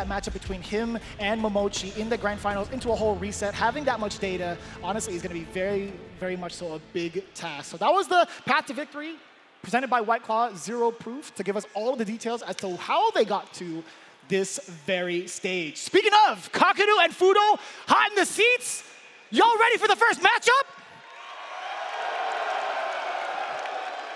matchup between him and Momochi in the grand finals into a whole reset. Having that much data, honestly, is going to be very, very much so a big task. So that was the path to victory presented by White Claw, Zero Proof, to give us all the details as to how they got to this very stage. Speaking of, Kakeru and Fuudo, hot in the seats. Y'all ready for the first matchup?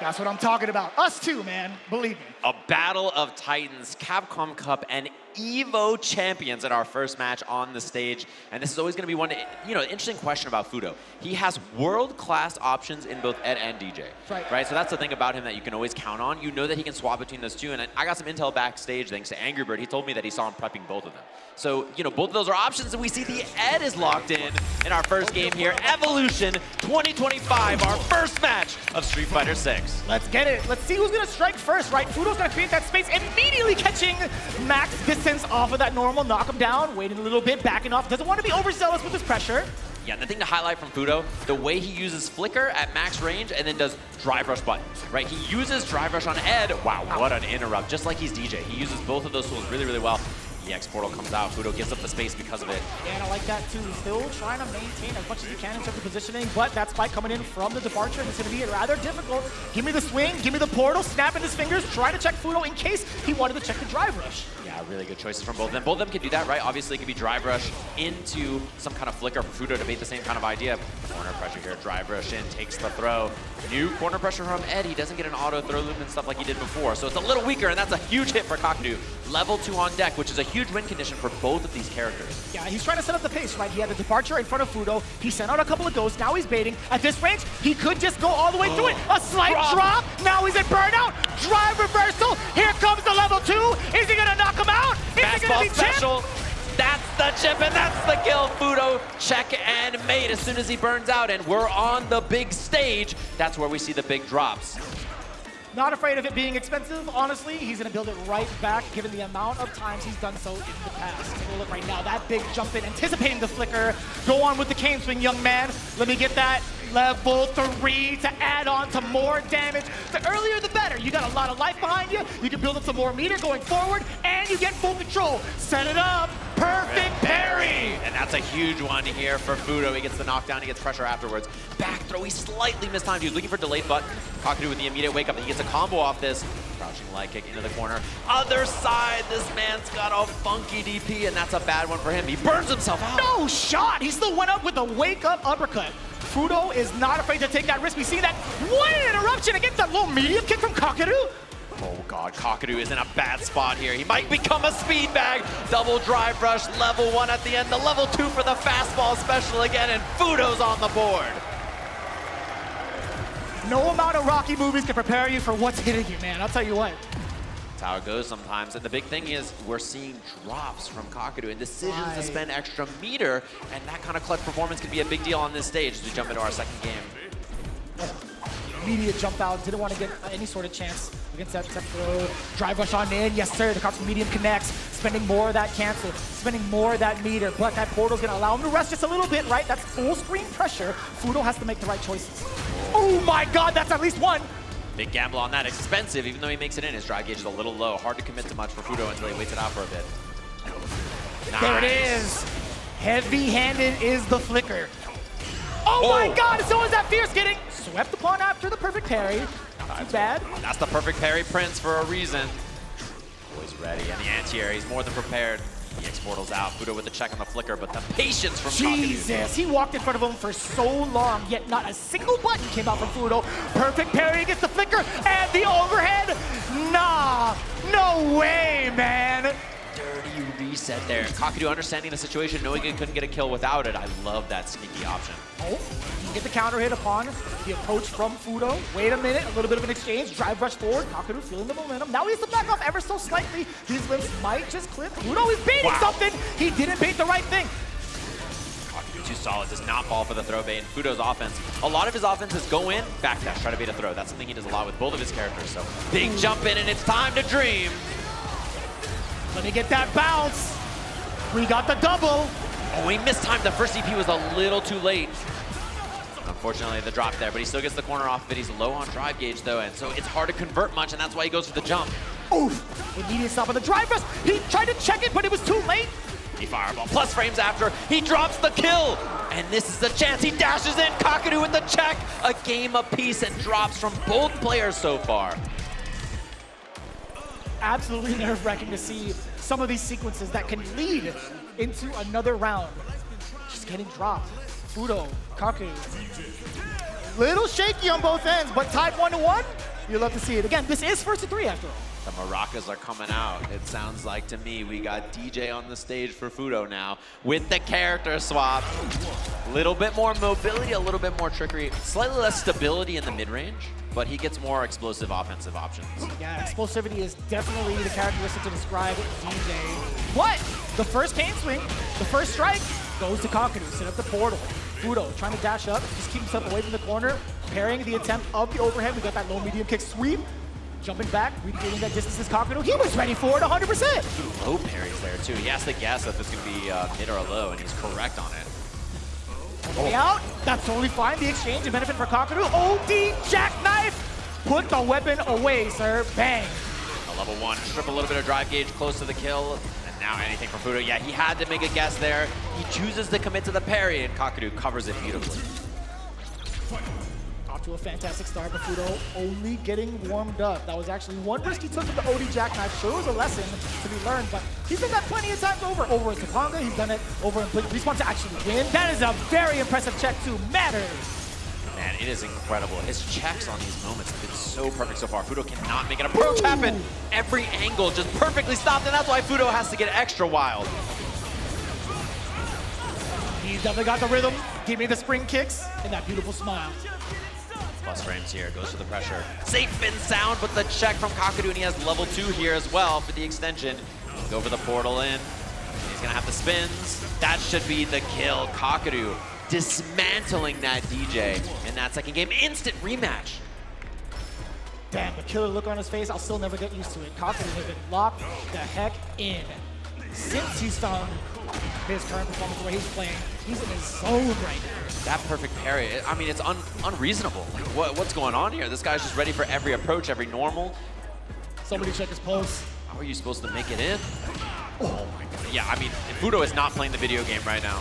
That's what I'm talking about. Us too, man. Believe me. A battle of titans, Capcom Cup and Evo champions in our first match on the stage. And this is always going to be one, interesting question about Fuudo. He has world-class options in both Ed and DJ. Right? So that's the thing about him that you can always count on. You know that he can swap between those two. And I got some intel backstage thanks to Angrybird. He told me that he saw him prepping both of them. So, both of those are options, and we see the Ed is locked in our first game here. Evolution 2025, our first match of Street Fighter 6. Let's get it. Let's see who's going to strike first, right? Fuudo's going to create that space, immediately catching max distance off of that normal, knock him down, waiting a little bit, backing off. Doesn't want to be overzealous with his pressure. Yeah, and the thing to highlight from Fuudo, the way he uses Flicker at max range and then does Drive Rush buttons, right? He uses Drive Rush on Ed. Wow, what an interrupt, just like he's DJ. He uses both of those tools really, really well. EX portal comes out, Fuudo gives up the space because of it. Yeah, and I like that too. He's still trying to maintain as much as he can in terms of positioning, but that spike coming in from the departure, and it's going to be rather difficult. Give me the swing, give me the portal, snapping his fingers, trying to check Fuudo in case he wanted to check the Drive Rush. Yeah, really good choices from both of them. Both of them can do that, right? Obviously, it could be Drive Rush into some kind of flicker for Fuudo to make the same kind of idea. Corner pressure here, Drive Rush in, takes the throw. New corner pressure from Ed. He doesn't get an auto throw loop and stuff like he did before, so it's a little weaker, and that's a huge hit for Kakeru. Level 2 on deck, which is a huge win condition for both of these characters. Yeah, he's trying to set up the pace, right? He had a departure in front of Fuudo. He sent out a couple of ghosts. Now he's baiting. At this range, he could just go all the way through it. A slight drop. Now he's in burnout. Drive reversal. Here comes the level 2. Is he going to knock him out? Is it going to be special? That's the chip, and that's the kill. Fuudo check and made as soon as he burns out, and we're on the big stage. That's where we see the big drops. Not afraid of it being expensive, honestly. He's going to build it right back, given the amount of times he's done so in the past. Take a look right now. That big jump in, anticipating the flicker. Go on with the cane swing, young man. Let me get that level 3 to add on to more damage. The earlier, the better. You got a lot of life behind you. You can build up some more meter going forward, and you get full control. Set it up. Perfect parry! And that's a huge one here for Fuudo. He gets the knockdown, he gets pressure afterwards. Back throw, he slightly mistimed. He was looking for delayed button. Kakeru with the immediate wake up, and he gets a combo off this. Crouching leg kick into the corner. Other side, this man's got a funky DP, and that's a bad one for him. He burns himself out. No shot! He still went up with a wake up uppercut. Fuudo is not afraid to take that risk. We see that one interruption against that little medium kick from Kakeru. Oh god, Kakeru is in a bad spot here. He might become a speed bag. Double drive rush, level 1 at the end. The level 2 for the fastball special again, and Fuudo's on the board. No amount of Rocky movies can prepare you for what's hitting you, man. I'll tell you what. That's how it goes sometimes. And the big thing is we're seeing drops from Kakeru and decisions to spend extra meter, and that kind of clutch performance can be a big deal on this stage as we jump into our second game. Immediate jump out, didn't want to get any sort of chance against that throw. Drive rush on in, yes sir, the cross medium connects, spending more of that cancel, spending more of that meter, but that portal's gonna allow him to rest just a little bit, right? That's full screen pressure. Fuudo has to make the right choices. Oh my god, that's at least one! Big gamble on that, expensive, even though he makes it in. His drive gauge is a little low, hard to commit to much for Fuudo until he waits it out for a bit. Nice. There it is! Heavy-handed is the flicker. Oh my god, so is that Fierce getting swept upon after the perfect parry. Not too bad. That's the perfect parry prince for a reason. Always ready, and the anti-air, he's more than prepared. The EX portal's out, Fuudo with the check on the flicker, but the patience from Jesus, he walked in front of him for so long, yet not a single button came out from Fuudo. Perfect parry against the flicker, and the overhead. Nah, no way, man. Dirty reset there. Kakeru understanding the situation, knowing he couldn't get a kill without it. I love that sneaky option. Oh, you get the counter hit upon the approach from Fuudo. Wait a minute, a little bit of an exchange. Drive rush forward. Kakeru feeling the momentum. Now he has to back off ever so slightly. These limbs might just clip. Fuudo is baiting something. He didn't bait the right thing. Kakeru too solid, does not fall for the throw bait. Fuudo's offense, a lot of his offense is go in, backdash, try to bait a throw. That's something he does a lot with both of his characters. So big jump in, and it's time to dream. Let me get that bounce. We got the double. Oh, he mistimed. The first EP was a little too late. Unfortunately, the drop there, but he still gets the corner off of it. He's low on drive gauge, though, and so it's hard to convert much, and that's why he goes for the jump. Oof. Immediate stop on the drive rush. He tried to check it, but it was too late. plus frames after. He drops the kill. And this is the chance. He dashes in. Kakeru with the check. A game apiece and drops from both players so far. Absolutely nerve-wracking to see some of these sequences that can lead into another round. Just getting dropped. Fuudo, Kakeru. Little shaky on both ends, but tied 1-1. You love to see it. Again, this is 1st to 3 after all. The maracas are coming out. It sounds like to me we got DJ on the stage for Fuudo now with the character swap. A little bit more mobility, a little bit more trickery, slightly less stability in the mid-range, but he gets more explosive offensive options. Yeah, explosivity is definitely the characteristic to describe DJ. But the first cane swing, the first strike, goes to Kakeru, set up the portal. Fuudo trying to dash up, just keep himself away from the corner, parrying the attempt of the overhead. We got that low medium kick sweep. Jumping back, regaining that distance is Kakeru. He was ready for it 100%. Low parries there too. He has to guess if it's going to be mid or a low, and he's correct on it. Way out, that's totally fine. The exchange and benefit for Kakeru. OD jackknife! Put the weapon away, sir. Bang. A level 1, strip a little bit of drive gauge close to the kill. And now anything for Fuudo. Yeah, he had to make a guess there. He chooses to commit to the parry, and Kakeru covers it beautifully. Off to a fantastic start, but Fuudo only getting warmed up. That was actually one risk he took with the OD jackknife. Sure was a lesson to be learned, but he's done that plenty of times over. Over in Topanga, he's done it over in Blink Respawn to actually win. That is a very impressive check to matters. Man, it is incredible. His checks on these moments have been so perfect so far. Fuudo cannot make an approach happen. Every angle just perfectly stopped, and that's why Fuudo has to get extra wild. He's definitely got the rhythm. Give me the spring kicks and that beautiful smile. Plus frames here, goes for the pressure. Safe and sound, but the check from Kakeru, and he has level 2 here as well for the extension. Go for the portal in. He's gonna have the spins. That should be the kill. Kakeru dismantling that DJ in that second game. Instant rematch. Damn, the killer look on his face, I'll still never get used to it. Kakeru has been locked the heck in. Since he's found his current performance, the way he's playing, he's in his zone right now. That perfect parry, I mean, it's unreasonable. Like, what's going on here? This guy's just ready for every approach, every normal. Somebody check his pulse. How are you supposed to make it in? Oh my god. Yeah, I mean, Fuudo is not playing the video game right now.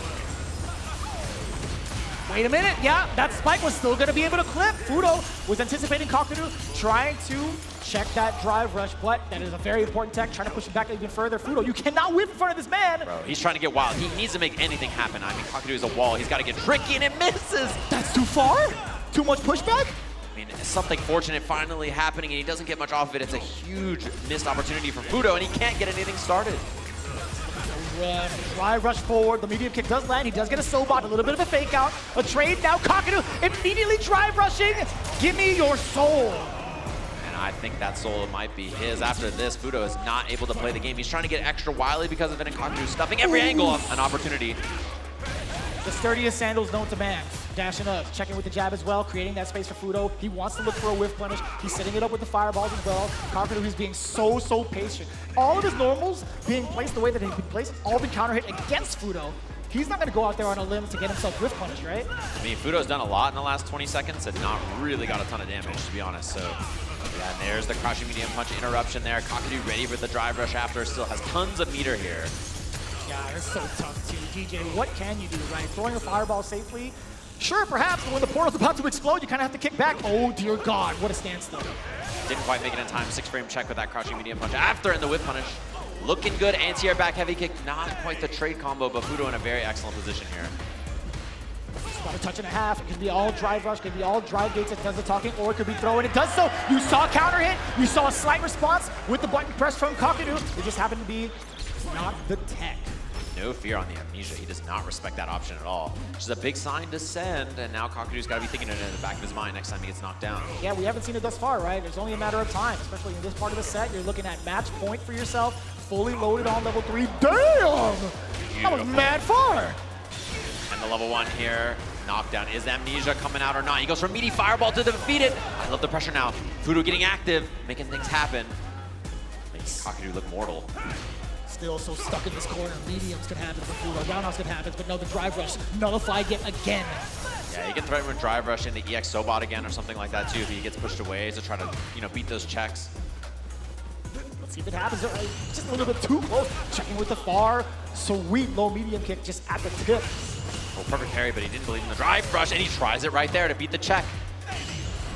Wait a minute, yeah, that spike was still gonna be able to clip. Fuudo was anticipating Kakeru, trying to check that drive rush, but that is a very important tech, trying to push him back even further. Fuudo, you cannot whip in front of this man. Bro, he's trying to get wild. He needs to make anything happen. I mean, Kakeru is a wall. He's got to get tricky, and it misses. That's too far? Too much pushback? I mean, it's something fortunate finally happening, and he doesn't get much off of it. It's a huge missed opportunity for Fuudo, and he can't get anything started. Drive rush forward, the medium kick does land, he does get a Sobot, a little bit of a fake out, a trade now, Kakeru immediately drive rushing, give me your soul. And I think that soul might be his. After this, Fuudo is not able to play the game. He's trying to get extra wily because of it, and Kakeru stuffing every angle an opportunity. The sturdiest sandals known to man. Dashing up, checking with the jab as well, creating that space for Fuudo. He wants to look for a whiff punish. He's setting it up with the fireballs as well. Kakeru is being so patient. All of his normals being placed the way that they've been placed, all been counter hit against Fuudo. He's not going to go out there on a limb to get himself whiff punish, right? I mean, Fuudo's done a lot in the last 20 seconds and not really got a ton of damage, to be honest. So, yeah, and there's the crushing medium punch interruption there. Kakeru ready for the drive rush after, still has tons of meter here. Yeah, it's so tough too. DJ, what can you do, right? Throwing a fireball safely? Sure, perhaps, but when the portal's about to explode, you kind of have to kick back. Oh, dear God, what a standstill. Didn't quite make it in time. 6-frame check with that crushing medium punch after in the whip punish. Looking good. Anti-air back heavy kick. Not quite the trade combo, but Fuudo in a very excellent position here. It's about a touch and a half. It could be all drive rush, it could be all drive gates that does the talking, or it could be throw, and it does so. You saw a counter hit. You saw a slight response with the button press from Kakeru. It just happened to be not the tech. No fear on the amnesia. He does not respect that option at all. Which is a big sign to send, and now Kakeru's got to be thinking it in the back of his mind next time he gets knocked down. Yeah, we haven't seen it thus far, right? It's only a matter of time, especially in this part of the set. You're looking at match point for yourself, fully loaded on level 3. Damn! Beautiful. That was mad far! And the level 1 here. Knockdown. Is amnesia coming out or not? He goes from meaty fireball to defeat it. I love the pressure now. Fuudo getting active, making things happen. Makes Kakeru look mortal. Still so stuck in this corner. Mediums could happen for Fuudo. Roundhouse could happen, but no, the drive rush nullified yet again. Yeah, he can threaten with drive rush into EX Sobot again or something like that too if he gets pushed away to try to, beat those checks. Let's see if it happens. Just a little bit too close. Checking with the far, sweet low medium kick just at the tip. Oh, perfect parry, but he didn't believe in the drive brush, and he tries it right there to beat the check.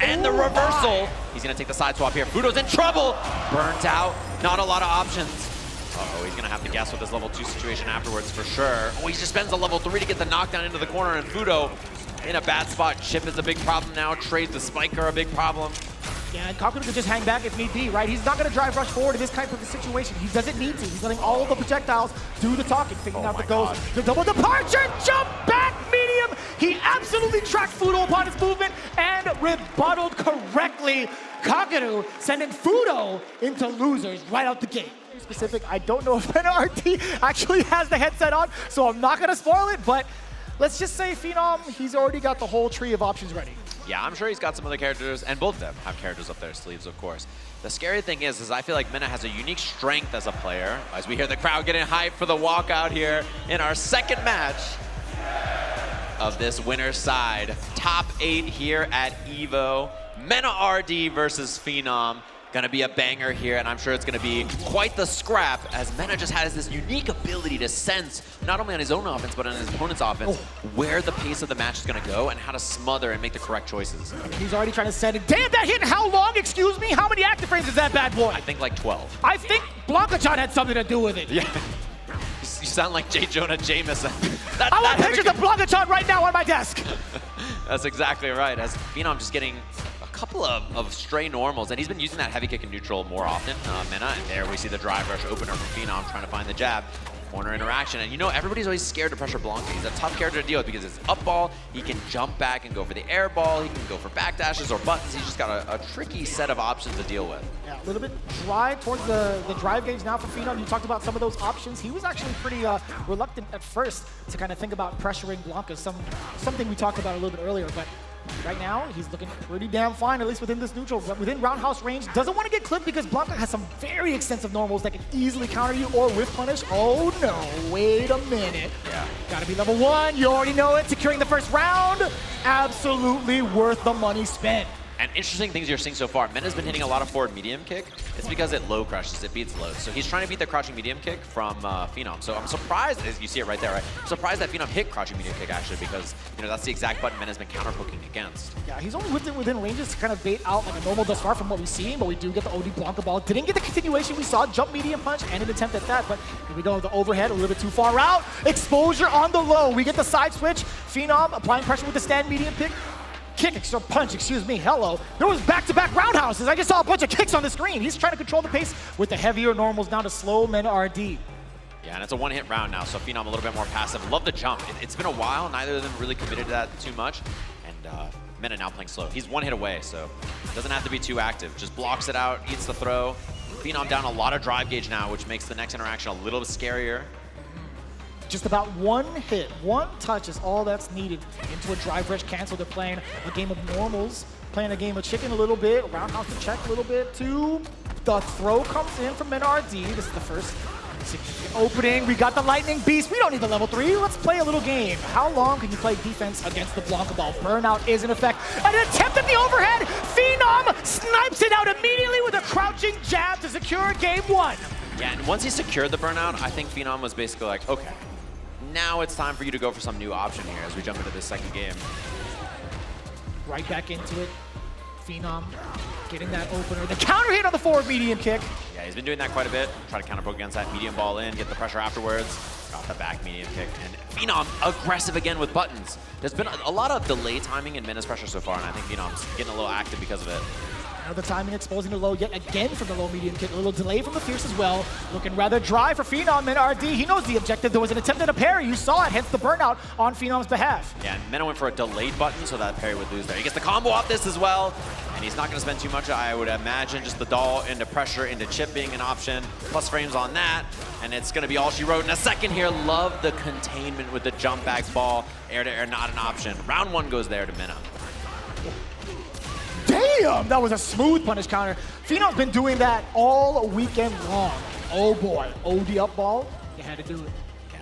And the reversal. He's gonna take the side swap here. Fuudo's in trouble. Burnt out. Not a lot of options. Uh-oh, he's gonna have to guess with his level 2 situation afterwards for sure. Oh, he just spends a level 3 to get the knockdown into the corner, and Fuudo in a bad spot. Chip is a big problem now. Trades the spike are a big problem. Yeah, and Kakeru could just hang back if need be, right? He's not going to drive rush forward in this type of a situation. He doesn't need to. He's letting all of the projectiles do the talking, figuring out the goes. The double departure, jump back, medium. He absolutely tracked Fuudo upon his movement and rebutted correctly. Kakeru sending Fuudo into losers right out the gate. Specific, I don't know if MenaRD actually has the headset on, so I'm not going to spoil it, but let's just say Phenom, he's already got the whole tree of options ready. Yeah, I'm sure he's got some other characters, and both of them have characters up their sleeves, of course. The scary thing is I feel like Mena has a unique strength as a player, as we hear the crowd getting hyped for the walkout here in our second match of this winner's side. Top 8 here at EVO. MenaRD versus Phenom. Gonna be a banger here, and I'm sure it's gonna be quite the scrap, as Mena just has this unique ability to sense, not only on his own offense, but on his opponent's offense, where the pace of the match is gonna go and how to smother and make the correct choices. He's already trying to set it. Damn, that hit how long, excuse me? How many active frames is that bad boy? I think like 12. I think Blanca-chan had something to do with it. Yeah. You sound like J. Jonah Jameson. I want pictures of Blanca-chan right now on my desk. That's exactly right, as Phenom just getting couple of stray normals, and he's been using that heavy kick in neutral more often, Mena, and there we see the drive rush opener from Phenom trying to find the jab. Corner interaction, and you know, everybody's always scared to pressure Blanca. He's a tough character to deal with because it's up ball, he can jump back and go for the air ball, he can go for back dashes or buttons. He's just got a tricky set of options to deal with. Yeah, a little bit dry towards the drive gauge now for Phenom. You talked about some of those options. He was actually pretty reluctant at first to kind of think about pressuring Blanca, something we talked about a little bit earlier, but right now, he's looking pretty damn fine, at least within this neutral, within roundhouse range. Doesn't want to get clipped because Blanca has some very extensive normals that can easily counter you or whiff punish. Oh no, wait a minute. Yeah. Gotta be level 1, you already know it. Securing the first round, absolutely worth the money spent. And interesting things you're seeing so far. Mena's been hitting a lot of forward medium kick. It's because it low crushes, it beats low. So he's trying to beat the crouching medium kick from Phenom. So I'm surprised, as you see it right there, right? I'm surprised that Phenom hit crouching medium kick actually, because you know that's the exact button Mena's been counter poking against. Yeah, he's only whipped it within ranges to kind of bait out like a normal thus far from what we've seen, but we do get the OD Blanca ball. Didn't get the continuation we saw, jump medium punch and an attempt at that, but here we go with the overhead, a little bit too far out. Exposure on the low. We get the side switch. Phenom applying pressure with the stand medium punch, excuse me, hello. There was back-to-back roundhouses. I just saw a bunch of kicks on the screen. He's trying to control the pace with the heavier normals now to slow MenaRD. Yeah, and it's a one-hit round now, so Phenom a little bit more passive. Love the jump. It's been a while, neither of them really committed to that too much, and Mena now playing slow. He's one hit away, so doesn't have to be too active. Just blocks it out, eats the throw. Phenom down a lot of drive gauge now, which makes the next interaction a little bit scarier. Just about one hit, one touch is all that's needed into a drive rush cancel. They're playing a game of normals, playing a game of chicken a little bit, roundhouse to check a little bit too. The throw comes in from MenaRD. This is the first significant opening. We got the lightning beast. We don't need the level 3. Let's play a little game. How long can you play defense against the Blanca ball? Burnout is in effect. An attempt at the overhead. Phenom snipes it out immediately with a crouching jab to secure game 1. Yeah, and once he secured the burnout, I think Phenom was basically like, okay, now it's time for you to go for some new option here as we jump into this second game. Right back into it. Phenom getting that opener. The counter hit on the forward medium kick. Yeah, he's been doing that quite a bit. Try to counter poke against that medium ball in, get the pressure afterwards. Got the back medium kick. And Phenom aggressive again with buttons. There's been a lot of delay timing in Mena's pressure so far, and I think Phenom's getting a little active because of it. The timing exposing the low yet again from the low medium kick. A little delay from the fierce as well. Looking rather dry for Phenom. MenaRD, he knows the objective. There was an attempt at a parry. You saw it, hence the burnout on Phenom's behalf. Yeah, and Mena went for a delayed button, so that parry would lose there. He gets the combo off this as well, and he's not going to spend too much, I would imagine. Just the doll into pressure, into chip being an option. Plus frames on that, and it's going to be all she wrote in a second here. Love the containment with the jump back ball. Air to air, not an option. Round 1 goes there to Mena. Damn, that was a smooth punish counter. Phenom's been doing that all weekend long. Oh boy, OD up ball, you had to do it.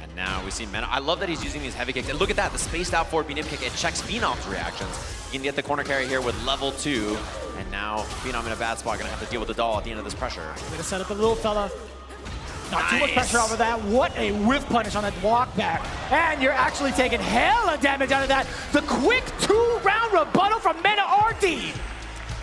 And now we see Mena. I love that he's using these heavy kicks. And look at that, the spaced out forward medium kick. It checks Phenom's reactions. He can get the corner carry here with level 2. And now Phenom in a bad spot, gonna have to deal with the doll at the end of this pressure. Gonna set up the little fella. Not too much pressure over that. What a whiff punish on that walk back. And you're actually taking hella damage out of that. The quick 2-round rebuttal from MenaRD.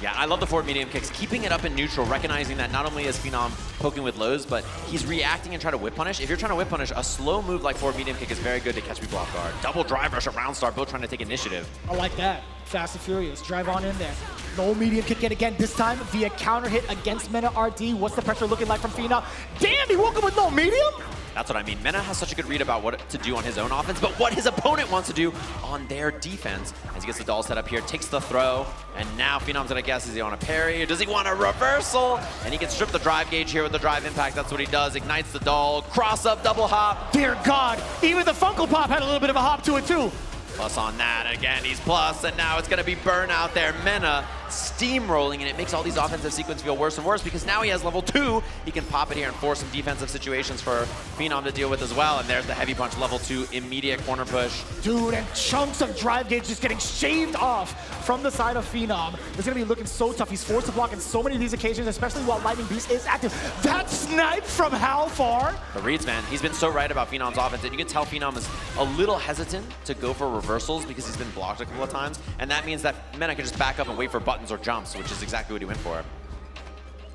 Yeah, I love the forward medium kicks, keeping it up in neutral, recognizing that not only is Phenom poking with lows, but he's reacting and trying to whip punish. If you're trying to whip punish, a slow move like forward medium kick is very good to catch people off guard. Double drive rush, a round start, both trying to take initiative. I like that. Fast and furious. Drive on in there. No medium kick yet again, this time via counter hit against MenaRD. What's the pressure looking like from Phenom? Damn, he woke up with no medium? That's what I mean. Mena has such a good read about what to do on his own offense, but what his opponent wants to do on their defense. As he gets the doll set up here, takes the throw, and now Phenom's gonna guess, is he on a parry, or does he want a reversal? And he can strip the drive gauge here with the drive impact. That's what he does. Ignites the doll, cross up, double hop. Dear God, even the Funko Pop had a little bit of a hop to it too. Plus on that, again, he's plus, and now it's gonna be burnout there. Mena steamrolling, and it makes all these offensive sequences feel worse and worse because now he has level 2. He can pop it here and force some defensive situations for Phenom to deal with as well. And there's the heavy punch, level 2, immediate corner push. Dude, and chunks of drive gauge just getting shaved off from the side of Phenom. It's gonna be looking so tough. He's forced to block in so many of these occasions, especially while Lightning Beast is active. That snipe from how far? The reads, man, he's been so right about Phenom's offense, and you can tell Phenom is a little hesitant to go for reversals because he's been blocked a couple of times, and that means that Mena can just back up and wait for buttons or jumps, which is exactly what he went for.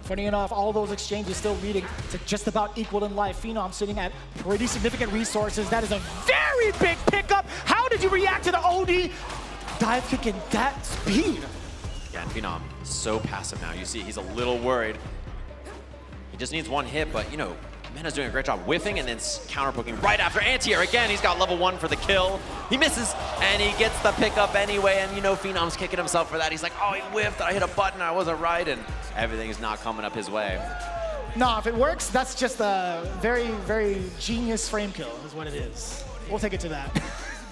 Funny enough, all those exchanges still leading to just about equal in life. Phenom sitting at pretty significant resources. That is a very big pickup. How did you react to the OD dive kick in that speed? Yeah, and Phenom is so passive now. You see, he's a little worried. He just needs one hit, but you know, Mena's doing a great job whiffing and then counter poking right after anti-air. Again, he's got level 1 for the kill. He misses, and he gets the pickup anyway, and you know Phenom's kicking himself for that. He's like, oh, he whiffed, I hit a button, I wasn't right, and everything is not coming up his way. No, if it works, that's just a very, very genius frame kill is what it is. We'll take it to that.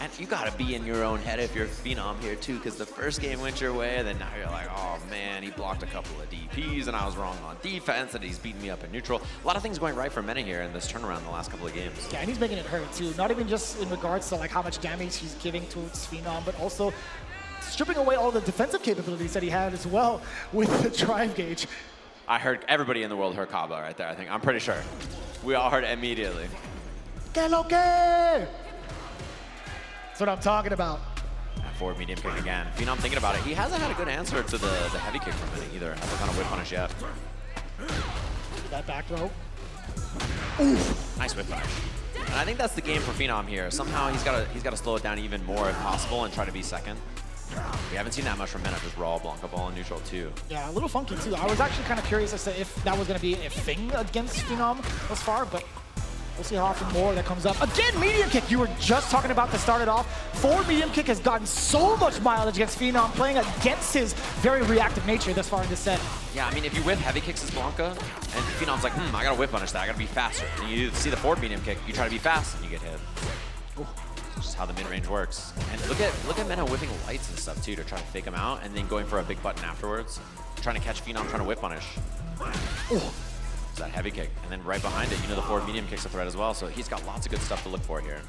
And you gotta be in your own head if you're Phenom here too, because the first game went your way, and then now you're like, oh man, he blocked a couple of DPs, and I was wrong on defense, and he's beating me up in neutral. A lot of things going right for Mena here in this turnaround in the last couple of games. Yeah, and he's making it hurt too. Not even just in regards to like how much damage he's giving towards Phenom, but also stripping away all the defensive capabilities that he had as well with the drive gauge. I heard everybody in the world heard Kabla right there, I think. I'm pretty sure. We all heard it immediately. Que lo que? That's what I'm talking about. That forward medium kick again. Phenom thinking about it. He hasn't had a good answer to the heavy kick from Mena either. Hasn't done a whip punish yet. That back throw. Oof. Nice whip punish. And I think that's the game for Phenom here. Somehow he's got to slow it down even more if possible and try to be second. We haven't seen that much from Mena, just raw Blanca ball in neutral too. Yeah, a little funky too. I was actually kind of curious as to if that was going to be a thing against Phenom thus far, but we'll see how often more that comes up. Again, medium kick. You were just talking about to start it off. Forward medium kick has gotten so much mileage against Phenom, playing against his very reactive nature thus far in this set. Yeah, I mean, if you whip heavy kicks as Blanca, and Phenom's like, I gotta whip punish that, I gotta be faster. And you see the forward medium kick, you try to be fast, and you get hit. Ooh. That's just how the mid-range works. And look at Mena whipping lights and stuff too to try to fake him out, and then going for a big button afterwards, trying to catch Phenom, trying to whip punish. Ooh. That heavy kick, and then right behind it, you know, the forward medium kick's a threat as well, so he's got lots of good stuff to look for here.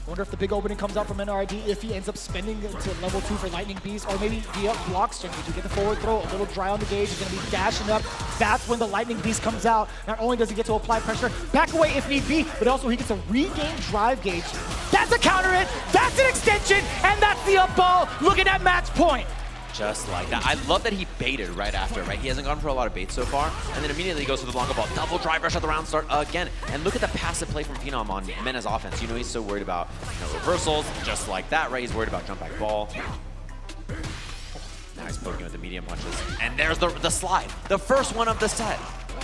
Wonder if the big opening comes out from MenaRD if he ends up spending to level 2 for Lightning Beast, or maybe via block exchange. You get the forward throw, a little dry on the gauge, he's going to be dashing up. That's when the Lightning Beast comes out. Not only does he get to apply pressure, back away if need be, but also he gets a regain drive gauge. That's a counter hit, that's an extension, and that's the up ball. Looking at match point. Just like that. I love that he baited right after, right? He hasn't gone for a lot of baits so far, and then immediately goes for the Blanca ball. Double drive rush at the round start again. And look at the passive play from Phenom on Mena's offense. You know, he's so worried about reversals, just like that, right? He's worried about jump back ball. Now he's poking with the medium punches. And there's the slide, the first one of the set.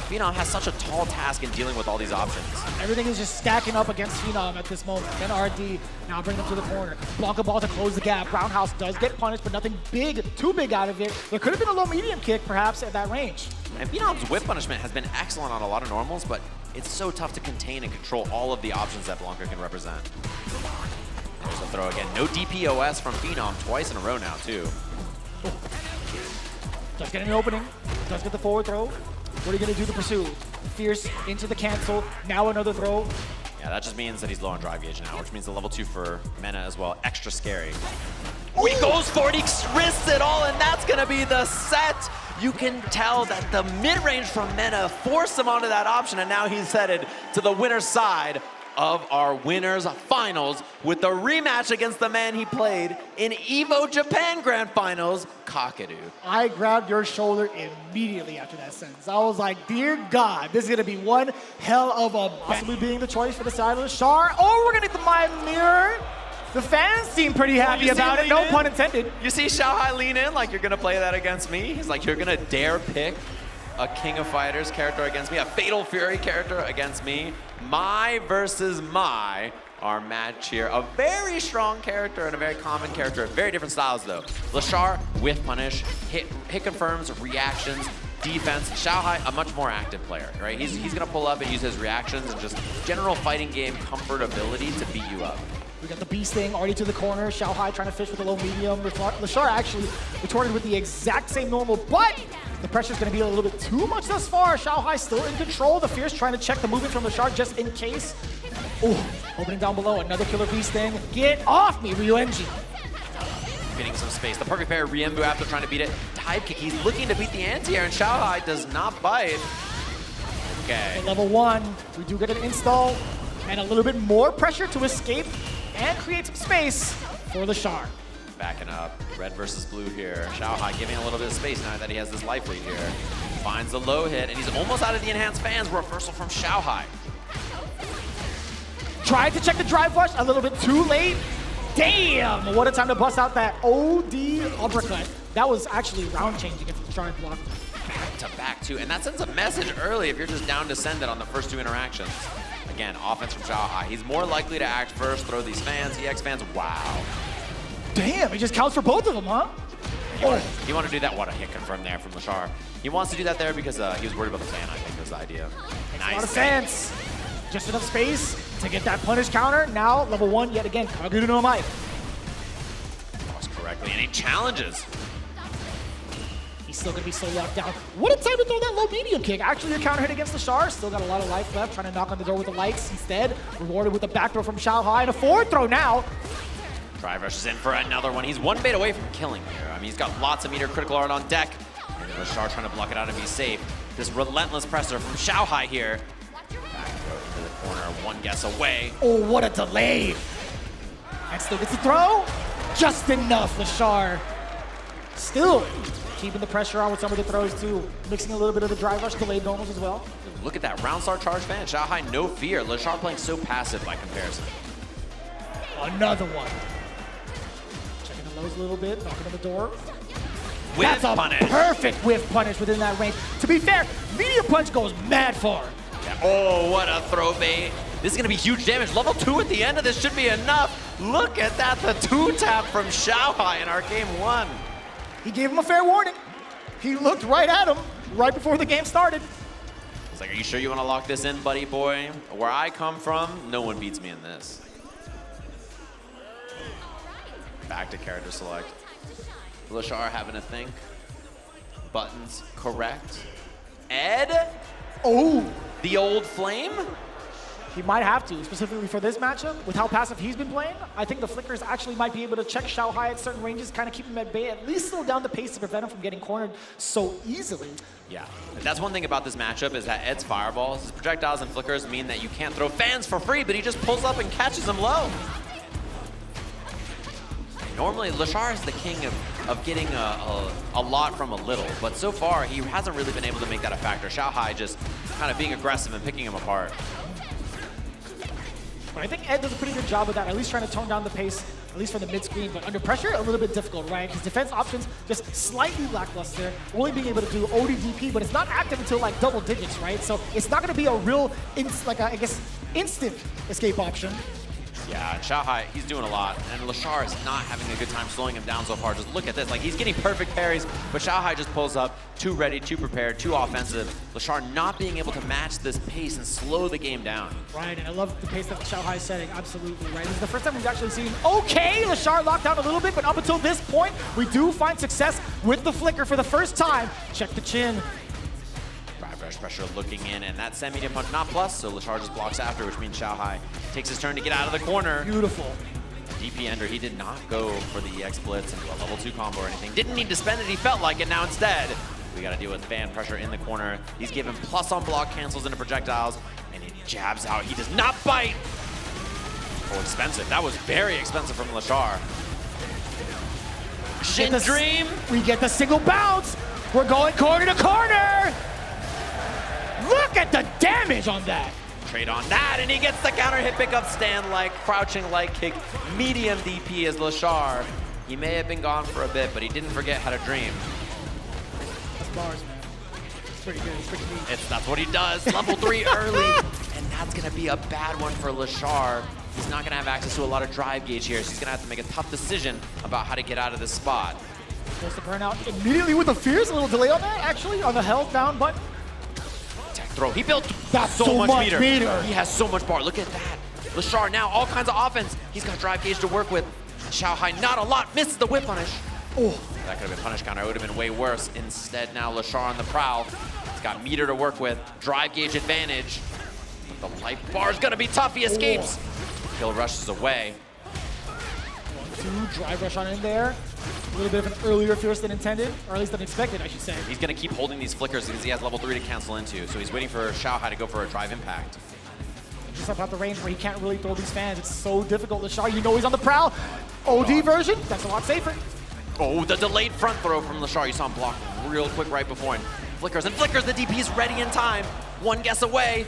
Phenom has such a tall task in dealing with all these options. Everything is just stacking up against Phenom at this moment. MenaRD now bring them to the corner. Blanca ball to close the gap. Roundhouse does get punished, but nothing big, too big out of it. There could have been a low medium kick, perhaps, at that range. And Phenom's whip punishment has been excellent on a lot of normals, but it's so tough to contain and control all of the options that Blanca can represent. There's a throw again. No DPOS from Phenom twice in a row now, too. Does get an opening. Does get the forward throw. What are you going to do to pursue? Fierce into the cancel. Now another throw. Yeah, that just means that he's low on drive gauge now, which means the level 2 for Mena as well. Extra scary. Oh, he goes for it, he risks it all, and that's gonna be the set. You can tell that the mid-range from Mena forced him onto that option, and now he's headed to the winner's side of our winners finals with the rematch against the man he played in EVO Japan Grand Finals, Kakeru. I grabbed your shoulder immediately after that sentence. I was like, dear God, this is gonna be one hell of a possibly being the choice for the side of Leshar, or we're gonna get the Mind Mirror. The fans seem pretty happy about it, no pun intended. You see Xiaohai lean in like, you're gonna play that against me? He's like, you're gonna dare pick a King of Fighters character against me, a Fatal Fury character against me. My versus my, our match here. A very strong character and a very common character. Very different styles though. Leshar, whiff punish, hit confirms, reactions, defense. Xiaohai, a much more active player, right? He's gonna pull up and use his reactions and just general fighting game comfort ability to beat you up. We got the Bee Sting already to the corner. Xiaohai trying to fish with a low medium. Leshar actually retorted with the exact same normal, but the pressure's going to be a little bit too much thus far. Xiaohai still in control. The Fierce trying to check the movement from Leshar just in case. Oh, opening down below. Another killer Bee Sting. Get off me, Ryu-NG. Getting some space. The perfect pair, Riembu after trying to beat it. Dive kick. He's looking to beat the anti-air, and Xiaohai does not bite. Okay. At level 1, we do get an install and a little bit more pressure to escape and create some space for Leshar. Backing up, red versus blue here. Xiaohai giving a little bit of space now that he has this life lead here. Finds the low hit, and he's almost out of the enhanced fans. Reversal from Xiaohai. Tried to check the drive rush, a little bit too late. Damn, what a time to bust out that OD uppercut. That was actually round changing if Leshar had blocked. Back to back too, and that sends a message early if you're just down to send it on the first 2 interactions. Again, offense from Xiaohai. He's more likely to act first, throw these fans, EX fans. Wow. Damn, it just counts for both of them, huh? You want to do that? What a hit confirm there from Leshar. He wants to do that there because he was worried about the fan, I think was the idea. Nice. A lot of sense. Just enough space to get that punish counter. Now, level 1, yet again, Kakeru no Mai. Crossed correctly, and he challenges. He's still going to be so locked down. What a time to throw that low medium kick. Actually, a counter hit against Leshar. Still got a lot of life left. Trying to knock on the door with the lights instead. Rewarded with a back throw from Xiaohai. And a forward throw now. Drive rushes in for another one. He's one bait away from killing here. I mean, he's got lots of meter critical art on deck. And Leshar trying to block it out and be safe. This relentless presser from Xiaohai here. Back throw into the corner. One guess away. Oh, what a delay. And still gets the throw. Just enough, Leshar. Still keeping the pressure on with some of the throws too. Mixing a little bit of the drive rush, delayed normals as well. Look at that round star charge fan. Xiaohai, no fear. Leshar playing so passive by comparison. Another one. Checking the lows a little bit, knocking on the door. Whiff That's a punish. Perfect whiff punish within that range. To be fair, medium punch goes mad far. Yeah. Oh, what a throw bait. This is going to be huge damage. Level 2 at the end of this should be enough. Look at that, the 2-tap from Xiaohai in our game 1. He gave him a fair warning. He looked right at him right before the game started. He's like, are you sure you want to lock this in, buddy boy? Where I come from, no one beats me in this. Back to character select. Leshar having to think. Buttons correct. Ed? Oh, The old flame? he might have to, specifically for this matchup. With how passive he's been playing, I think the Flickers actually might be able to check Xiaohai at certain ranges, kind of keep him at bay, at least slow down the pace to prevent him from getting cornered so easily. Yeah, that's one thing about this matchup is that Ed's fireballs, his projectiles and flickers mean that you can't throw fans for free, but he just pulls up and catches them low. Normally, Leshar is the king of getting a lot from a little, but so far, he hasn't really been able to make that a factor. Xiaohai just kind of being aggressive and picking him apart. But I think Ed does a pretty good job of that, at least trying to tone down the pace, at least from the mid-screen, but under pressure, a little bit difficult, right? His defense options just slightly lackluster, only being able to do ODDP, but it's not active until like double digits, right? So it's not gonna be a real, instant escape option. Yeah, Xiaohai, he's doing a lot, and Leshar is not having a good time slowing him down so far. Just look at this, like he's getting perfect parries, but Xiaohai just pulls up, too ready, too prepared, too offensive. Leshar not being able to match this pace and slow the game down. Right, and I love the pace that Xiaohai is setting, absolutely, right? This is the first time we've actually seen, okay, Leshar locked down a little bit, but up until this point, we do find success with the flicker for the first time. Check the chin. Burst pressure looking in, and that semi punch not plus, so Leshar just blocks after, which means Xiaohai takes his turn to get out of the corner. Beautiful. DP Ender, he did not go for the EX Blitz into a level 2 combo or anything. Didn't need to spend it, he felt like it. Now instead, we gotta deal with fan pressure in the corner. He's given plus on block, cancels into projectiles, and he jabs out. He does not bite. Oh, expensive. That was very expensive from Leshar. Shin Dream. We get the single bounce. We're going corner to corner. Look at the damage on that. Trade on that, and he gets the counter hit pickup stand like crouching light kick, medium DP as Leshar. He may have been gone for a bit, but he didn't forget how to dream. That's bars, man. It's pretty good. It's pretty neat. That's what he does. Level 3 early, and that's gonna be a bad one for Leshar. He's not gonna have access to a lot of drive gauge here, so he's gonna have to make a tough decision about how to get out of this spot. Goes to burnout immediately with the Fierce. A little delay on that, actually, on the held down button. Tech throw. He built That's so much meter. He has so much bar. Look at that. Leshar now all kinds of offense. He's got drive gauge to work with. Xiaohai not a lot. Misses the whip punish. Oh, That could have been punish counter. It would have been way worse. Instead, now Leshar on the prowl. He's got meter to work with. Drive gauge advantage. The life bar is gonna be tough. He escapes. Kill rushes away. 1-2, drive rush on in there. A little bit of an earlier Fierce than intended, or at least than expected, I should say. He's gonna keep holding these flickers because he has level 3 to cancel into. So he's waiting for Xiaohai to go for a drive impact. Just about the range where he can't really throw these fans. It's so difficult. Leshar, you know he's on the prowl. OD version, that's a lot safer. Oh, the delayed front throw from Leshar. You saw him block real quick right before him. Flickers and flickers. The DP is ready in time. One guess away.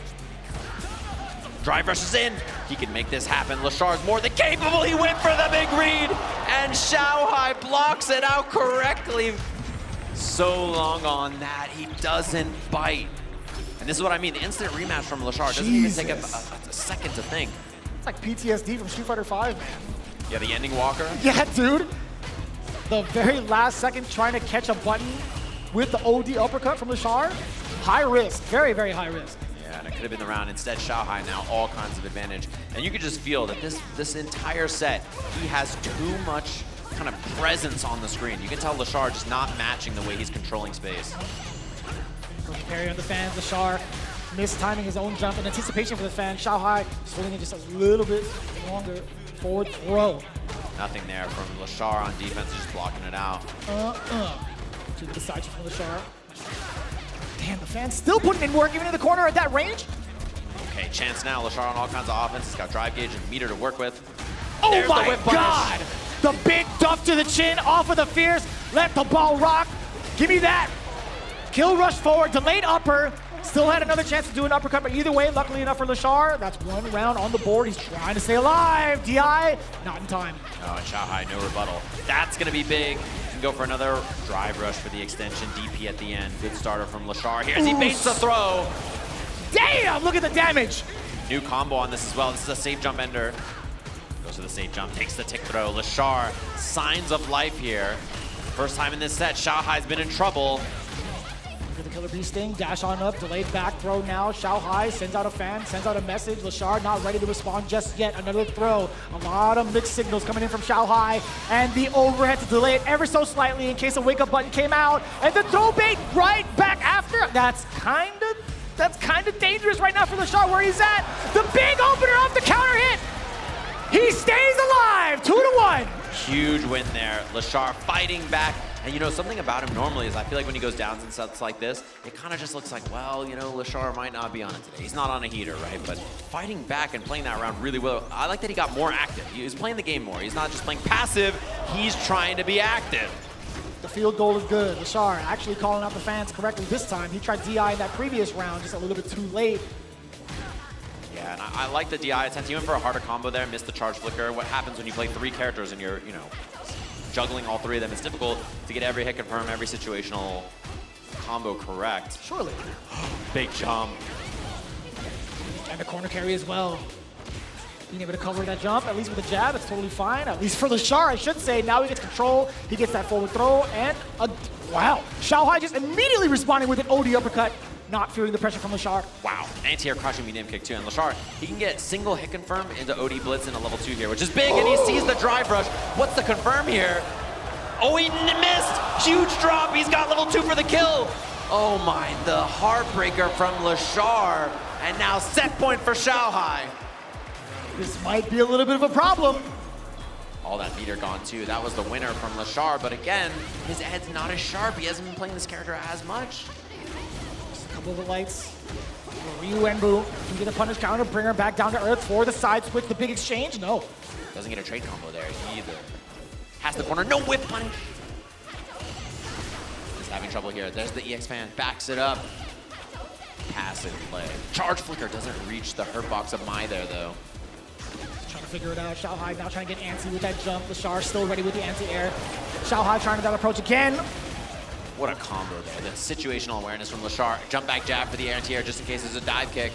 Drive rushes in. He can make this happen. Leshar's more than capable. He went for the big read, and Xiaohai blocks it out correctly. So long on that. He doesn't bite. And this is what I mean. The instant rematch from Leshar doesn't even take a second to think. It's like PTSD from Street Fighter 5, man. Yeah, the ending walker. Yeah, dude. The very last second trying to catch a button with the OD uppercut from Leshar. High risk, very, very high risk. Yeah, and it could have been the round. Instead, Xiaohai now all kinds of advantage. And you could just feel that this entire set, he has too much kind of presence on the screen. You can tell Leshar just not matching the way he's controlling space. Carry on the fans, Leshar mistiming his own jump in anticipation for the fan. Xiaohai just holding it just a little bit longer. Forward throw. Nothing there from Leshar on defense, just blocking it out. To the side from Leshar. Damn, the fan's still putting in work even in the corner at that range. Okay, chance now. Leshar on all kinds of offense. He's got drive gauge and meter to work with. Oh There's my the whip punish. God! The big duff to the chin off of the Fierce. Let the ball rock. Give me that. Kill rush forward, delayed upper. Still had another chance to do an uppercut, but either way, luckily enough for Leshar, that's one round on the board. He's trying to stay alive. DI, not in time. Oh, and Xiaohai, no rebuttal. That's going to be big. Can go for another drive rush for the extension. DP at the end. Good starter from Leshar. Here's he baits the throw. Damn, look at the damage. New combo on this as well. This is a safe jump ender. Goes to the safe jump, takes the tick throw. Leshar, signs of life here. First time in this set, Xiaohai's been in trouble. Look at the Killer Bee Sting, dash on up, delayed back throw now. Xiaohai sends out a fan, sends out a message. Leshar not ready to respond just yet. Another throw. A lot of mixed signals coming in from Xiaohai. And the overhead to delay it ever so slightly in case a wake-up button came out. And the throw bait right back after. That's kind of dangerous right now for Leshar where he's at. The big opener off the counter hit. He stays alive, 2-1. Huge win there. Leshar fighting back. And you know, something about him normally is I feel like when he goes down in sets like this, it kind of just looks like, well, you know, Leshar might not be on it today. He's not on a heater, right? But fighting back and playing that round really well. I like that he got more active. He was playing the game more. He's not just playing passive. He's trying to be active. The field goal is good. Leshar actually calling out the fans correctly this time. He tried DI in that previous round, just a little bit too late. Yeah, and I like the DI attempt. He went for a harder combo there, missed the charge flicker. What happens when you play 3 characters and you're, you know, juggling all 3 of them? It's difficult to get every hit confirm, every situational combo correct. Surely. Big jump. And the corner carry as well. Being able to cover that jump, at least with a jab, that's totally fine. At least for Leshar, I should say. Now he gets control. He gets that forward throw, and wow. Xiaohai just immediately responding with an OD uppercut, not feeling the pressure from Leshar. Wow. Anti-air crushing medium kick too. And Leshar, he can get single hit confirm into OD blitz in a level 2 here, which is big, and he sees the drive rush. What's the confirm here? Oh, he missed. Huge drop. He's got level 2 for the kill. Oh my, the heartbreaker from Leshar. And now set point for Xiaohai. This might be a little bit of a problem. All that meter gone too. That was the winner from Leshar, but again, his head's not as sharp. He hasn't been playing this character as much. Just a couple of the lights. Ryu and Boo can get a punish counter, bring her back down to earth for the side switch, the big exchange. No. Doesn't get a trade combo there either. Has the corner, no whip punish. He's having trouble here. There's the EX fan, backs it up. Passive play. Charge flicker doesn't reach the hurt box of Mai there though. Trying to figure it out. Xiaohai now trying to get antsy with that jump. Leshar still ready with the anti-air. Xiaohai trying to that approach again. What a combo there. The situational awareness from Leshar. Jump back jab for the anti-air just in case there's a dive kick.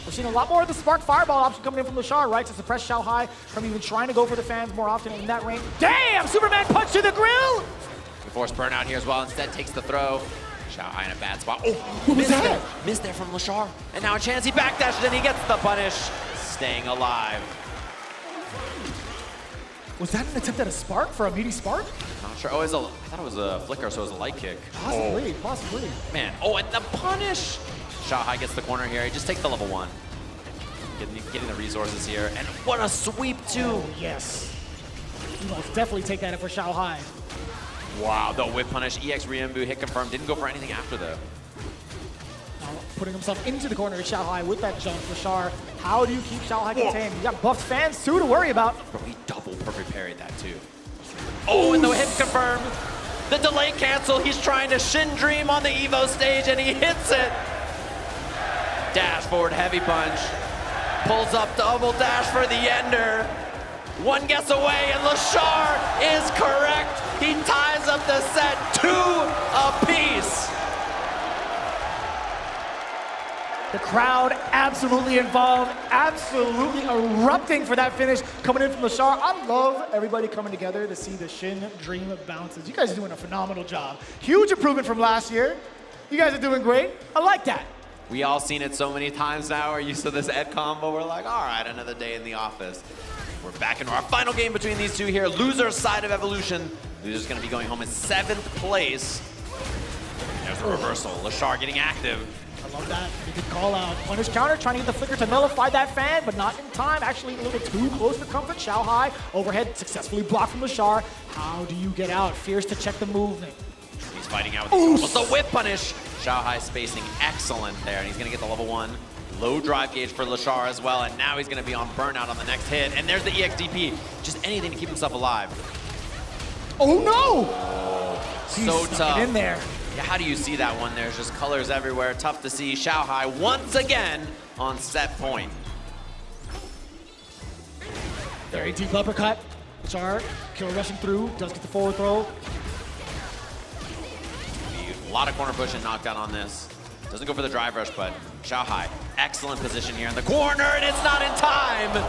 We're seeing a lot more of the spark fireball option coming in from Leshar, right? To suppress Xiaohai from even trying to go for the fans more often in that range. Damn! Superman punch to the grill! We force burnout here as well. Instead takes the throw. Xiaohai in a bad spot. Oh, what was that? There. Missed there from Leshar. And now a chance. He backdashes and he gets the punish. Staying alive. Was that an attempt at a spark for a meaty spark? Not sure. Oh, I thought it was a flicker, so it was a light kick. Possibly, possibly. Man, oh, and the punish! Xiaohai gets the corner here. He just takes the level 1. Getting the resources here. And what a sweep, too! Oh, yes. You must definitely take that in for Xiaohai. Wow, the whip punish. EX Ryumbu hit confirmed. Didn't go for anything after, though. Now putting himself into the corner of Xiaohai with that jump. Leshar, how do you keep Xiaohai contained? You got buffed fans, too, to worry about. Bro, he double perfect parried that, too. Oh, and the hit confirmed. The delay cancel. He's trying to Shin Dream on the Evo stage, and he hits it. Dash forward, heavy punch. Pulls up, double dash for the ender. One guess away, and Leshar is correct. He ties up the set 2 apiece. The crowd absolutely involved, absolutely erupting for that finish coming in from Leshar. I love everybody coming together to see the Shin Dream bounces. You guys are doing a phenomenal job. Huge improvement from last year. You guys are doing great. I like that. We all seen it so many times now. We're used to this Ed combo. We're like, all right, another day in the office. We're back into our final game between these two here. Loser's side of Evolution. Loser's gonna be going home in 7th place. There's a reversal. Leshar getting active. I love that. You can call out. Punish counter, trying to get the flicker to nullify that fan, but not in time. Actually, a little bit too close for comfort. Xiaohai, overhead, successfully blocked from Leshar. How do you get out? Fears to check the movement. He's fighting out with the whip punish. Xiaohai spacing excellent there, and he's gonna get the level 1. Low drive gauge for Leshar as well, and now he's gonna be on burnout on the next hit. And there's the EXDP. Just anything to keep himself alive. Oh no! So tough. In there. Yeah, how do you see that one? There's just colors everywhere. Tough to see. Xiaohai once again on set point. Very deep uppercut. Leshar, killer rushing through, does get the forward throw. A lot of corner push and knockdown on this. Doesn't go for the drive rush, but Xiaohai, excellent position here in the corner, and it's not in time!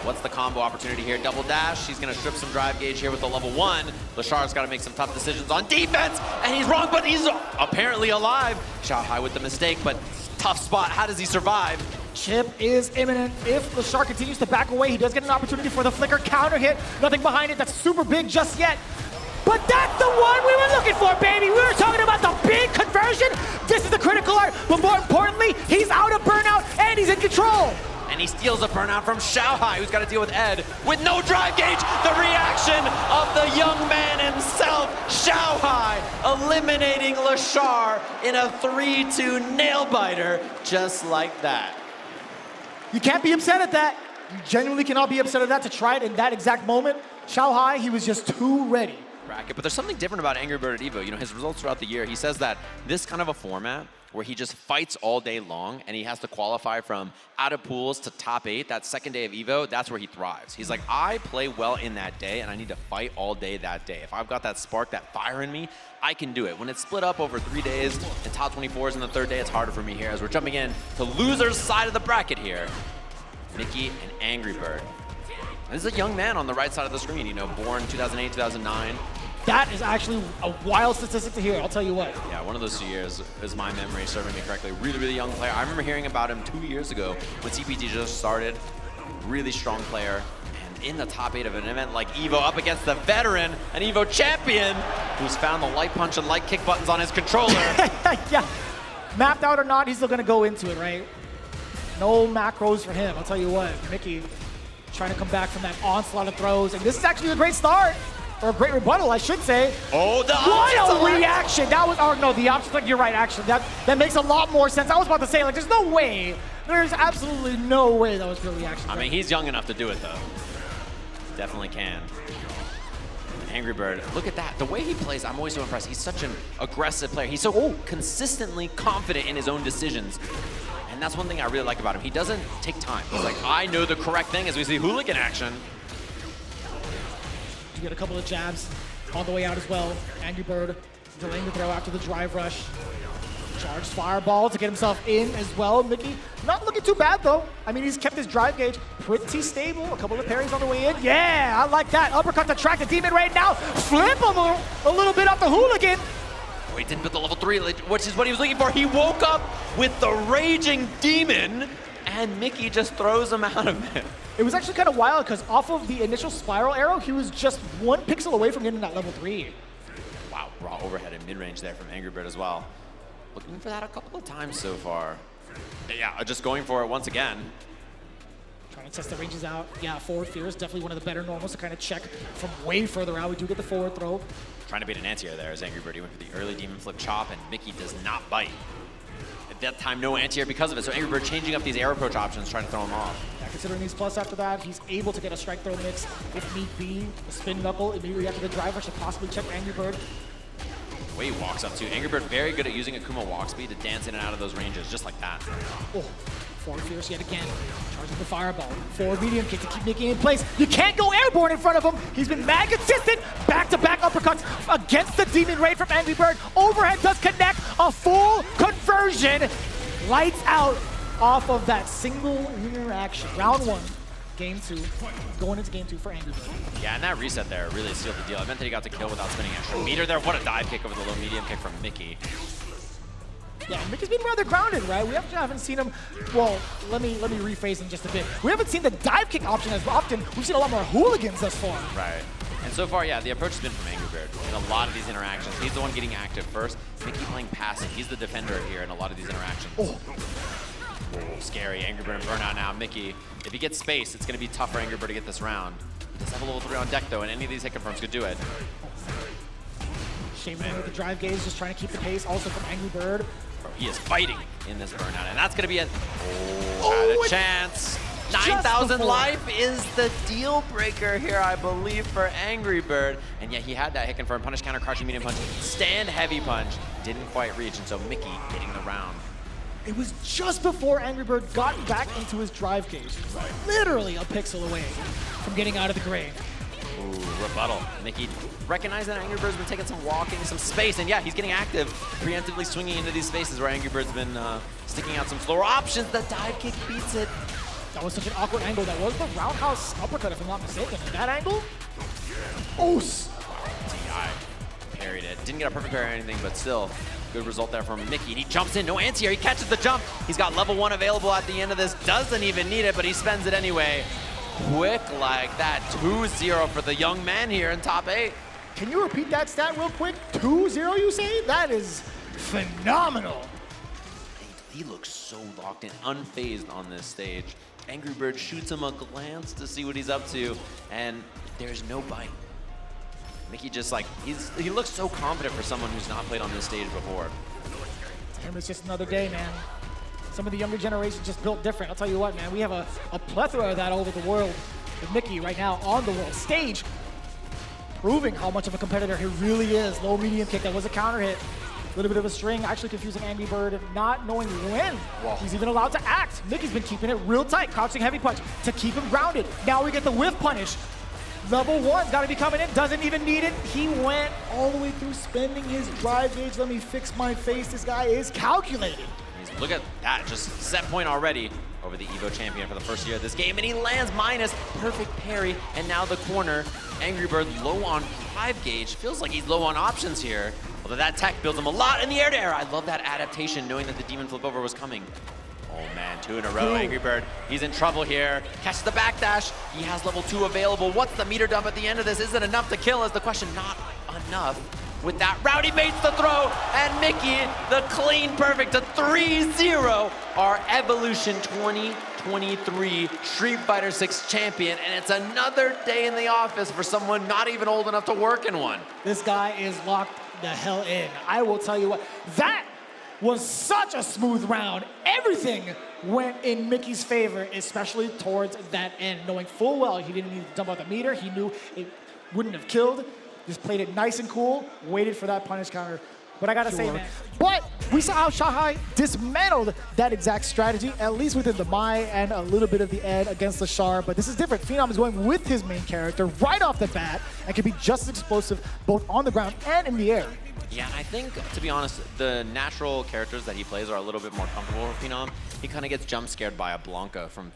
What's the combo opportunity here? Double dash. He's going to strip some drive gauge here with the level 1. Leshar's got to make some tough decisions on defense, and he's wrong, but he's apparently alive. Xiaohai with the mistake, but tough spot. How does he survive? Chip is imminent. If Leshar continues to back away, he does get an opportunity for the flicker counter hit. Nothing behind it that's super big just yet. But that's the one we were looking for, baby. We were talking about the big conversion. This is the critical art, but more importantly, he's out of burnout and he's in control. And he steals a burnout from Xiaohai, who's got to deal with Ed with no drive gauge. The reaction of the young man himself, Xiaohai, eliminating Leshar in a 3-2 nail biter, just like that. You can't be upset at that. You genuinely cannot be upset at that to try it in that exact moment. Xiaohai, he was just too ready. Bracket, but there's something different about Angrybird at EVO. You know, his results throughout the year, he says that this kind of a format where he just fights all day long and he has to qualify from out of pools to top 8, that second day of EVO, that's where he thrives. He's like, I play well in that day and I need to fight all day that day. If I've got that spark, that fire in me, I can do it. When it's split up over 3 days and top 24s in the 3rd day, it's harder for me here as we're jumping in to loser's side of the bracket here. Micky and Angrybird. This is a young man on the right side of the screen, you know, born 2008, 2009. That is actually a wild statistic to hear, I'll tell you what. Yeah, one of those 2 years is my memory serving me correctly. Really, really young player. I remember hearing about him 2 years ago when CPT just started. Really strong player. And in the top 8 of an event like EVO up against the veteran, an EVO champion, who's found the light punch and light kick buttons on his controller. Yeah, mapped out or not, he's still gonna go into it, right? No macros for him, I'll tell you what. Micky trying to come back from that onslaught of throws, and this is actually a great start, or a great rebuttal, I should say. Oh, the what a reaction! That was, oh no, the option, like, you're right, actually, that makes a lot more sense. I was about to say, like, there's no way, there's absolutely no way that was real reaction. I mean, he's young enough to do it, though. Definitely can. Angrybird, look at that. The way he plays, I'm always so impressed. He's such an aggressive player. He's so consistently confident in his own decisions. And that's one thing I really like about him. He doesn't take time. He's like, I know the correct thing as we see hooligan action. You get a couple of jabs on the way out as well. Angrybird delaying the throw after the drive rush. Charged fireball to get himself in as well. Micky not looking too bad though. I mean, he's kept his drive gauge pretty stable. A couple of parries on the way in. Yeah, I like that. Uppercut to track the Demon right now. Flip him a little bit off the hooligan. Oh, he didn't put the level 3, which is what he was looking for. He woke up with the raging Demon, and Micky just throws him out of it. It was actually kind of wild because off of the initial spiral arrow, he was just 1 pixel away from getting that level 3. Wow, raw overhead in mid-range there from Angrybird as well. Looking for that a couple of times so far. Yeah, just going for it once again. Trying to test the ranges out. Yeah, forward fear is definitely one of the better normals to kind of check from way further out. We do get the forward throw. Trying to beat an anti-air there as Angrybird. He went for the early demon flip chop, and Micky does not bite. At that time, no anti-air because of it, so Angrybird changing up these air approach options, trying to throw him off. Yeah, considering he's plus after that, he's able to get a strike throw mix if need be. A spin knuckle immediately after the drive rush to possibly check Angrybird. The way he walks up to Angrybird, very good at using Akuma walk speed to dance in and out of those ranges, just like that. Oh, forward fierce yet again. Charging the fireball. Forward medium kick to keep Micky in place. You can't go airborne in front of him. He's been mad consistent. Back-to-back uppercuts against the Demon Raid from Angrybird. Overhead does connect. A full conversion. Lights out off of that single interaction. Round 1. Game 2, going into game 2 for Angrybird. Yeah, and that reset there really sealed the deal. I meant that he got to kill without spending extra meter there. What a dive kick over the low medium kick from Micky. Yeah, Micky's been rather grounded, right? We haven't seen him, well, let me rephrase him just a bit. We haven't seen the dive kick option as often. We've seen a lot more hooligans thus far. Right. And so far, yeah, the approach has been from Angrybird in a lot of these interactions. He's the one getting active first. Micky playing passive. He's the defender here in a lot of these interactions. Oh. Oh, scary. Angrybird and burnout now. Micky, if he gets space, it's going to be tough for Angrybird to get this round. He does have a level 3 on deck, though, and any of these hit confirms could do it. Shaman with the drive gauge, just trying to keep the pace, also from Angrybird. Bro, he is fighting in this burnout, and that's going to be it. Oh, had a chance. 9,000 life is the deal breaker here, I believe, for Angrybird. And yeah, he had that hit confirm, punish, counter, crouching, medium punch, stand, heavy punch. Didn't quite reach, and so Micky getting the round. It was just before Angrybird got back into his drive gauge. Literally a pixel away from getting out of the grave. Ooh, rebuttal. Micky recognizing that Angrybird's been taking some walking, some space, and yeah, he's getting active, preemptively swinging into these spaces where Angrybird's been sticking out some slower options. The dive kick beats it. That was such an awkward angle. That was the roundhouse uppercut, if I'm not mistaken. In that angle? Oh! TI parried it. Didn't get a perfect parry or anything, but still, good result there from Micky. And he jumps in, no anti-air, he catches the jump. He's got level 1 available at the end of this. Doesn't even need it, but he spends it anyway. Quick like that, 2-0 for the young man here in top 8. Can you repeat that stat real quick? 2-0 you say? That is phenomenal. He looks so locked in, unfazed on this stage. Angrybird shoots him a glance to see what he's up to, and there's no bite. Micky just like, he looks so confident for someone who's not played on this stage before. To him, it's just another day, man. Some of the younger generation just built different. I'll tell you what, man, we have a plethora of that all over the world. With Micky right now on the world stage, proving how much of a competitor he really is. Low medium kick, that was a counter hit. A little bit of a string, actually confusing Angrybird, not knowing when he's even allowed to act. Micky's been keeping it real tight, crouching heavy punch to keep him grounded. Now we get the whiff punish. Level 1's got to be coming in, doesn't even need it. He went all the way through spending his drive gauge. Let me fix my face. This guy is calculated. Look at that, just set point already over the EVO champion for the first year of this game, and he lands minus, perfect parry, and now the corner. Angrybird low on drive gauge, feels like he's low on options here, although that tech builds him a lot in the air to air. I love that adaptation, knowing that the demon flip over was coming. Oh man, 2 in a row. Angrybird, he's in trouble here. Catches the backdash. He has level 2 available. What's the meter dump at the end of this? Is it enough to kill? Is the question. Not enough. With that, Rowdy baits the throw, and Micky, the clean perfect to 3-0, our Evolution 2023 Street Fighter 6 champion, and it's another day in the office for someone not even old enough to work in one. This guy is locked the hell in. I will tell you what, that was such a smooth round. Everything went in Micky's favor, especially towards that end, knowing full well he didn't need to dump out the meter. He knew it wouldn't have killed. Just played it nice and cool, waited for that punish counter. But I gotta say, man, but we saw how Xiaohai dismantled that exact strategy, at least within the Mai and a little bit of the Ed against Leshar. But this is different. Phenom is going with his main character right off the bat and can be just as explosive both on the ground and in the air. Yeah, I think, to be honest, the natural characters that he plays are a little bit more comfortable with Phenom. He kind of gets jump scared by a Blanca from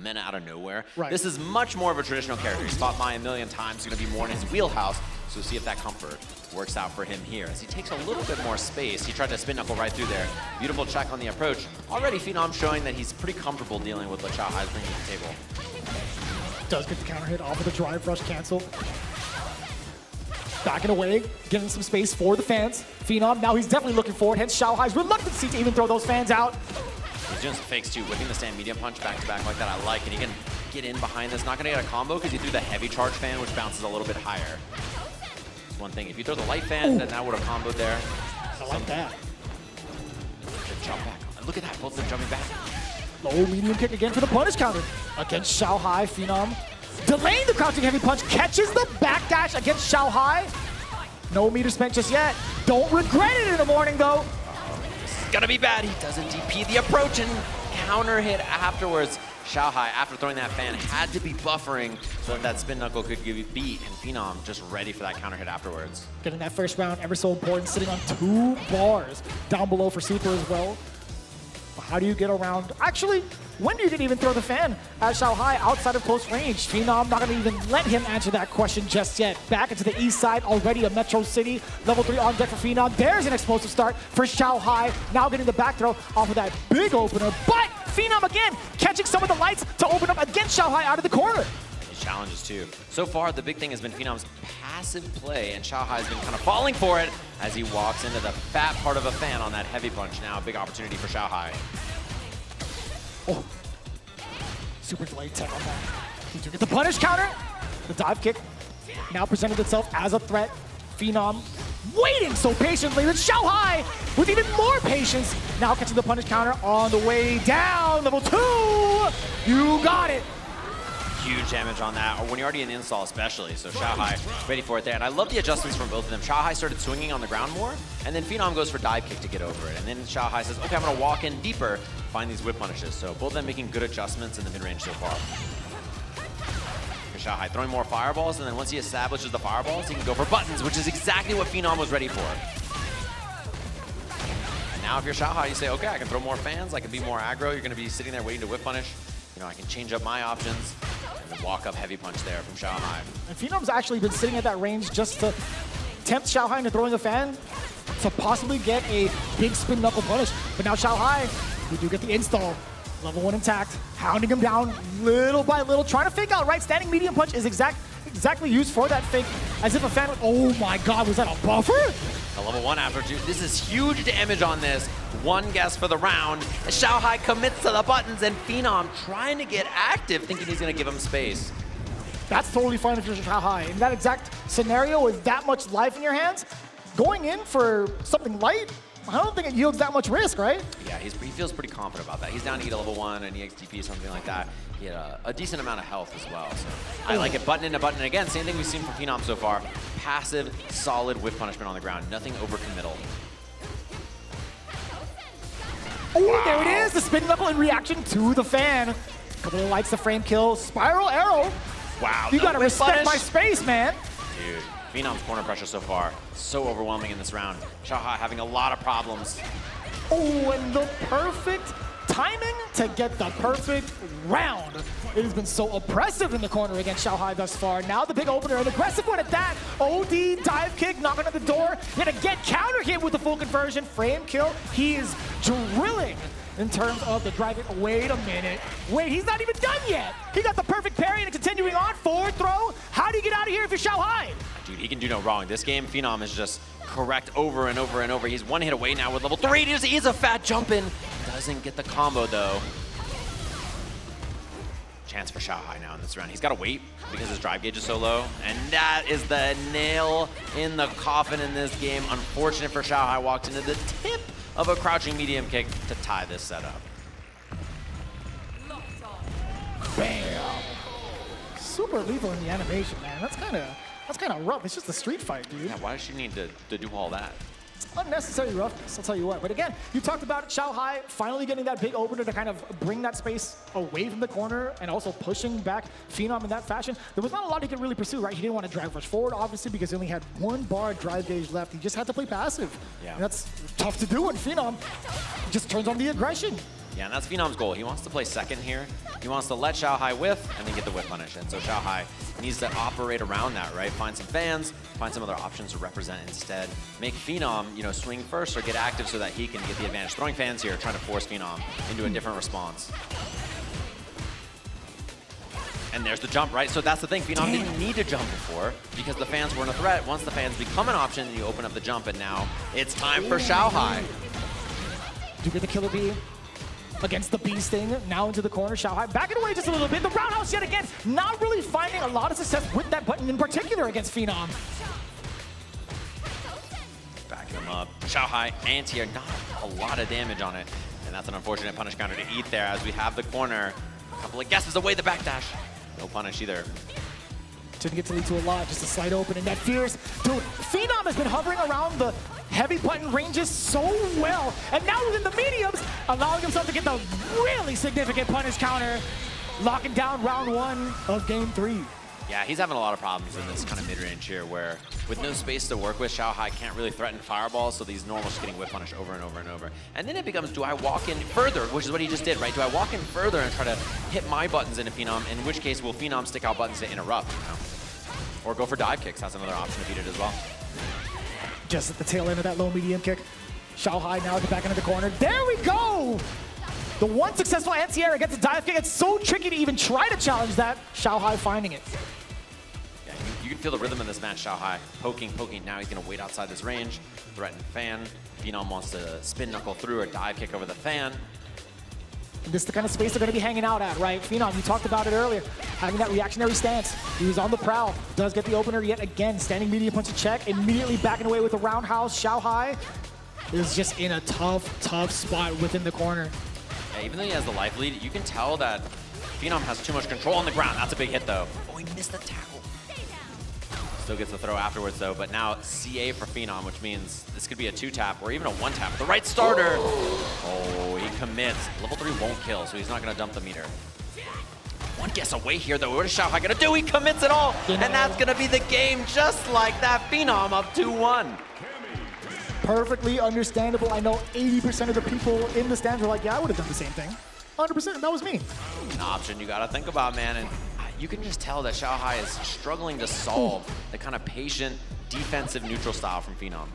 Mena out of nowhere. Right. This is much more of a traditional character. He's fought Mai a million times. He's going to be more in his wheelhouse. So see if that comfort works out for him here. As he takes a little bit more space, he tried to spin knuckle right through there. Beautiful check on the approach. Already Phenom showing that he's pretty comfortable dealing with what Xiaohai's bringing to the table. Does get the counter hit off of the drive rush cancel. Backing away, getting some space for the fans. Phenom, now he's definitely looking forward, hence Xiaohai's reluctancy to even throw those fans out. He's doing some fakes too, whipping the stand medium punch back to back like that. I like, and he can get in behind this. Not gonna get a combo because he threw the heavy charge fan, which bounces a little bit higher. That's one thing. If you throw the light fan, then that would have comboed there. I like that. Jump back. Look at that, both of them jumping back. Low medium kick again for the punish counter. Against Xiaohai, Phenom delaying the crouching heavy punch, catches the backdash against Xiaohai. No meter spent just yet. Don't regret it in the morning though. This is gonna be bad. He doesn't DP the approach and counter hit afterwards. Xiaohai, after throwing that fan, had to be buffering so that spin knuckle could give you beat, and Phenom just ready for that counter hit afterwards. Getting that first round ever so important, sitting on 2 bars down below for Super as well. How do you get around? Actually, when do you even throw the fan at Xiaohai outside of close range? Phenom not gonna even let him answer that question just yet. Back into the east side, already a Metro City. Level 3 on deck for Phenom. There's an explosive start for Xiaohai. Now getting the back throw off of that big opener. But Phenom again, catching some of the lights to open up against Xiaohai out of the corner. His challenges too. So far, the big thing has been Phenom's passive play, and Xiaohai has been kind of falling for it as he walks into the fat part of a fan on that heavy punch. Now a big opportunity for Xiaohai. Oh, super delayed tech on that. He took it the punish counter. The dive kick now presented itself as a threat. Phenom waiting so patiently with Xiaohai with even more patience. Now catching the punish counter on the way down. Level 2, you got it. Huge damage on that, or when you're already in the install especially, so Xiaohai ready for it there. And I love the adjustments from both of them. Xiaohai started swinging on the ground more, and then Phenom goes for dive kick to get over it. And then Xiaohai says, okay, I'm gonna walk in deeper, find these whip punishes. So both of them making good adjustments in the mid-range so far. Xiaohai throwing more fireballs, and then once he establishes the fireballs, he can go for buttons, which is exactly what Phenom was ready for. And now if you're Xiaohai, you say, okay, I can throw more fans, I can be more aggro, you're gonna be sitting there waiting to whip punish. You know, I can change up my options. And the walk-up heavy punch there from Xiaohai. And Phenom's actually been sitting at that range just to tempt Xiaohai into throwing a fan to possibly get a big spin knuckle punish. But now Xiaohai, we do get the install. Level 1 intact, hounding him down little by little, trying to fake out, right? Standing medium punch is exactly used for that fake, as if a fan would, oh my God, was that a buffer? A level 1 after 2. This is huge damage on this. One guess for the round. Xiaohai commits to the buttons, and Phenom trying to get active, thinking he's gonna give him space. That's totally fine if you're Xiaohai. In that exact scenario with that much life in your hands, going in for something light, I don't think it yields that much risk, right? Yeah, he feels pretty confident about that. He's down to get a level 1, an EXTP, something like that. He had a decent amount of health as well. So I like it. Button into button. And again, same thing we've seen from Phenom so far. Passive, solid whip punishment on the ground. Nothing overcommittal. Oh, wow. There it is. The spin knuckle in reaction to the fan. Couple of lights to frame kill. Spiral arrow. Wow. You gotta respect my space, man. Dude, Phenom's corner pressure so far, so overwhelming in this round. Xiaohai having a lot of problems. Oh, and the perfect timing to get the perfect round. It has been so oppressive in the corner against Xiaohai thus far. Now the big opener, an aggressive one at that. OD dive kick, knocking at the door. Gonna get counter hit with the full conversion. Frame kill. He is drilling in terms of the drive it. Wait a minute. Wait, he's not even done yet. He got the perfect parry and continuing on. Forward throw. How do you get out of here if you're Xiaohai? Dude, he can do no wrong. This game, Phenom is just correct over and over and over. He's one hit away now with level 3. He is a fat jump in. Doesn't get the combo though. Chance for Xiaohai now in this round. He's got to wait because his drive gauge is so low. And that is the nail in the coffin in this game. Unfortunate for Xiaohai, walked into the tip of a crouching medium kick to tie this setup. Bam! Super lethal in the animation, man. That's kind of rough. It's just a street fight, dude. Yeah, why does she need to do all that? Unnecessary roughness, I'll tell you what. But again, you talked about it, Xiaohai finally getting that big opener to kind of bring that space away from the corner and also pushing back Phenom in that fashion. There was not a lot he could really pursue, right? He didn't want to drive rush forward, obviously, because he only had 1 bar drive gauge left. He just had to play passive. Yeah. And that's tough to do when Phenom just turns on the aggression. Yeah, and that's Phenom's goal. He wants to play second here. He wants to let Xiaohai whiff and then get the whiff punish. And so Xiaohai needs to operate around that, right? Find some fans, find some other options to represent instead. Make Phenom, swing first or get active so that he can get the advantage. Throwing fans here, trying to force Phenom into a different response. And there's the jump, right? So that's the thing. Phenom didn't need to jump before because the fans weren't a threat. Once the fans become an option, you open up the jump, and now it's time for Xiaohai. Do you get the killer bee? Against the bee sting, now into the corner, Xiaohai backing away just a little bit. The roundhouse yet again, not really finding a lot of success with that button in particular against Phenom. Backing him up. Xiaohai, anti-air, not a lot of damage on it. And that's an unfortunate punish counter to eat there as we have the corner. A couple of guesses away the backdash. No punish either. Didn't get to lead to a lot, just a slight open, and that fierce. Dude, Phenom has been hovering around the heavy button ranges so well, and now within the mediums, allowing himself to get the really significant punish counter, locking down round 1 of game 3. Yeah, he's having a lot of problems in this kind of mid-range here where with no space to work with, Xiaohai can't really threaten fireballs, so these normals getting whip punish over and over and over. And then it becomes, do I walk in further, which is what he just did, right? Do I walk in further and try to hit my buttons into Phenom, in which case will Phenom stick out buttons to interrupt, Or go for dive kicks, that's another option to beat it as well. Just at the tail end of that low medium kick. Xiaohai now at the back end of the corner. There we go! The one successful anti-air against the dive kick. It's so tricky to even try to challenge that. Xiaohai finding it. Yeah, you can feel the rhythm in this match, Xiaohai. Poking. Now he's gonna wait outside this range. Threaten fan. Phenom wants to spin knuckle through or dive kick over the fan. This is the kind of space they're going to be hanging out at, right? Phenom, you talked about it earlier, having that reactionary stance. He was on the prowl, does get the opener yet again. Standing medium punch to check, immediately backing away with a roundhouse. Xiaohai is just in a tough spot within the corner. Yeah, even though he has the life lead, you can tell that Phenom has too much control on the ground. That's a big hit, though. Oh, he missed the tackle. Still gets the throw afterwards, though, but now CA for Phenom, which means this could be a 2-tap or even a 1-tap. The right starter. Oh, he commits. Level 3 won't kill, so he's not going to dump the meter. One guess away here, though. What is Xiaohai going to do? He commits it all, and that's going to be the game just like that. Phenom up 2-1. Perfectly understandable. I know 80% of the people in the stands were like, yeah, I would have done the same thing. 100%, that was me. An option you got to think about, man. And you can just tell that Xiaohai is struggling to solve the kind of patient, defensive neutral style from Phenom.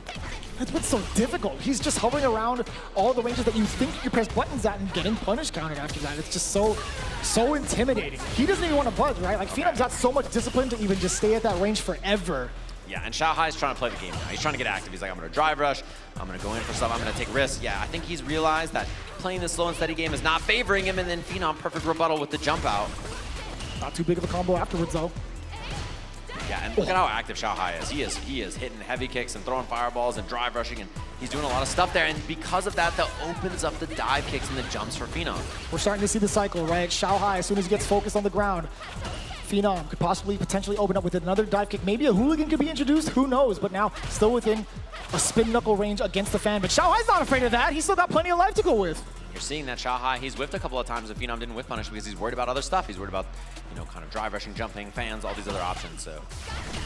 That's what's so difficult. He's just hovering around all the ranges that you think you press buttons at and getting punish countered after that. It's just so intimidating. He doesn't even want to budge, right? Like, Phenom's got so much discipline to even just stay at that range forever. Yeah, and Xiaohai's trying to play the game now. He's trying to get active. He's like, I'm going to drive rush. I'm going to go in for stuff. I'm going to take risks. Yeah, I think he's realized that playing this slow and steady game is not favoring him, and then Phenom, perfect rebuttal with the jump out. Not too big of a combo afterwards, though. Yeah, and look at how active Xiaohai is. He is hitting heavy kicks and throwing fireballs and drive rushing, and he's doing a lot of stuff there. And because of that, that opens up the dive kicks and the jumps for Phenom. We're starting to see the cycle, right? Xiaohai, as soon as he gets focused on the ground, Phenom could potentially open up with another dive kick. Maybe a hooligan could be introduced, who knows? But now, still within a spin knuckle range against the fan. But Xiaohai's not afraid of that. He's still got plenty of life to go with. You're seeing that Xiaohai, he's whiffed a couple of times, and Phenom didn't whiff punish because he's worried about other stuff. He's worried about, kind of drive rushing, jumping, fans, all these other options. So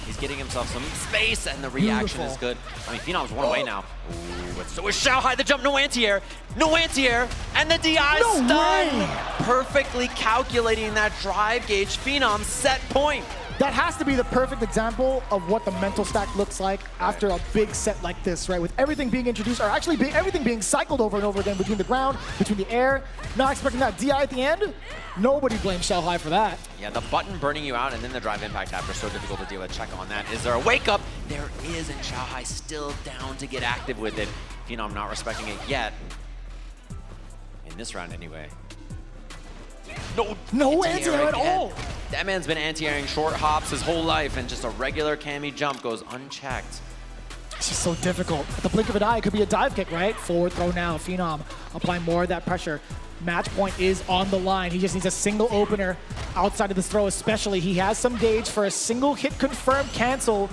he's getting himself some space, and the reaction is good. I mean, Phenom's one away now. Ooh, but so is Xiaohai. The jump, no anti-air, and the DI stun. Perfectly calculating that drive gauge. Phenom set point. That has to be the perfect example of what the mental stack looks like after a big set like this, right? With everything being introduced, or actually everything being cycled over and over again between the ground, between the air, not expecting that DI at the end. Nobody blames Xiaohai for that. Yeah, the button burning you out and then the drive impact after, so difficult to deal with. Check on that. Is there a wake up? There is, and Xiaohai still down to get active with it. Phenom not respecting it yet. In this round anyway. No anti-air at all. That man's been anti-airing short hops his whole life, and just a regular cami jump goes unchecked. It's just so difficult. At the blink of an eye, it could be a dive kick, right? Forward throw now. Phenom applying more of that pressure. Match point is on the line. He just needs a single opener outside of this throw, especially. He has some gauge for a single hit confirmed cancel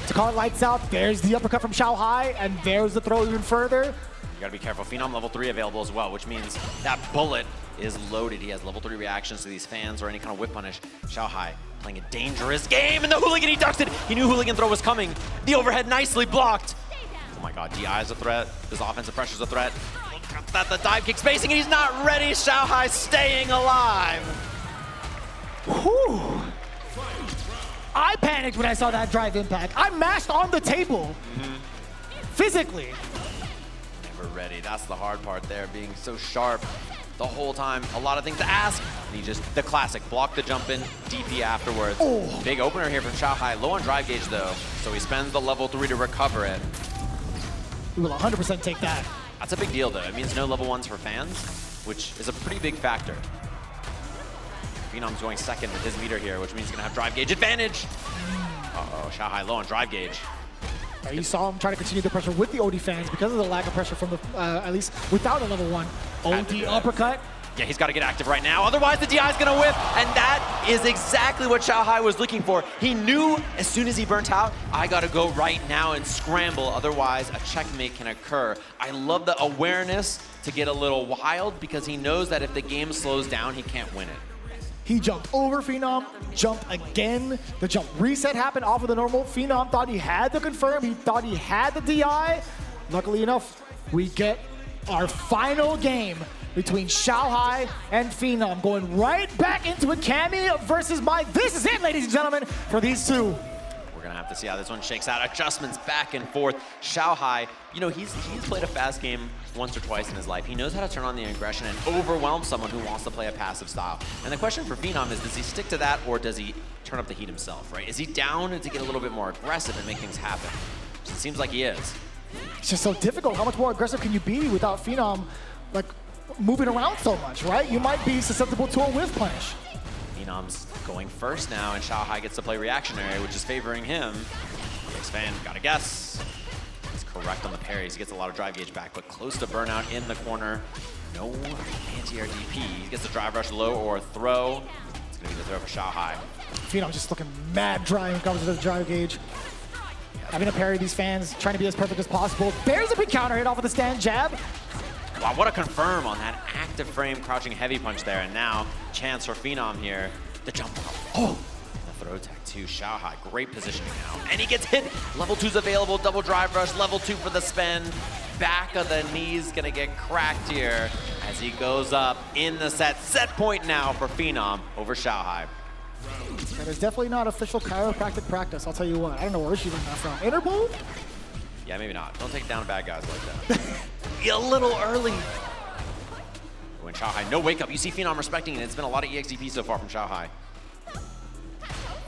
to call it lights out. There's the uppercut from Xiaohai, and there's the throw even further. You gotta be careful. Phenom level 3 available as well, which means that bullet is loaded. He has level 3 reactions to these fans or any kind of whip punish. Xiaohai playing a dangerous game, and the hooligan, he ducks it. He knew hooligan throw was coming. The overhead nicely blocked. Oh my god, DI is a threat. This offensive pressure is a threat. Look at that, the dive kick spacing, and he's not ready. Xiaohai staying alive. Whew. I panicked when I saw that drive impact. I mashed on the table. Physically. Never ready. That's the hard part there, being so sharp the whole time. A lot of things to ask. And he just, the classic, block the jump in, DP afterwards. Oh. Big opener here from Xiaohai. Low on drive gauge though, so he spends the level 3 to recover it. We will 100% take that. That's a big deal though. It means no level 1s for fans, which is a pretty big factor. Phenom's going second with his meter here, which means he's gonna have drive gauge advantage. Uh-oh, Xiaohai low on drive gauge. You saw him try to continue the pressure with the OD fans because of the lack of pressure from the, at least without a level 1. OD uppercut. Yeah, he's got to get active right now. Otherwise, the DI is going to whip. And that is exactly what Xiaohai was looking for. He knew as soon as he burnt out, I got to go right now and scramble. Otherwise, a checkmate can occur. I love the awareness to get a little wild because he knows that if the game slows down, he can't win it. He jumped over Phenom, jumped again. The jump reset happened off of the normal. Phenom thought he had the confirm. He thought he had the DI. Luckily enough, we get our final game between Xiaohai and Phenom, going right back into a Cami versus Mike. This is it, ladies and gentlemen, for these two. We're gonna have to see how this one shakes out. Adjustments back and forth. Xiaohai, you know, he's played a fast game once or twice in his life. He knows how to turn on the aggression and overwhelm someone who wants to play a passive style. And the question for Phenom is, does he stick to that or does he turn up the heat himself, right? Is he down to get a little bit more aggressive and make things happen? It seems like he is. It's just so difficult. How much more aggressive can you be without Phenom, like, moving around so much, right? You might be susceptible to a whiff punish. Phenom's going first now, and Xiaohai gets to play reactionary, which is favoring him. Next fan, gotta guess. He's correct on the parries. He gets a lot of drive gauge back, but close to burnout in the corner. No anti-air DP. He gets a drive rush low or a throw. It's gonna be the throw for Xiaohai. Phenom just looking mad dry when it comes to the drive gauge. Having to parry these fans, trying to be as perfect as possible. There's a big counter hit off of the stand jab. Wow, what a confirm on that active frame crouching heavy punch there. And now, chance for Phenom here. The jump. Oh, the throw tech to Xiaohai. Great positioning now. And he gets hit. Level 2's available. Double drive rush. Level 2 for the spin. Back of the knee's gonna get cracked here as he goes up in the set. Set point now for Phenom over Xiaohai. That is definitely not official chiropractic practice, I'll tell you what. I don't know where she learned that from. Interpol? Yeah, maybe not. Don't take down bad guys like that. A little early. When Xiaohai, no wake up. You see Phenom respecting it. It's been a lot of EXDP so far from Xiaohai.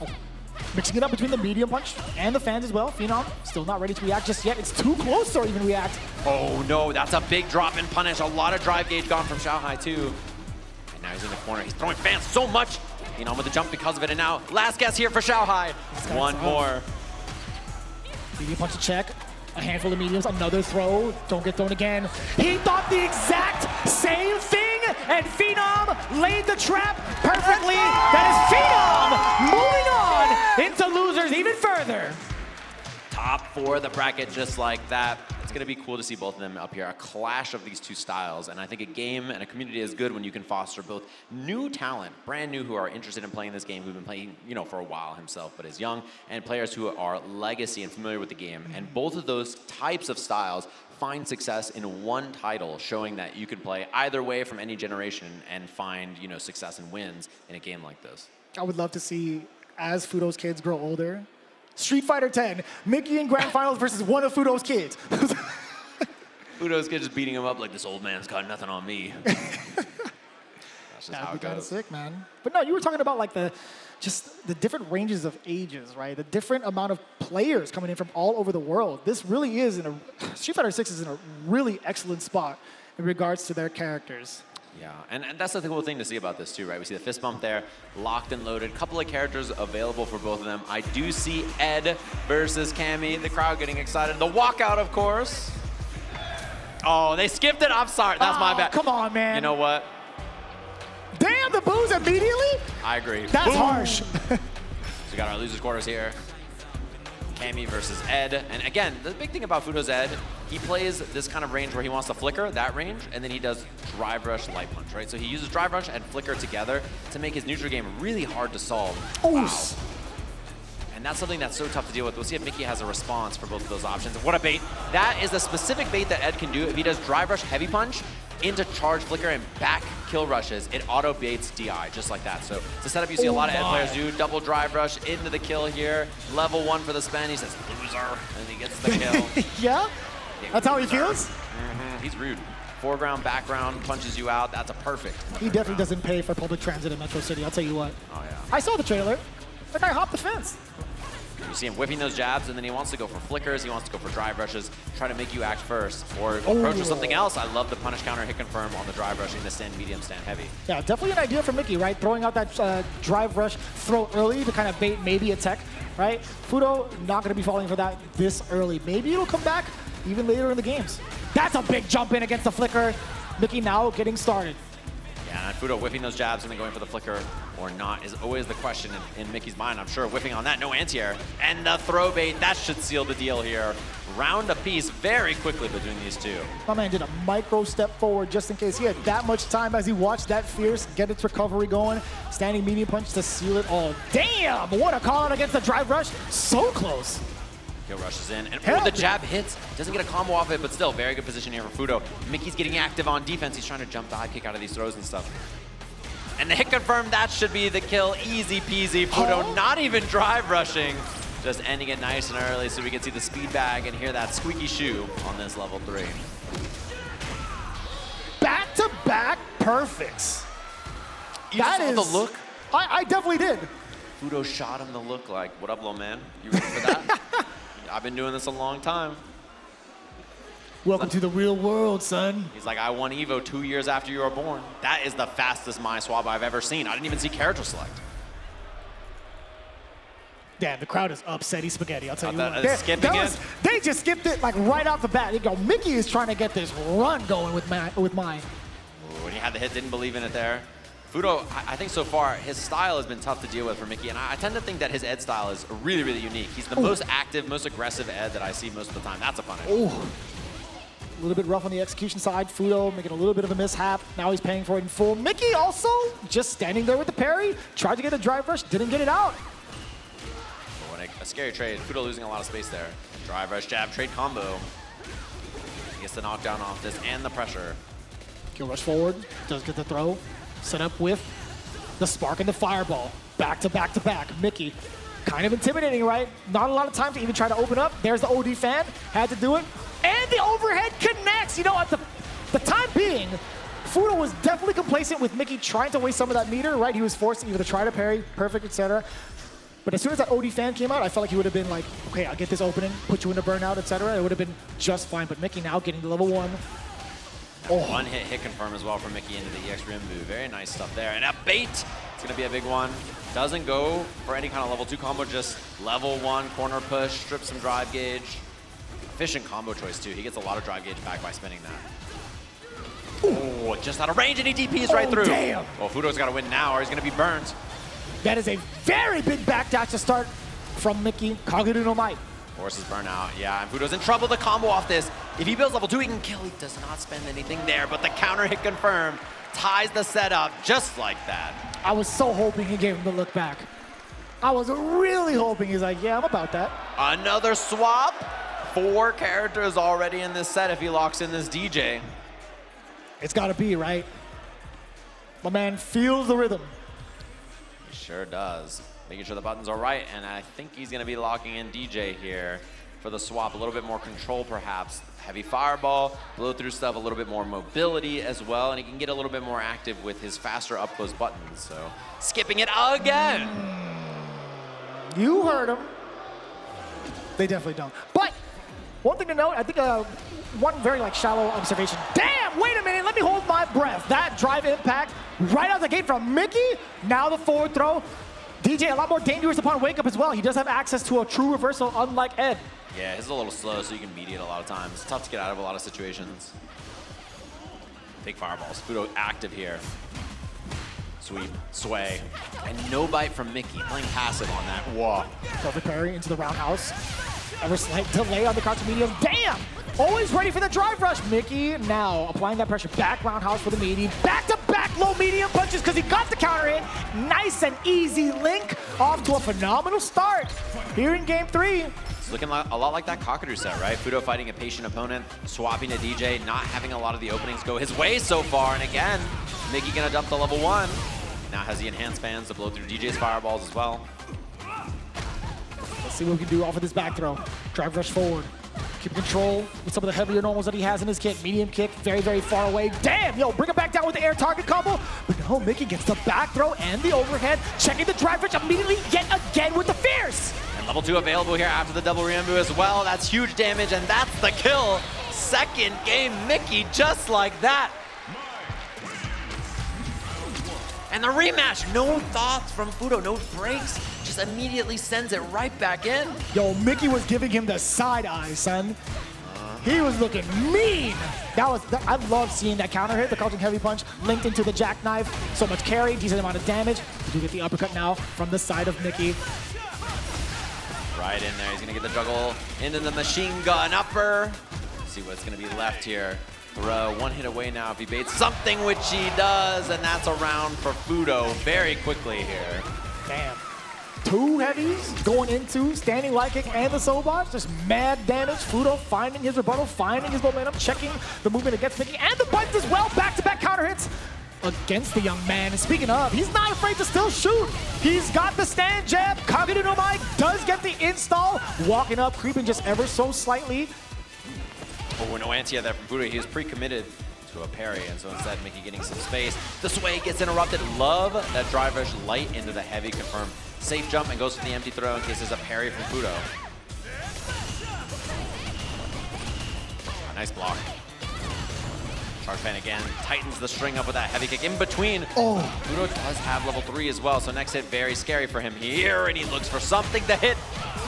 Oh. Mixing it up between the medium punch and the fans as well. Phenom still not ready to react just yet. It's too close to even react. Oh no, that's a big drop in punish. A lot of drive gauge gone from Xiaohai too. And now he's in the corner. He's throwing fans so much. Phenom with the jump because of it. And now last guess here for Xiaohai. One more. Medium punch to check. A handful of mediums, another throw, don't get thrown again. He thought the exact same thing, and Phenom laid the trap perfectly. That is Phenom moving on into losers even further. Top 4 of the bracket just like that. It's gonna be cool to see both of them up here. A clash of these two styles, and I think a game and a community is good when you can foster both new talent, brand new who are interested in playing this game, who've been playing, you know, for a while himself, but is young, and players who are legacy and familiar with the game. And both of those types of styles find success in one title, showing that you can play either way from any generation and find, you know, success and wins in a game like this. I would love to see as Fuudo's kids grow older. Street Fighter 10, Micky in grand finals versus one of Fuudo's kids. Fuudo's kid just beating him up like, this old man's got nothing on me. That's just how That'd be it kind of goes. sick, man. But no, you were talking about like the different ranges of ages, right? The different amount of players coming in from all over the world. This really is Street Fighter 6 is in a really excellent spot in regards to their characters. Yeah, and that's the cool thing to see about this too, right? We see the fist bump there, locked and loaded. Couple of characters available for both of them. I do see Ed versus Cammy. The crowd getting excited. The walkout, of course. Oh, they skipped it. I'm sorry. That's my bad. Come on, man. You know what? Damn, the booze immediately? I agree. That's Boom. harsh. So we got our losers quarters here. Cammy versus Ed. And again, the big thing about Fuudo's Ed, he plays this kind of range where he wants to flicker, that range, and then he does drive rush, light punch, right? So he uses drive rush and flicker together to make his neutral game really hard to solve. Wow. And that's something that's so tough to deal with. We'll see if Micky has a response for both of those options. What a bait. That is a specific bait that Ed can do. If he does drive rush, heavy punch, into charge flicker and back kill rushes, it auto baits DI just like that. So it's a setup you see a lot of Ed players do. Double drive rush into the kill here. Level 1 for the spin. He says loser, and he gets the kill. Yeah? That's how he feels? Mm-hmm. He's rude. Foreground, background, punches you out. That's a perfect. He definitely doesn't pay for public transit in Metro City, I'll tell you what. Oh yeah. I saw the trailer. That guy hopped the fence. You see him whipping those jabs, and then he wants to go for flickers, he wants to go for drive rushes, try to make you act first, or approach with something else. I love the punish counter, hit confirm on the drive rushing, the stand medium, stand heavy. Yeah, definitely an idea for Micky, right? Throwing out that drive rush throw early to kind of bait maybe a tech, right? Fuudo not going to be falling for that this early. Maybe it'll come back even later in the games. That's a big jump in against the flicker. Micky now getting started. Yeah, and Fuudo whiffing those jabs and then going for the flicker or not is always the question in Micky's mind. I'm sure whiffing on that, no anti-air. And the throw bait, that should seal the deal here. Round apiece very quickly between these two. My man did a micro step forward just in case. He had that much time as he watched that Fierce get its recovery going. Standing medium punch to seal it all. Damn, what a call out against the drive rush. So close. Kill rushes in, and the jab hits. Doesn't get a combo off it, but still, very good position here for Fuudo. Micky's getting active on defense. He's trying to jump dive kick out of these throws and stuff. And the hit confirm, that should be the kill. Easy peasy. Fuudo not even drive rushing. Just ending it nice and early so we can see the speed bag and hear that squeaky shoe on this level 3. Back-to-back perfects. You saw the look? I definitely did. Fuudo shot him the look like, what up, little man? You ready for that? I've been doing this a long time. Welcome to the real world, son. He's like, I won Evo 2 years after you were born. That is the fastest my swap I've ever seen. I didn't even see character select. Damn, the crowd is upsetty spaghetti, I'll tell you what. They just skipped it like right off the bat. You go, Micky is trying to get this run going with mine. When he had the hit, didn't believe in it there. Fuudo, I think so far, his style has been tough to deal with for Micky, and I tend to think that his Ed style is really, really unique. He's the most active, most aggressive Ed that I see most of the time. That's a punish. A little bit rough on the execution side. Fuudo making a little bit of a mishap. Now he's paying for it in full. Micky also just standing there with the parry. Tried to get a drive rush, didn't get it out. A scary trade. Fuudo losing a lot of space there. Drive rush, jab, trade combo. He gets the knockdown off this and the pressure. Kill rush forward, does get the throw. Set up with the spark and the fireball. Back to back to back. Micky, kind of intimidating, right? Not a lot of time to even try to open up. There's the OD fan, had to do it. And the overhead connects. You know, at the time being, Fuudo was definitely complacent with Micky trying to waste some of that meter, right? He was forced to either try to parry, perfect, etc. But as soon as that OD fan came out, I felt like he would have been like, okay, I'll get this opening, put you into burnout, etc. It would have been just fine. But Micky now getting to level 1. One hit confirm as well from Micky into the EX rim move. Very nice stuff there. And a bait. It's going to be a big one. Doesn't go for any kind of level 2 combo, just level 1 corner push, strip some drive gauge. Efficient combo choice too. He gets a lot of drive gauge back by spinning that. Oh, just out of range and he DPs right through. Damn. Well, Fuudo's got to win now or he's going to be burnt. That is a very big backdash to start from Micky. Kakeru no Might. Forces burnout, yeah, and Fuudo's in trouble. The combo off this. If he builds level 2, he can kill. He does not spend anything there, but the counter hit confirmed. Ties the setup just like that. I was so hoping he gave him the look back. I was really hoping he's like, yeah, I'm about that. Another swap. 4 characters already in this set if he locks in this DJ. It's gotta be, right? My man feels the rhythm. He sure does. making sure the buttons are right, and I think he's gonna be locking in DJ here for the swap. A little bit more control, perhaps. Heavy fireball, blow through stuff, a little bit more mobility as well, and he can get a little bit more active with his faster up close buttons. So skipping it again. You heard him. They definitely don't. But one thing to note, I think one very shallow observation. Damn, wait a minute, let me hold my breath. That drive impact right out the gate from Micky. Now the forward throw. DJ a lot more dangerous upon wake up as well. He does have access to a true reversal, unlike Ed. Yeah, he's a little slow, so you can mediate a lot of times. It's tough to get out of a lot of situations. Big fireballs. Fuudo active here. Sweep, sway, and no bite from Micky. Playing passive on that. Whoa. Perfect parry into the roundhouse. Ever slight delay on the crouch medium. Damn! Always ready for the drive rush. Micky now applying that pressure. Back roundhouse for the meaty. Back-to-back low medium punches because he got the counter in. Nice and easy link. Off to a phenomenal start here in game 3. It's looking a lot like that Kakeru set, right? Fuudo fighting a patient opponent, swapping to DJ, not having a lot of the openings go his way so far. And again, Micky gonna dump the level 1. Now has the enhanced fans to blow through DJ's fireballs as well. Let's see what we can do off of this back throw. Drive rush forward. Keep control with some of the heavier normals that he has in his kit. Medium kick, very, very far away. Damn, yo, bring it back down with the air target combo. But no, Micky gets the back throw and the overhead. Checking the drive rush immediately yet again with the fierce. And level 2 available here after the double Ryumbu as well. That's huge damage, and that's the kill. Second game, Micky, just like that. And the rematch, no thoughts from Fuudo, no breaks, just immediately sends it right back in. Yo, Micky was giving him the side eye, son. He was looking mean. I love seeing that counter hit, the crouching heavy punch linked into the jackknife. So much carry, decent amount of damage. We do get the uppercut now from the side of Micky. Right in there, he's gonna get the juggle into the machine gun upper. Let's see what's gonna be left here. Throw, one hit away now if he baits something, which he does, and that's a round for Fuudo very quickly here. Damn. 2 heavies going into standing light kick and the soul box, just mad damage. Fuudo finding his rebuttal, finding his momentum, checking the movement against Micky, and the buttons as well. Back-to-back counter hits against the young man. And speaking of, he's not afraid to still shoot. He's got the stand jab. Kakeru no Mai does get the install, walking up, creeping just ever so slightly. Oh, no anti there from Fuudo. He was pre-committed to a parry, and so instead Micky getting some space. The sway gets interrupted. Love that drive rush light into the heavy confirmed. Safe jump and goes for the empty throw in case there's a parry from Fuudo. Nice block. Charge fan again, tightens the string up with that heavy kick in between. Oh. Fuudo does have level 3 as well, so next hit very scary for him here, and he looks for something to hit.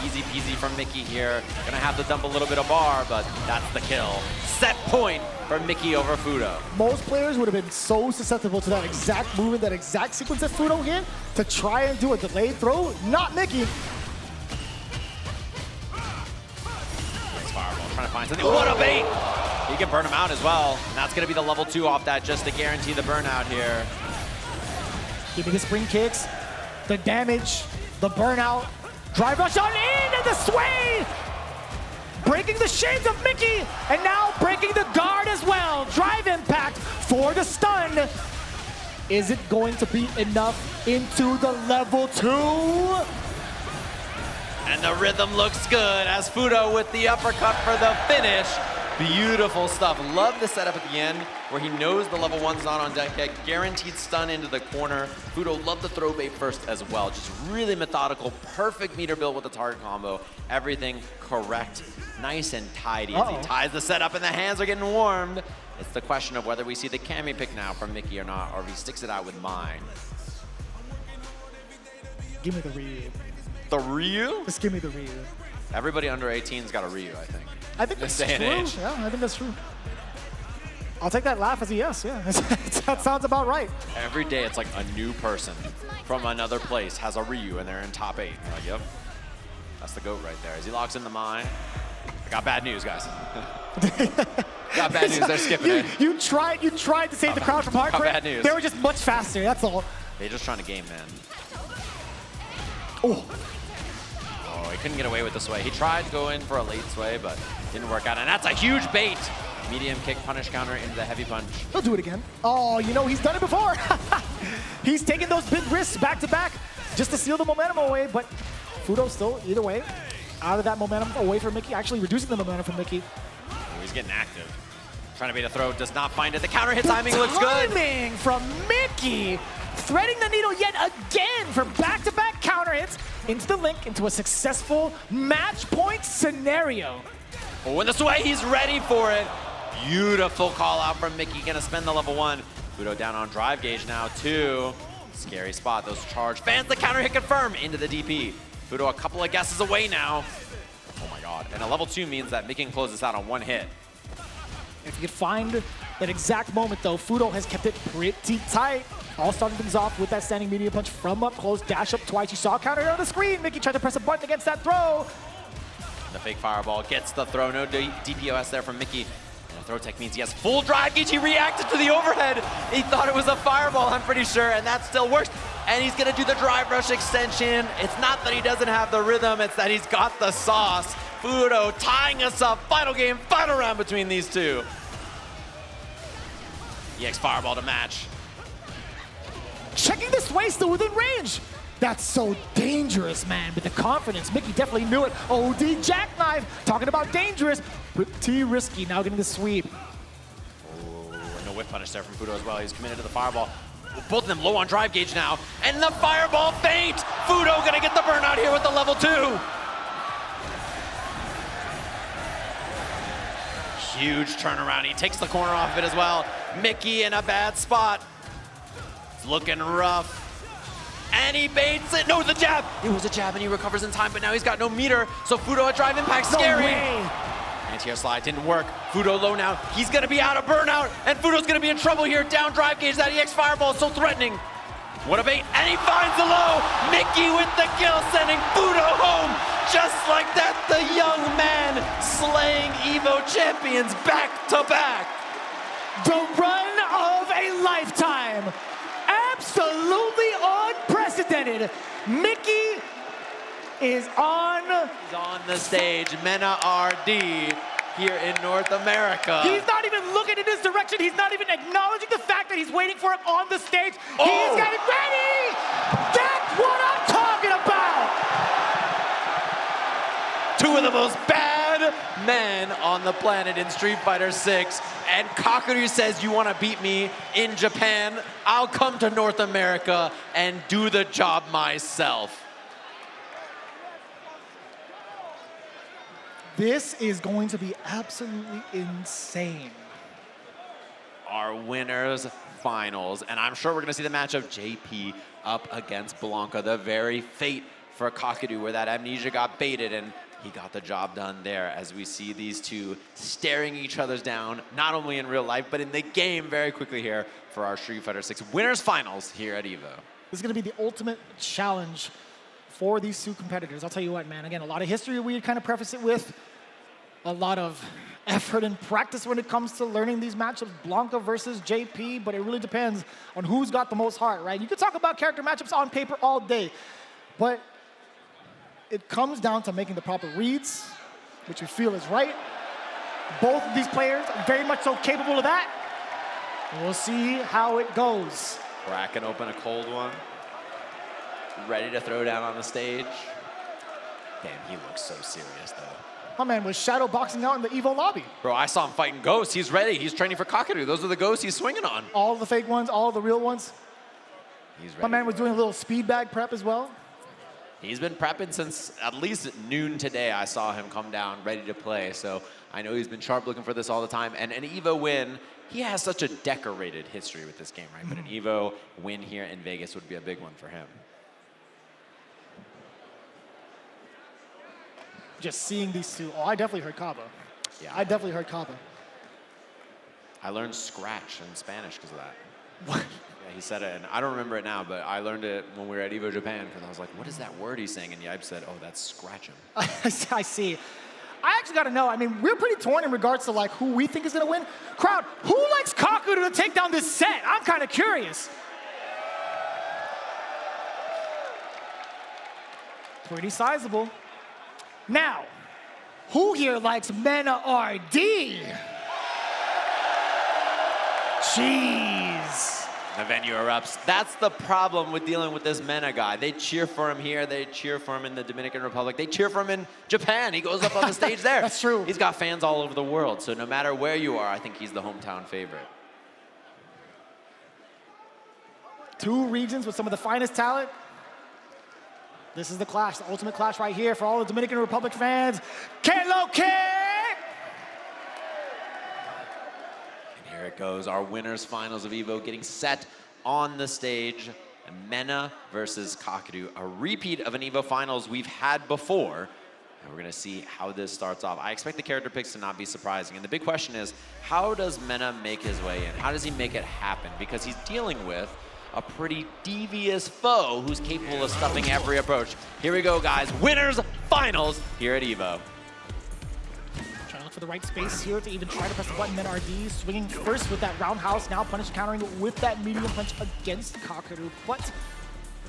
Easy peasy from Micky here. Gonna have to dump a little bit of bar, but that's the kill. Set point for Micky over Fuudo. Most players would have been so susceptible to that exact movement, that exact sequence that Fuudo hit to try and do a delayed throw. Not Micky. Nice fireball, trying to find something. What a bait! He can burn him out as well, and that's gonna be the level 2 off that just to guarantee the burnout here. Give me the spring kicks, the damage, the burnout. Drive rush on in and the sway! Breaking the shades of Micky, and now breaking the guard as well. Drive impact for the stun. Is it going to be enough into the level 2? And the rhythm looks good as Fuudo with the uppercut for the finish. Beautiful stuff. Love the setup at the end where he knows the level 1's not on deck yet. Guaranteed stun into the corner. Fuudo loved the throw bait first as well. Just really methodical. Perfect meter build with the target combo. Everything correct. Nice and tidy as he ties the setup and the hands are getting warmed. It's the question of whether we see the Kami pick now from Micky or not, or if he sticks it out with mine. Give me the Ryu. The Ryu? Just give me the Ryu. Everybody under 18's got a Ryu, I think. I think that's true. Yeah, I think that's true. I'll take that laugh as a yes, yeah. That sounds about right. Every day it's like a new person from another place has a Ryu and they're in top 8. You're like, yep, that's the GOAT right there. As he locks in the mine. I got bad news, guys. Got bad news, they're skipping it. You tried to save the crowd from heartbreak. Bad news. They were just much faster, that's all. They're just trying to game, man. Oh. Oh, he couldn't get away with the sway. He tried to go in for a late sway, but didn't work out. And that's a huge bait. Medium kick, punish counter into the heavy punch. He'll do it again. Oh, you know, he's done it before. He's taken those big risks back to back. just to seal the momentum away, but Fuudo still, either way, out of that momentum away from Micky, actually reducing the momentum from Micky. Oh, he's getting active. Trying to bait a throw, does not find it. The counter hit timing looks good. Timing from Micky, threading the needle yet again for back-to-back counter hits into the link, into a successful match point scenario. Oh, and this way, he's ready for it. Beautiful call out from Micky, gonna spend the level 1. Fuudo down on drive gauge now, 2. Scary spot, those charge fans, the counter hit confirm into the DP. Fuudo a couple of guesses away now. Oh my god, and a level 2 means that Micky can close this out on 1 hit. If you could find that exact moment though, Fuudo has kept it pretty tight. All starting things off with that standing medium punch from up close, dash up twice. You saw counter on the screen. Micky tried to press a button against that throw. The fake fireball gets the throw, no DPOS there from Micky. And the throw tech means he has full drive gauge. He reacted to the overhead. He thought it was a fireball, I'm pretty sure, and that still works. And he's gonna do the drive rush extension. It's not that he doesn't have the rhythm, it's that he's got the sauce. Fuudo tying us up. Final game, final round between these two. EX fireball to match. Checking the sway still within range. That's so dangerous, man. With the confidence, Micky definitely knew it. OD jackknife, talking about dangerous. Pretty risky, now getting the sweep. Oh, no whiff punish there from Fuudo as well. He's committed to the fireball. Both of them low on drive gauge now. And the fireball feint. Fuudo gonna get the burnout here with the level 2. Huge turnaround. He takes the corner off of it as well. Micky in a bad spot. It's looking rough. And he baits it. No, the jab. It was a jab and he recovers in time, but now he's got no meter. So Fuudo at drive impact, scary. No way. Anti-air slide didn't work. Fuudo low now. He's gonna be out of burnout. And Fuudo's gonna be in trouble here. Down drive gauge. That EX fireball is so threatening. What a bait. And he finds the low. Micky with the kill, sending Fuudo home. Just like that, the young man slaying EVO champions back to back. The run of a lifetime. Absolutely unprecedented. Micky is on. He's on the stage. MenaRD here in North America. He's not even looking in his direction. He's not even acknowledging the fact that he's waiting for him on the stage. Oh. He's getting ready. That's what I'm talking about. Two of the most bad men on the planet in Street Fighter 6. And Kakeru says, you want to beat me in Japan? I'll come to North America and do the job myself. This is going to be absolutely insane. Our winners finals. And I'm sure we're going to see the matchup JP up against Blanca. The very fate for Kakeru where that amnesia got baited and he got the job done there as we see these two staring each other's down, not only in real life, but in the game very quickly here for our Street Fighter 6 winners finals here at EVO. This is going to be the ultimate challenge for these two competitors. I'll tell you what, man, again, a lot of history we kind of preface it with, a lot of effort and practice when it comes to learning these matchups, Blanca versus JP, but it really depends on who's got the most heart, right? You can talk about character matchups on paper all day, but it comes down to making the proper reads, which we feel is right. Both of these players are very much so capable of that. We'll see how it goes. Cracking open a cold one. Ready to throw down on the stage. Damn, he looks so serious, though. My man was shadow boxing out in the EVO lobby. Bro, I saw him fighting ghosts. He's ready. He's training for Kakeru. Those are the ghosts he's swinging on. All the fake ones, all the real ones. He's ready. My man was doing a little speed bag prep as well. He's been prepping since at least noon today. I saw him come down ready to play. So I know he's been sharp looking for this all the time. And an EVO win, he has such a decorated history with this game, right? But an EVO win here in Vegas would be a big one for him. Just seeing these two. Oh, I definitely heard Kaba. Yeah. I definitely heard Kaba. I learned scratch in Spanish because of that. What? Yeah, he said it, and I don't remember it now, but I learned it when we were at EVO Japan because I was like, what is that word he's saying? And Yipe said, oh, that's scratch him. I see. I actually got to know. I mean, we're pretty torn in regards to like who we think is going to win. Crowd, who likes Kakeru to take down this set? I'm kind of curious. Pretty sizable. Now, who here likes MenaRD? Jeez. The venue erupts. That's the problem with dealing with this Mena guy. They cheer for him here. They cheer for him in the Dominican Republic. They cheer for him in Japan. He goes up on the stage there. That's true. He's got fans all over the world. So no matter where you are, I think he's the hometown favorite. Two regions with some of the finest talent. This is the clash, the ultimate clash right here for all the Dominican Republic fans. Here it goes, our winners finals of EVO getting set on the stage. Mena versus Kakeru, a repeat of an EVO finals we've had before. And we're gonna see how this starts off. I expect the character picks to not be surprising. And the big question is, how does Mena make his way in? How does he make it happen? Because he's dealing with a pretty devious foe who's capable of stuffing every approach. Here we go, guys. Winners finals here at EVO. For the right space here to even try to press the button. MenaRD swinging first with that roundhouse, now punish countering with that medium punch against Kakeru, but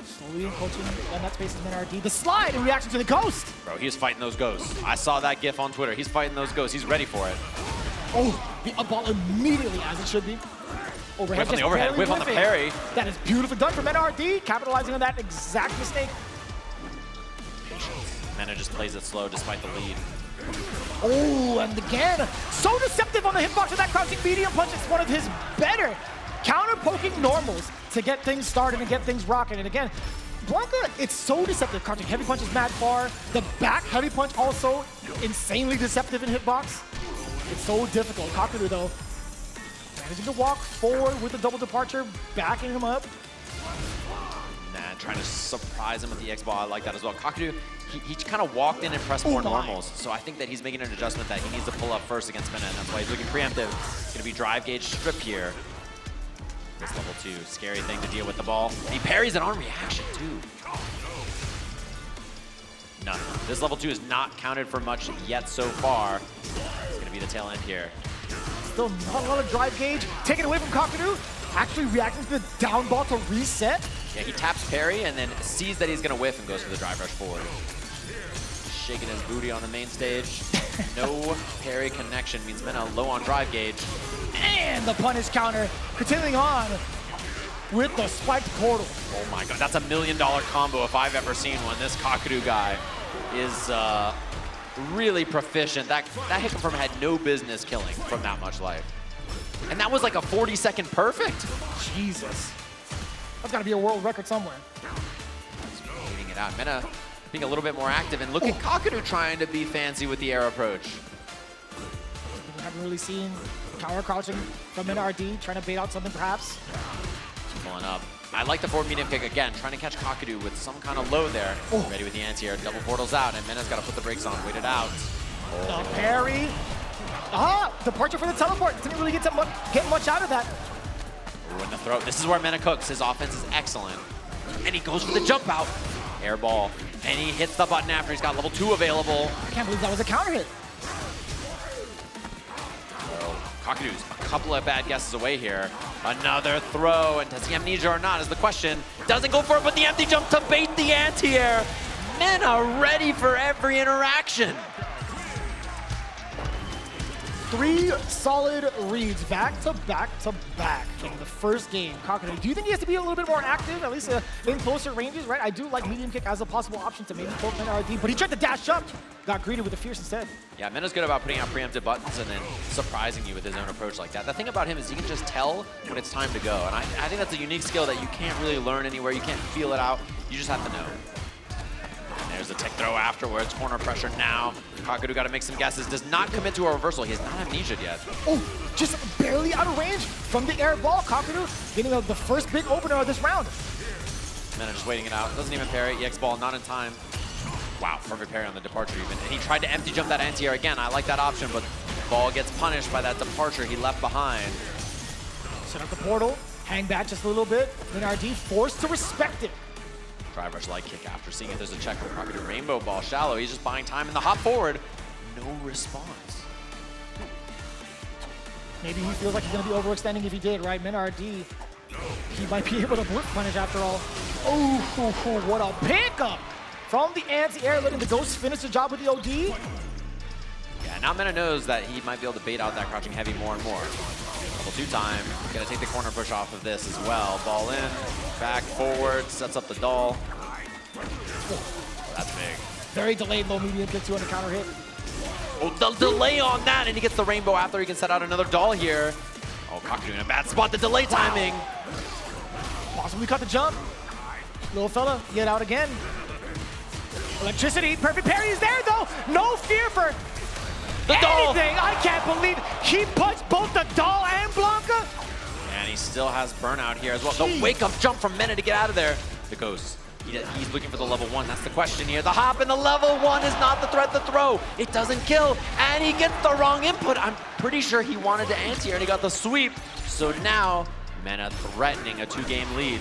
slowly encroaching on that space is MenaRD. The slide in reaction to the ghost! Bro, he's fighting those ghosts. I saw that gif on Twitter. He's fighting those ghosts. He's ready for it. Oh, the up ball immediately as it should be. Overhead, whiff on the overhead, whiff on the parry. That is beautifully done for MenaRD, capitalizing on that exact mistake. Patience. Mena just plays it slow despite the lead. Oh, and again, so deceptive on the hitbox of that crouching medium punch. It's one of his better counter-poking normals to get things started and get things rocking. And again, Blanca, it's so deceptive. Crouching heavy punch is mad far. The back heavy punch also insanely deceptive in hitbox. It's so difficult. Kakeru, though, managing to walk forward with the double departure, backing him up. Trying to surprise him with the X-Ball. I like that as well. Kakeru, he kind of walked in and pressed more normals, so I think that he's making an adjustment that he needs to pull up first against Mena, and that's why he's looking preemptive. It's going to be drive gauge strip here. This level 2, scary thing to deal with the ball. He parries it on reaction, too. None. This level 2 is not counted for much yet so far. It's going to be the tail end here. Still not a lot of drive gauge. Taken away from Kakeru. Actually reacting to the down ball to reset. Yeah, he taps parry and then sees that he's going to whiff and goes for the drive rush forward. Shaking his booty on the main stage. No parry connection means Mena low on drive gauge. And the punish counter continuing on with the spiked portal. Oh my god, that's $1 million combo if I've ever seen one. This Kakeru guy is really proficient. That hit confirm had no business killing from that much life. And that was like a 40-second perfect. Jesus. That's got to be a world record somewhere. Waiting it out. Mena being a little bit more active, and look at Kakeru trying to be fancy with the air approach. We haven't really seen tower crouching from MenaRD, trying to bait out something perhaps. Pulling up. I like the forward medium kick again, trying to catch Kakeru with some kind of low there. Ready with the anti-air, double portals out, and Mena's got to put the brakes on, wait it out. The parry. Departure for the teleport. Didn't really get much out of that. Ooh, in the throat. This is where Mena cooks. His offense is excellent. And he goes for the jump out. Air ball. And he hits the button after he's got level 2 available. I can't believe that was a counter hit. Kakeru's a couple of bad guesses away here. Another throw, and does he amnesia or not is the question. Doesn't go for it, but the empty jump to bait the anti-air. Mena ready for every interaction. 3 solid reads back to back to back in the first game. Kakeru, do you think he has to be a little bit more active, at least in closer ranges, right? I do like medium kick as a possible option to maybe poke MenaRD, but he tried to dash up, got greeted with a fierce instead. Yeah, Mena's good about putting out preemptive buttons and then surprising you with his own approach like that. The thing about him is he can just tell when it's time to go, and I think that's a unique skill that you can't really learn anywhere. You can't feel it out. You just have to know. There's a tech throw afterwards, corner pressure now. Kakeru got to make some guesses, does not commit to a reversal. He has not amnesia'd yet. Oh, just barely out of range from the air ball. Kakeru getting the first big opener of this round. Mena just waiting it out, doesn't even parry. EX ball not in time. Wow, perfect parry on the departure even. And he tried to empty jump that anti-air again. I like that option, but ball gets punished by that departure he left behind. Set up the portal, hang back just a little bit. MenaRD forced to respect it. Drive rush light kick after seeing if there's a check for Kakeru. Rainbow ball shallow. He's just buying time in the hop forward. No response. Maybe he feels like he's going to be overextending if he did, right? MenaRD, he might be able to blip punish after all. Oh, what a pickup from the anti-air, letting the Ghost finish the job with the OD. Yeah, now Mena knows that he might be able to bait out that crouching heavy more and more. Level 2 time. Gonna take the corner push off of this as well. Ball in, back, forward, sets up the doll. That's big. Very delayed low medium kick too on the counter hit. Oh, the delay on that, and he gets the rainbow after he can set out another doll here. Oh, Kakeru in a bad spot. The delay timing. Possibly cut the jump. Little fella, get out again. Electricity, perfect parry is there though. No fear for the doll. anything. I can't believe he punched both the doll and Blanca. And he still has burnout here as well. The wake up jump from Mena to get out of there. The ghost. He's looking for the level 1. That's the question here. The hop in the level 1 is not the threat to throw. It doesn't kill, and he gets the wrong input. I'm pretty sure he wanted to anti-air, and he got the sweep. So now, Mena threatening a 2-game lead.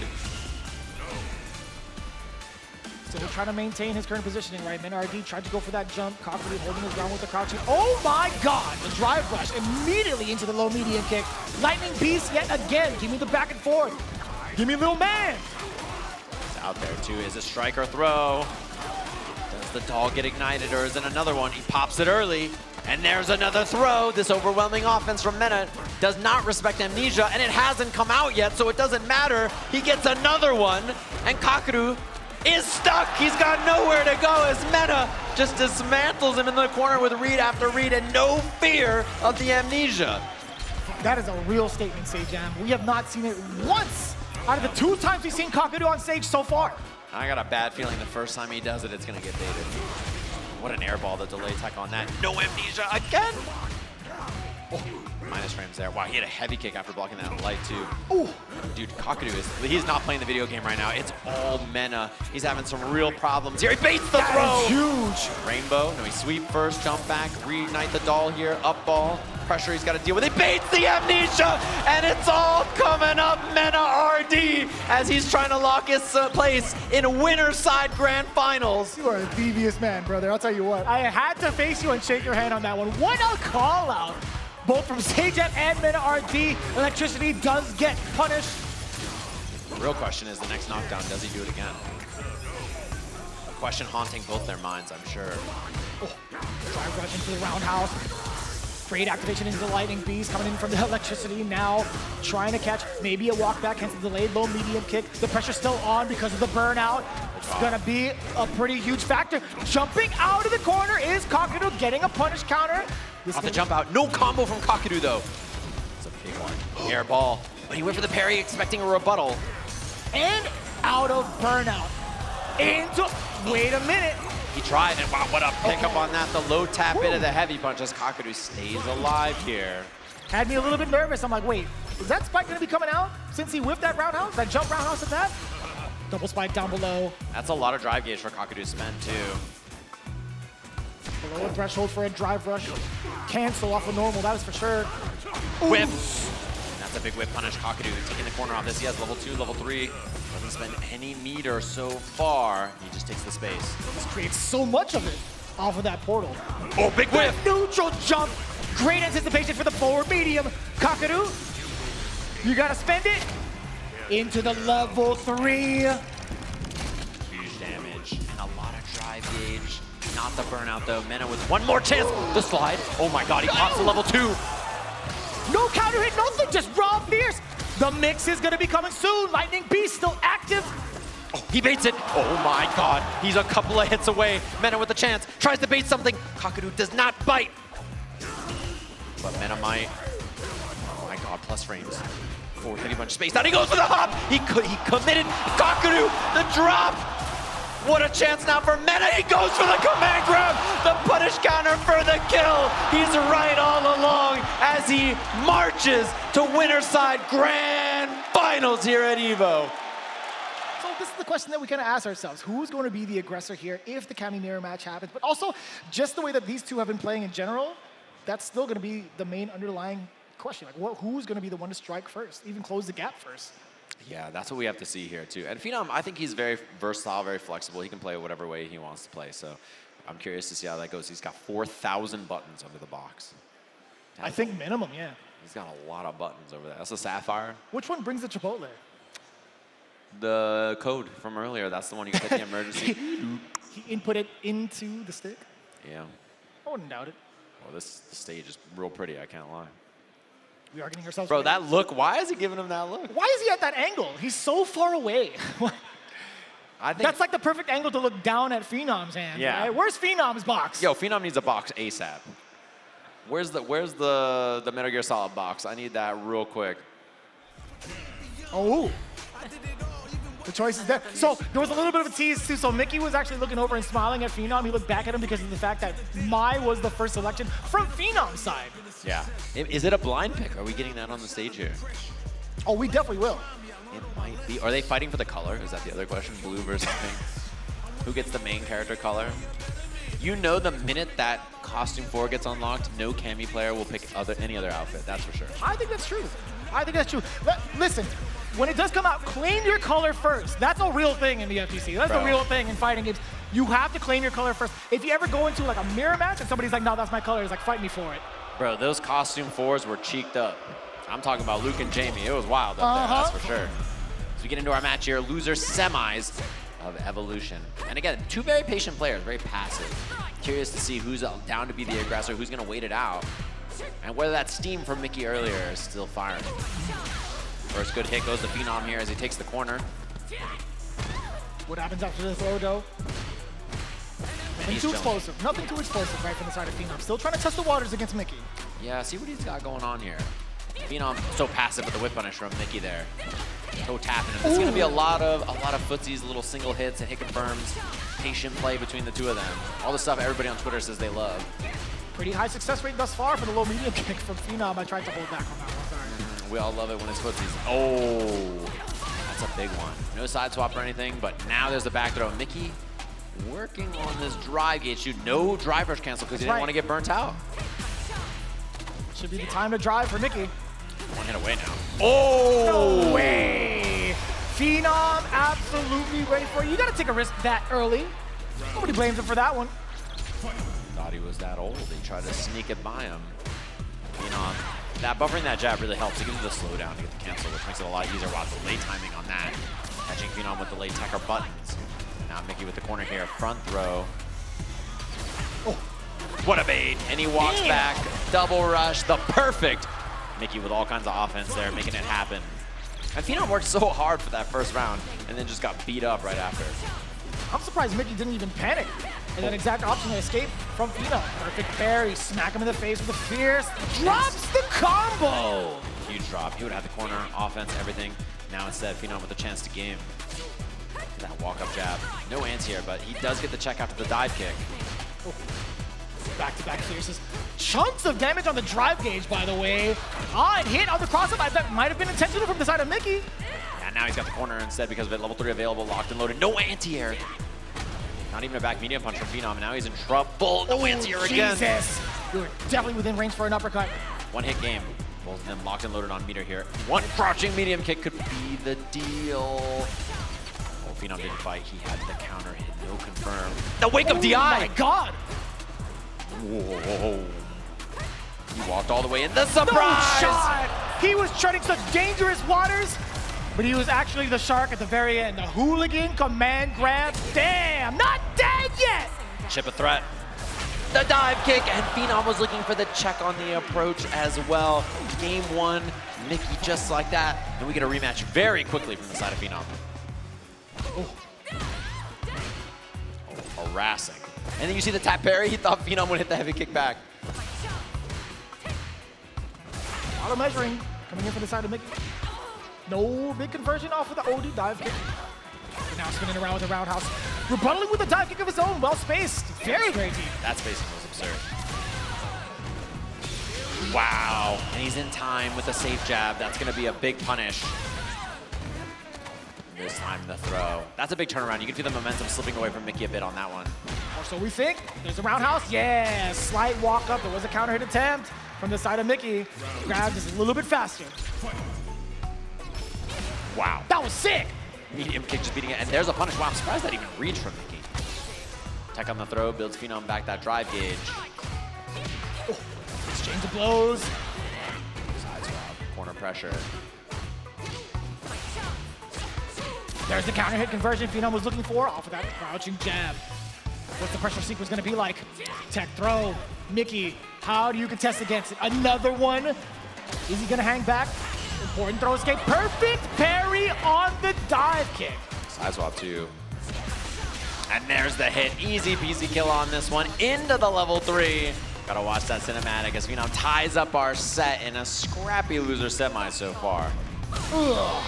So he's trying to maintain his current positioning, right? MenaRD tried to go for that jump. Kakeru holding his ground with the crouching. Oh my God! The drive rush immediately into the low medium kick. Lightning Beast yet again. Give me the back and forth. Give me little man. Out there too is a striker throw. Does the doll get ignited or is it another one? He pops it early and there's another throw. This overwhelming offense from Mena does not respect Amnesia and it hasn't come out yet, so it doesn't matter. He gets another one and Kakeru is stuck. He's got nowhere to go as Mena just dismantles him in the corner with read after read and no fear of the Amnesia. That is a real statement, Sejam. We have not seen it once out of the 2 times we've seen Kakeru on stage so far. I got a bad feeling the first time he does it, it's gonna get baited. What an air ball, the delay tech on that. No Amnesia again! Oh, minus frames there. Wow, he had a heavy kick after blocking that light too. Ooh. Dude, Kakeru he's not playing the video game right now. It's all Mena. He's having some real problems here. He baits the throw! That is huge! Rainbow, no, he sweep first, jump back, reignite the doll here, up ball. Pressure he's got to deal with. He baits the Amnesia, and it's all coming up MenaRD as he's trying to lock his place in winner side grand finals. You are a devious man, brother. I'll tell you what. I had to face you and shake your hand on that one. What a call out, both from Sejam and MenaRD. Electricity does get punished. The real question is the next knockdown, does he do it again? A question haunting both their minds, I'm sure. Oh, drive rush into the roundhouse. Great activation into the Lightning Beast, coming in from the electricity now, trying to catch maybe a walk back, hence the delayed low medium kick. The pressure's still on because of the burnout. It's gonna be a pretty huge factor. Jumping out of the corner is Kakeru getting a punish counter. Off the jump out, no combo from Kakeru though. It's a big one. Air ball, but he went for the parry expecting a rebuttal. And out of burnout. Into, wait a minute. He tried, and wow, what a pickup on that. The low tap into the heavy punch as Kakeru stays alive here. Had me a little bit nervous. I'm like, wait, is that spike gonna be coming out since he whipped that roundhouse, that jump roundhouse at that? Double spike down below. That's a lot of drive gauge for Kakeru to spend too. Below the threshold for a drive rush. Cancel off of normal, that is for sure. Whip. That's a big whip punish. Kakeru taking the corner off this. He has level 2, level 3. Doesn't spend any meter so far. He just takes the space. This creates so much of it off of that portal. Oh, big whip! Neutral jump. Great anticipation for the forward medium. Kakeru, you gotta spend it into the level 3. Huge damage and a lot of drive gauge. Not the burnout though. Mena with one more chance. The slide. Oh my God, he pops to level 2. No counter hit, nothing, just raw fierce. The mix is gonna be coming soon. Lightning Beast still active. Oh, he baits it. Oh my God, he's a couple of hits away. Mena with a chance, tries to bait something. Kakeru does not bite. But Mena might. Oh my God, plus frames. Forward heavy punch space. Now he goes for the hop. He committed. Kakeru, the drop. What a chance now for Mena. He goes for the command grab. The punish counter for the kill. He's right all along as he marches to winner side grand finals here at EVO. So this is the question that we kind of ask ourselves. Who's going to be the aggressor here if the Kami mirror match happens? But also, just the way that these two have been playing in general, that's still going to be the main underlying question. Like, who's going to be the one to strike first, even close the gap first? Yeah, that's what we have to see here too. And Phenom, I think he's very versatile, very flexible. He can play whatever way he wants to play. So I'm curious to see how that goes. He's got 4,000 buttons under the box. I think minimum, yeah. He's got a lot of buttons over there. That's a Sapphire. Which one brings the Chipotle? The code from earlier, that's the one you get the emergency. He input it into the stick? Yeah. I wouldn't doubt it. Well, this stage is real pretty, I can't lie. We are getting ourselves Bro, ready. that look, why is he giving him that look? Why is he at that angle? He's so far away. I think That's like the perfect angle to look down at Phenom's hand. Yeah. Right? Where's Phenom's box? Yo, Phenom needs a box ASAP. Where's the Metal Gear Solid box? I need that real quick. Oh. The choice is there. So there was a little bit of a tease too. So Micky was actually looking over and smiling at Phenom. He looked back at him because of the fact that Mai was the first selection from Phenom's side. Yeah. Is it a blind pick? Are we getting that on the stage here? Oh, we definitely will. It might be. Are they fighting for the color? Is that the other question? Blue versus pink? Who gets the main character color? You know the minute that Costume 4 gets unlocked, no Cammy player will pick any other outfit. That's for sure. I think that's true. I think that's true. Listen, when it does come out, claim your color first. That's a real thing in the FGC. That's a real thing in fighting games. You have to claim your color first. If you ever go into like a mirror match and somebody's like, no, that's my color, it's like, fight me for it. Bro, those Costume 4s were cheeked up. I'm talking about Luke and Jamie. It was wild up there, that's for sure. So we get into our match here, loser semis of Evolution. And again, two very patient players, very passive. Curious to see who's down to be the aggressor, who's gonna wait it out, and whether that steam from Micky earlier is still firing. First good hit goes to Phenom here as he takes the corner. What happens after the throw, though? Nothing too explosive. Nothing too explosive right from the side of Phenom. Still trying to test the waters against Micky. Yeah, see what he's got going on here. Phenom so passive with the whip punish from Micky there. Toe tapping him. It's gonna be a lot of footsies, little single hits and hit confirms. Patient play between the two of them. All the stuff everybody on Twitter says they love. Pretty high success rate thus far for the low medium kick from Phenom. I tried to hold back on that one, sorry. We all love it when it's footsies. Oh, that's a big one. No side swap or anything, but now there's the back throw. Micky working on this drive gauge shoot. No drive rush cancel because he didn't want to get burnt out. Should be the time to drive for Micky. One hit away now. Oh! No way! Phenom absolutely ready for it. You gotta take a risk that early. Nobody blames him for that one. Thought he was that old. He tried to sneak it by him. Phenom, buffering that jab really helps. It gives him the slowdown to get the cancel, which makes it a lot easier. Wow, delay timing on that. Catching Phenom with delayed tech or buttons. Now Micky with the corner here, front throw. Oh, what a bait. And he walks back, double rush, the perfect. Micky with all kinds of offense there, making it happen. And Phenom worked so hard for that first round and then just got beat up right after. I'm surprised Micky didn't even panic. And that exact option to escape from Phenom. Perfect parry, smack him in the face with a fierce, drops the combo! Huge drop. He would have the corner, offense, everything. Now instead, Phenom with a chance to game. That walk-up jab. No anti-air, but he does get the check after the dive kick. Oh. Back-to-back fierces. Chunks of damage on the drive gauge, by the way. And hit on the cross-up. That might have been intentional from the side of Micky. And now he's got the corner instead because of it. Level 3 available, locked and loaded. No anti-air. Not even a back medium punch from Phenom, and now he's in trouble. No anti-air again. Jesus! You're definitely within range for an uppercut. One hit game. Both of them locked and loaded on meter here. One crouching medium kick could be the deal. Oh, Phenom didn't fight. He had the counter hit. No confirm. The wake of DI! Oh my god! Whoa. He walked all the way in. The surprise! No shot! He was treading such dangerous waters, but he was actually the shark at the very end. The hooligan command grab. Damn, not dead yet! Chip a threat. The dive kick, and Phenom was looking for the check on the approach as well. Game 1, Micky just like that. And we get a rematch very quickly from the side of Phenom. Oh, harassing. And then you see the tap parry. He thought Phenom would hit the heavy kick back. Auto measuring coming in from the side of Micky. No big conversion off of the OD dive kick. And now spinning around with the roundhouse. Rebuttaling with a dive kick of his own. Well spaced. Very, very deep. That spacing was absurd. Wow. And he's in time with a safe jab. That's going to be a big punish. This time the throw. That's a big turnaround. You can feel the momentum slipping away from Micky a bit on that one. Or so we think. There's a roundhouse. Yeah, slight walk up. There was a counter hit attempt from the side of Micky. Grab just a little bit faster. Wow. That was sick. Medium kick just beating it. And there's a punish. Wow, I'm surprised that even reached from Micky. Tech on the throw, builds Phenom back that drive gauge. Oh, exchange of blows. Side swap, corner pressure. There's the counter hit conversion Phenom was looking for off of that crouching jab. What's the pressure sequence going to be like? Tech throw. Micky, how do you contest against it? Another one? Is he gonna hang back? Important throw escape. Perfect parry on the dive kick. Side swap too. And there's the hit. Easy peasy kill on this one. Into the level 3. Gotta watch that cinematic as Phenom ties up our set in a scrappy loser semi so far. Ugh.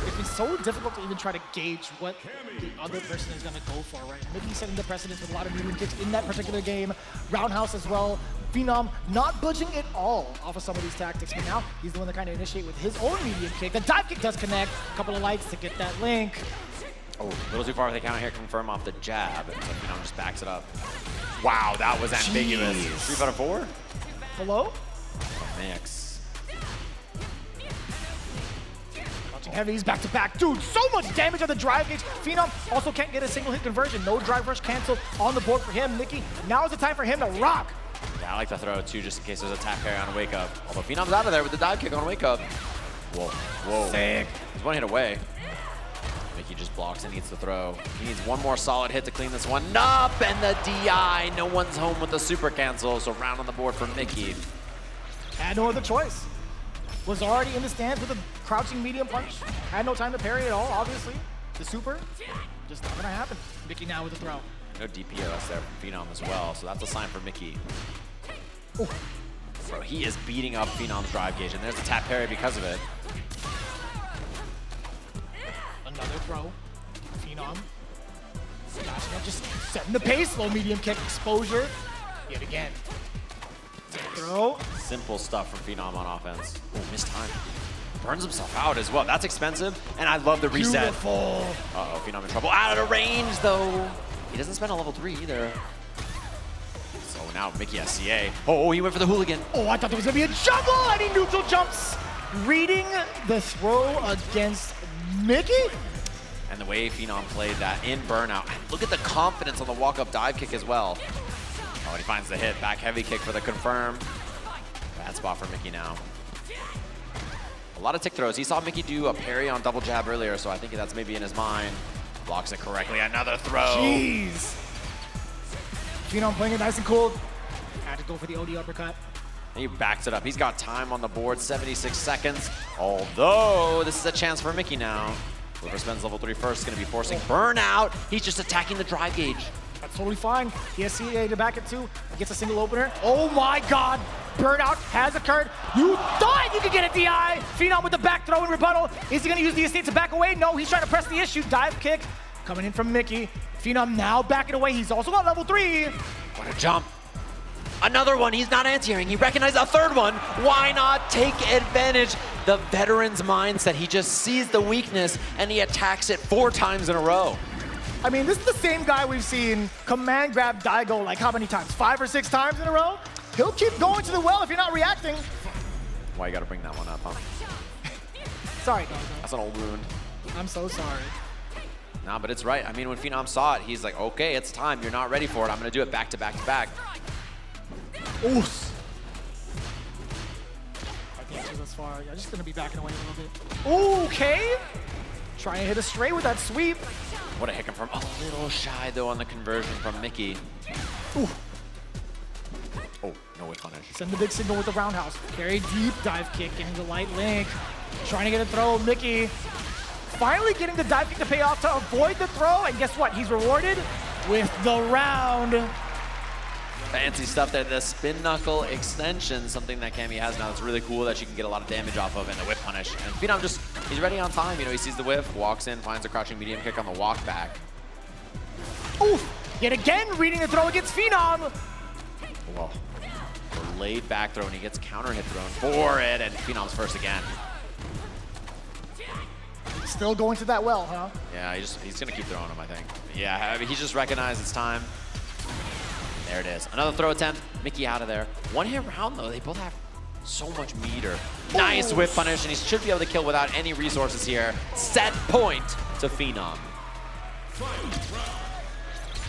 It's been so difficult to even try to gauge what the other person is going to go for, right? Micky setting the precedence with a lot of medium kicks in that particular game. Roundhouse as well. Phenom not budging at all off of some of these tactics, but now he's the one to kind of initiate with his own medium kick. The dive kick does connect. A couple of lights to get that link. Oh, a little too far with the counter here. Confirm off the jab. So Phenom just backs it up. Wow, that was ambiguous. Jeez. 3 out of 4? Hello? Mix. Heavies back to back. Dude, so much damage on the drive gauge. Phenom also can't get a single hit conversion. No drive rush cancel on the board for him. Micky, now is the time for him to rock. Yeah, I like the throw too, just in case there's a tap parry on a wake up. Although Phenom's out of there with the dive kick on a wake up. Whoa, whoa. Sick. He's one hit away. Micky just blocks and needs to throw. He needs one more solid hit to clean this one up, and the DI. No one's home with the super cancel, so round on the board for Micky. Had no other choice. Was already in the stands with a crouching medium punch. Had no time to parry at all, obviously. The super, just not gonna happen. Micky now with the throw. No DPS there from Phenom as well, so that's a sign for Micky. Ooh. Bro, he is beating up Phenom's drive gauge, and there's a tap parry because of it. Another throw. Phenom. Dashing up, just setting the pace. Low medium kick exposure. Yet again. Throw. Simple stuff from Phenom on offense. Oh, missed time. Burns himself out as well. That's expensive, and I love the reset. Beautiful. Uh-oh, Phenom in trouble. Out of range, though. He doesn't spend a level 3 either. So now Micky has CA. Oh, he went for the hooligan. Oh, I thought there was gonna be a juggle, and he neutral jumps. Reading the throw against Micky. And the way Phenom played that in burnout. And look at the confidence on the walk-up dive kick as well. Oh, and he finds the hit. Back heavy kick for the confirm. Bad spot for Micky now. A lot of tick throws. He saw Micky do a parry on double jab earlier, so I think that's maybe in his mind. Blocks it correctly. Another throw. Jeez. Phenom playing it nice and cool. Had to go for the OD uppercut. And he backs it up. He's got time on the board, 76 seconds. Although, this is a chance for Micky now. Whoever spends level 3 first is going to be forcing burnout. He's just attacking the drive gauge. That's totally fine. He has CA to back it too. He gets a single opener. Oh my God. Burnout has occurred. You thought you could get a DI. Phenom with the back throw and rebuttal. Is he going to use the estate to back away? No, he's trying to press the issue. Dive kick coming in from Micky. Phenom now backing away. He's also got level 3. What a jump. Another one. He's not anti-airing. He recognized a third one. Why not take advantage? The veteran's mindset. He just sees the weakness and he attacks it 4 times in a row. I mean, this is the same guy we've seen command grab Daigo like how many times? 5 or 6 times in a row? He'll keep going to the well if you're not reacting. Why you gotta bring that one up, huh? Sorry, Daigo. That's an old wound. I'm so sorry. Nah, but it's right. I mean, when Phenom saw it, he's like, okay, it's time. You're not ready for it. I'm gonna do it back to back to back. Oof. I can't go this far. I'm just gonna be backing away a little bit. Okay. Trying to hit a straight with that sweep. What a hit from a little shy though on the conversion from Micky. Ooh. Oh, no way punish. Send the big signal with the roundhouse. Very deep dive kick, getting the light link. Trying to get a throw. Micky finally getting the dive kick to pay off to avoid the throw. And guess what? He's rewarded with the round. Fancy stuff there. The spin knuckle extension, something that Cammy has now that's really cool that she can get a lot of damage off of, and the whip punish. And Phenom just, he's ready on time. You know, he sees the whiff, walks in, finds a crouching medium kick on the walk back. Oof! Yet again, reading the throw against Phenom. Whoa. The laid back throw, and he gets counter hit thrown for it, and Phenom's first again. Still going to that well, huh? Yeah, he's gonna keep throwing him, I think. Yeah, I mean, he just recognized it's time. There it is. Another throw attempt. Micky out of there. One hit round, though. They both have so much meter. Nice whip punish, and he should be able to kill without any resources here. Set point to Phenom.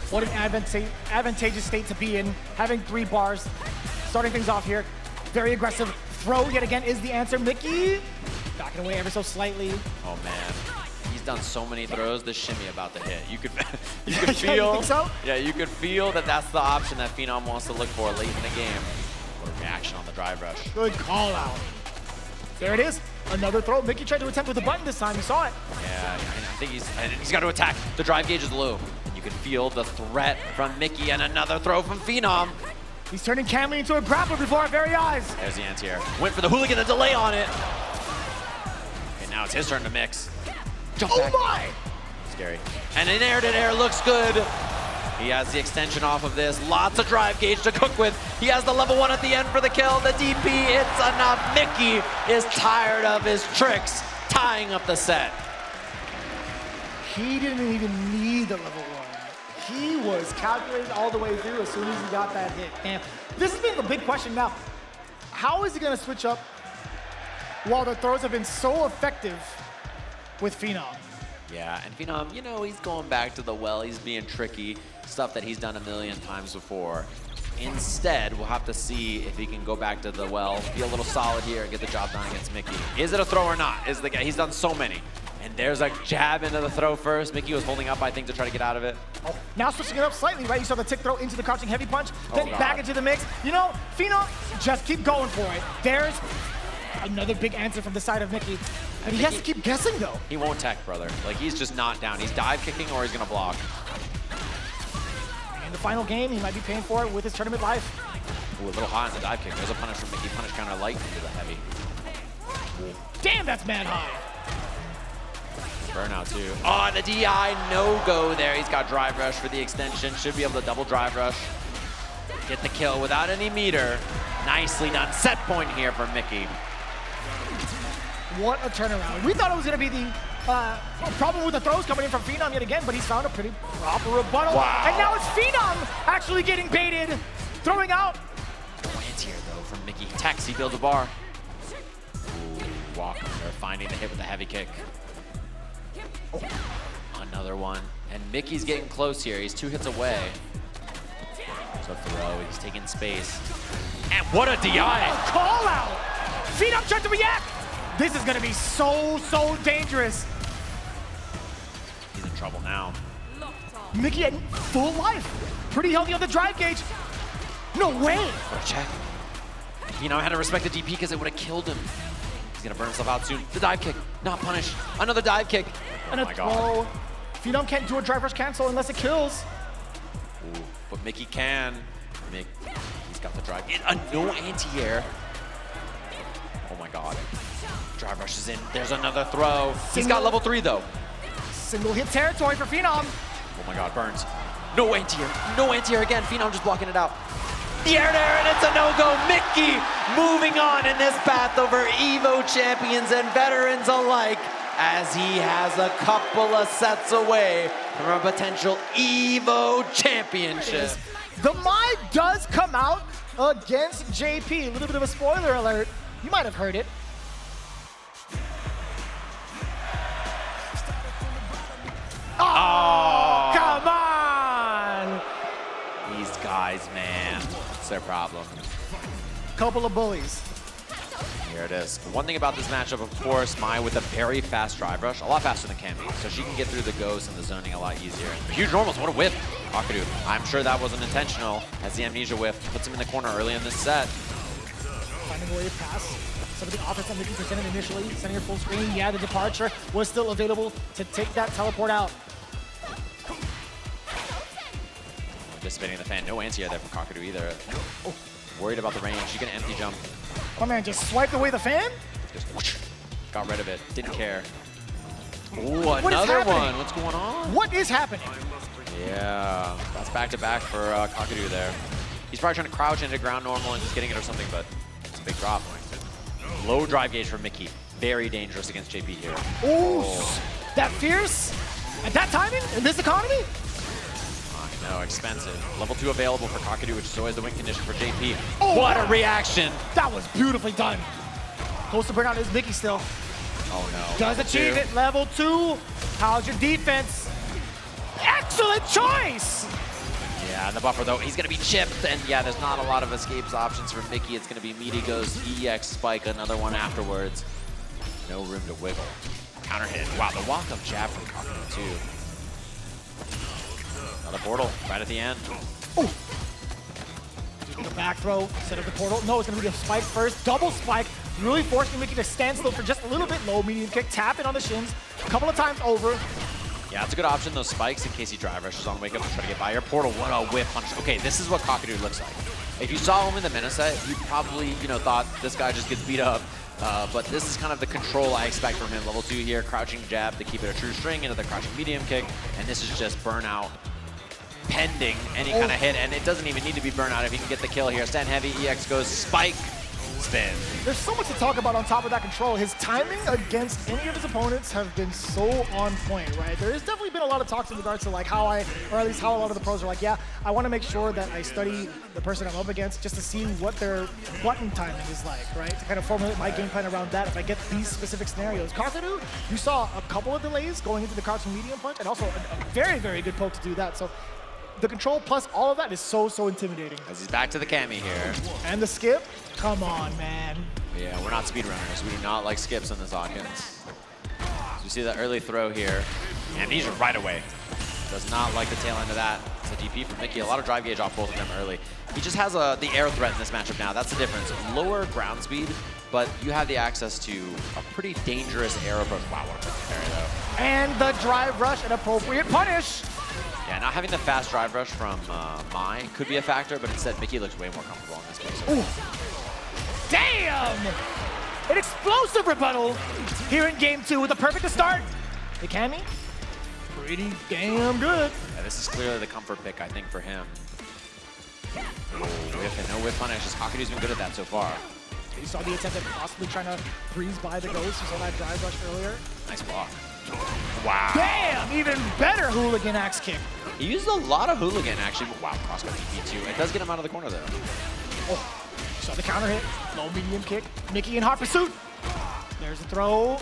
What an advantageous state to be in. Having 3 bars. Starting things off here. Very aggressive. Throw yet again is the answer. Micky backing away ever so slightly. Oh, man. He's done so many throws. The shimmy about to hit. You could feel. You think so? Yeah, you could feel that that's the option that Phenom wants to look for late in the game. What a reaction. animation on the drive rush. Good call out. There it is. Another throw. Micky tried to attempt with the button this time. You saw it. Yeah, I think he's got to attack. The drive gauge is low. You can feel the threat from Micky, and another throw from Phenom. He's turning Camley into a grappler before our very eyes. There's the anti-air. Went for the hooligan, the delay on it. And now it's his turn to mix. Jump back. My! Scary. And an air-to-air looks good. He has the extension off of this. Lots of drive gauge to cook with. He has the level 1 at the end for the kill. The DP, it's enough. Micky is tired of his tricks, tying up the set. He didn't even need the level 1. He was calculated all the way through as soon as he got that hit. And this has been the big question now. How is he going to switch up while the throws have been so effective with Phenom? Yeah, and Phenom, you know, he's going back to the well. He's being tricky, stuff that he's done a million times before. Instead, we'll have to see if he can go back to the well, be a little solid here, and get the job done against Micky. Is it a throw or not? Is the guy? He's done so many. And there's a jab into the throw first. Micky was holding up, I think, to try to get out of it. Oh, now switching it up slightly, right? You saw the tick throw into the crouching heavy punch, then God. back into the mix. You know, Phenom, just keep going for it. There's another big answer from the side of Micky. And he has to keep guessing, though. He won't tech, brother. Like, he's just not down. He's dive kicking or he's going to block. In the final game, he might be paying for it with his tournament life. Ooh, a little high on the dive kick. There's a punish from Micky. Punish counter light into the heavy. Damn, that's mad high. Burnout, too. Oh, the DI no-go there. He's got drive rush for the extension. Should be able to double drive rush. Get the kill without any meter. Nicely done. Set point here for Micky. What a turnaround. We thought it was going to be the problem with the throws coming in from Phenom yet again, but he's found a pretty proper rebuttal. Wow. And now it's Phenom actually getting baited, throwing out. Anti-air, though, from Micky. Tex, he builds a bar. Ooh, Walker there, finding the hit with the heavy kick. Oh, another one. And Micky's getting close here. He's 2 hits away. So throw, he's taking space. And what a DI! A call out! Phenom tried to react! This is gonna be so dangerous. He's in trouble now. Micky at full life. Pretty healthy on the drive gauge. No way! What a check. You know, I had to respect the DP because it would have killed him. He's gonna burn himself out soon. The dive kick, not punish. Another dive kick. And a my throw. God. Phenom can't do a drive rush cancel unless it kills. Ooh, but Micky can. He's got the drive. No anti-air. Oh my God. Drive rush is in. There's another throw. He's got level 3 though. Single hit territory for Phenom. Oh my God, burns. No anti-air. No anti-air again. Phenom just blocking it out. The air there, and it's a no-go. Micky moving on in this path over EVO champions and veterans alike, as he has a couple of sets away from a potential EVO championship. The Mai does come out against JP. A little bit of a spoiler alert. You might have heard it. Oh, come on! These guys, man, it's their problem. Couple of bullies. Here it is. One thing about this matchup, of course, Mai with a very fast drive rush, a lot faster than Cammy, so she can get through the ghost and the zoning a lot easier. Huge normals, what a whiff. Kakeru, I'm sure that wasn't intentional, as the amnesia whiff puts him in the corner early in this set. Finding a way to pass. Some of the offense that Micky presented initially, sending her full screen. Yeah, the departure was still available to take that teleport out. Anticipating the fan. No anti-air there from Kakeru either. Oh, worried about the range. She can empty jump. My man just swiped away the fan? Just whoosh, got rid of it. Didn't care. Ooh, What is another happening? one. What's going on? What is happening? Yeah, that's back-to-back for Kakeru there. He's probably trying to crouch into ground normal and just getting it or something, but it's a big drop. Low drive gauge from Micky. Very dangerous against JP here. Ooh, that fierce? At that timing? In this economy? I know, expensive. Level 2 available for Kakeru, which is always the win condition for JP. Oh, what wow. a reaction! That was beautifully done. Close to burnout is Micky still. Oh no. Does achieve it. Level 2. How's your defense? Excellent choice! Yeah, the buffer though, he's gonna be chipped, and yeah, there's not a lot of escapes options for Micky. It's gonna be Meaty goes EX spike, another one afterwards. No room to wiggle. Counter hit. Wow, the walk-up jab from Kakeru too. Another portal right at the end. Oh. The back throw, set up the portal. No, it's gonna be a spike first. Double spike, really forcing Micky to stand still for just a little bit. Low, medium kick, tap it on the shins. A couple of times over. Yeah, it's a good option, those spikes, in case he drive rushes on wake up to try to get by your portal. What a whip punch. Okay, this is what Kakeru looks like. If you saw him in the Mena set, you probably, thought this guy just gets beat up. But this is kind of the control I expect from him. Level 2 here, crouching jab to keep it a true string into the crouching medium kick. And this is just burnout pending any kind of hit. And it doesn't even need to be burnout if he can get the kill here. Stand heavy, EX goes, spike, spin. There's so much to talk about on top of that control. His timing against any of his opponents have been so on point, right? There has definitely been a lot of talks in regards to like how or at least how a lot of the pros are like, yeah, I want to make sure that I study the person I'm up against just to see what their button timing is like, right? To kind of formulate my game plan around that if I get these specific scenarios. Kakeru, you saw a couple of delays going into the crouching medium punch and also a very, very good poke to do that. So the control plus all of that is so intimidating. As he's back to the Kami here. And the skip, come on, man. Yeah, we're not speedrunners. We do not like skips in this audience. So you see that early throw here. And these are right away. Does not like the tail end of that. It's a DP from Micky. A lot of drive gauge off both of them early. He just has the air threat in this matchup now. That's the difference. Lower ground speed, but you have the access to a pretty dangerous air approach. Wow, what a perfect parry though. And the drive rush, an appropriate punish. Yeah, not having the fast drive rush from Mai could be a factor, but instead Micky looks way more comfortable in this case. Ooh. Damn! An explosive rebuttal here in game 2 with a perfect to start. The Kami, pretty damn good. Yeah, this is clearly the comfort pick, I think, for him. Oh, whiff and no whiff punish. Kakeru's been good at that so far. You saw the attempt at possibly trying to breeze by the ghost. You saw that drive rush earlier. Nice block. Wow. Damn! Even better hooligan axe kick. He used a lot of hooligan, actually. Wow, crosscut DP too. It does get him out of the corner, though. Oh, saw the counter hit. Low medium kick. Micky in hot pursuit. There's the throw.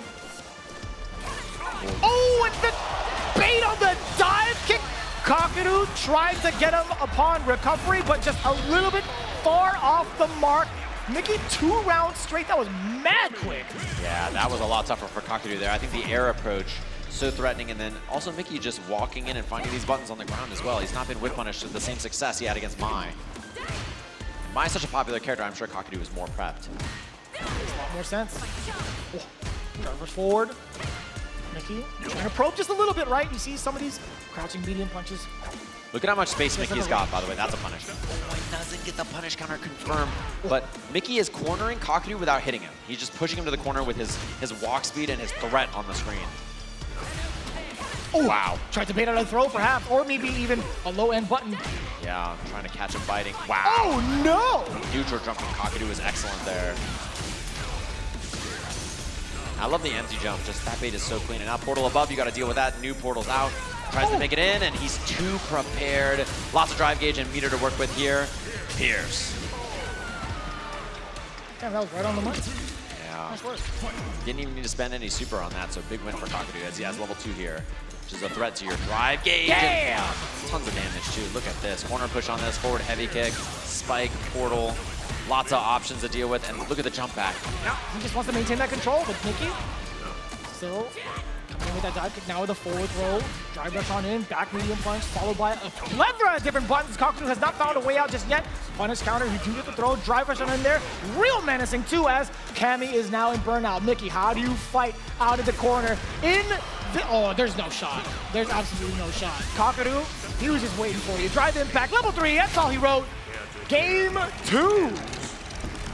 Oh, and the bait on the dive kick. Kakeru tried to get him upon recovery, but just a little bit far off the mark. Micky 2 rounds straight. That was mad quick. Yeah, that was a lot tougher for Kakeru there. I think the air approach, so threatening, and then also Micky just walking in and finding these buttons on the ground as well. He's not been whip punished with the same success he had against Mai. Mai's such a popular character, I'm sure Kakeru is more prepped. Makes a lot more sense. Oh, drivers forward. Micky trying to probe just a little bit, right? You see some of these crouching medium punches. Look at how much space Micky's got, by the way. That's a punish. Oh, he doesn't get the punish counter confirmed. But Micky is cornering Kakeru without hitting him. He's just pushing him to the corner with his walk speed and his threat on the screen. Oh, wow. Tried to bait out a throw, perhaps, or maybe even a low-end button. Yeah, trying to catch him biting. Wow. Oh, no! Neutral jump from Kakeru is excellent there. I love the empty jump. Just that bait is so clean. And now portal above, you got to deal with that. New portal's out. Tries to make it in, and he's too prepared. Lots of drive gauge and meter to work with here. Pierce. Damn, that was right on the money. Yeah. Nice work. Didn't even need to spend any super on that, so big win for Kakeru as he has level 2 here, which is a threat to your drive gauge. Damn! Tons of damage, too. Look at this. Corner push on this, forward heavy kick, spike, portal. Lots of options to deal with, and look at the jump back. Yeah, he just wants to maintain that control with Micky. Still coming in with that dive kick now with a forward throw. Drive rush on in, back medium punch, followed by a plethora of different buttons. Kakeru has not found a way out just yet. Punish counter, you do get the throw, drive rush on in there. Real menacing too, as Kami is now in burnout. Micky, how do you fight out of the corner? Oh, there's no shot. There's absolutely no shot. Kakeru, he was just waiting for you. Drive impact, level 3, that's all he wrote. Game 2.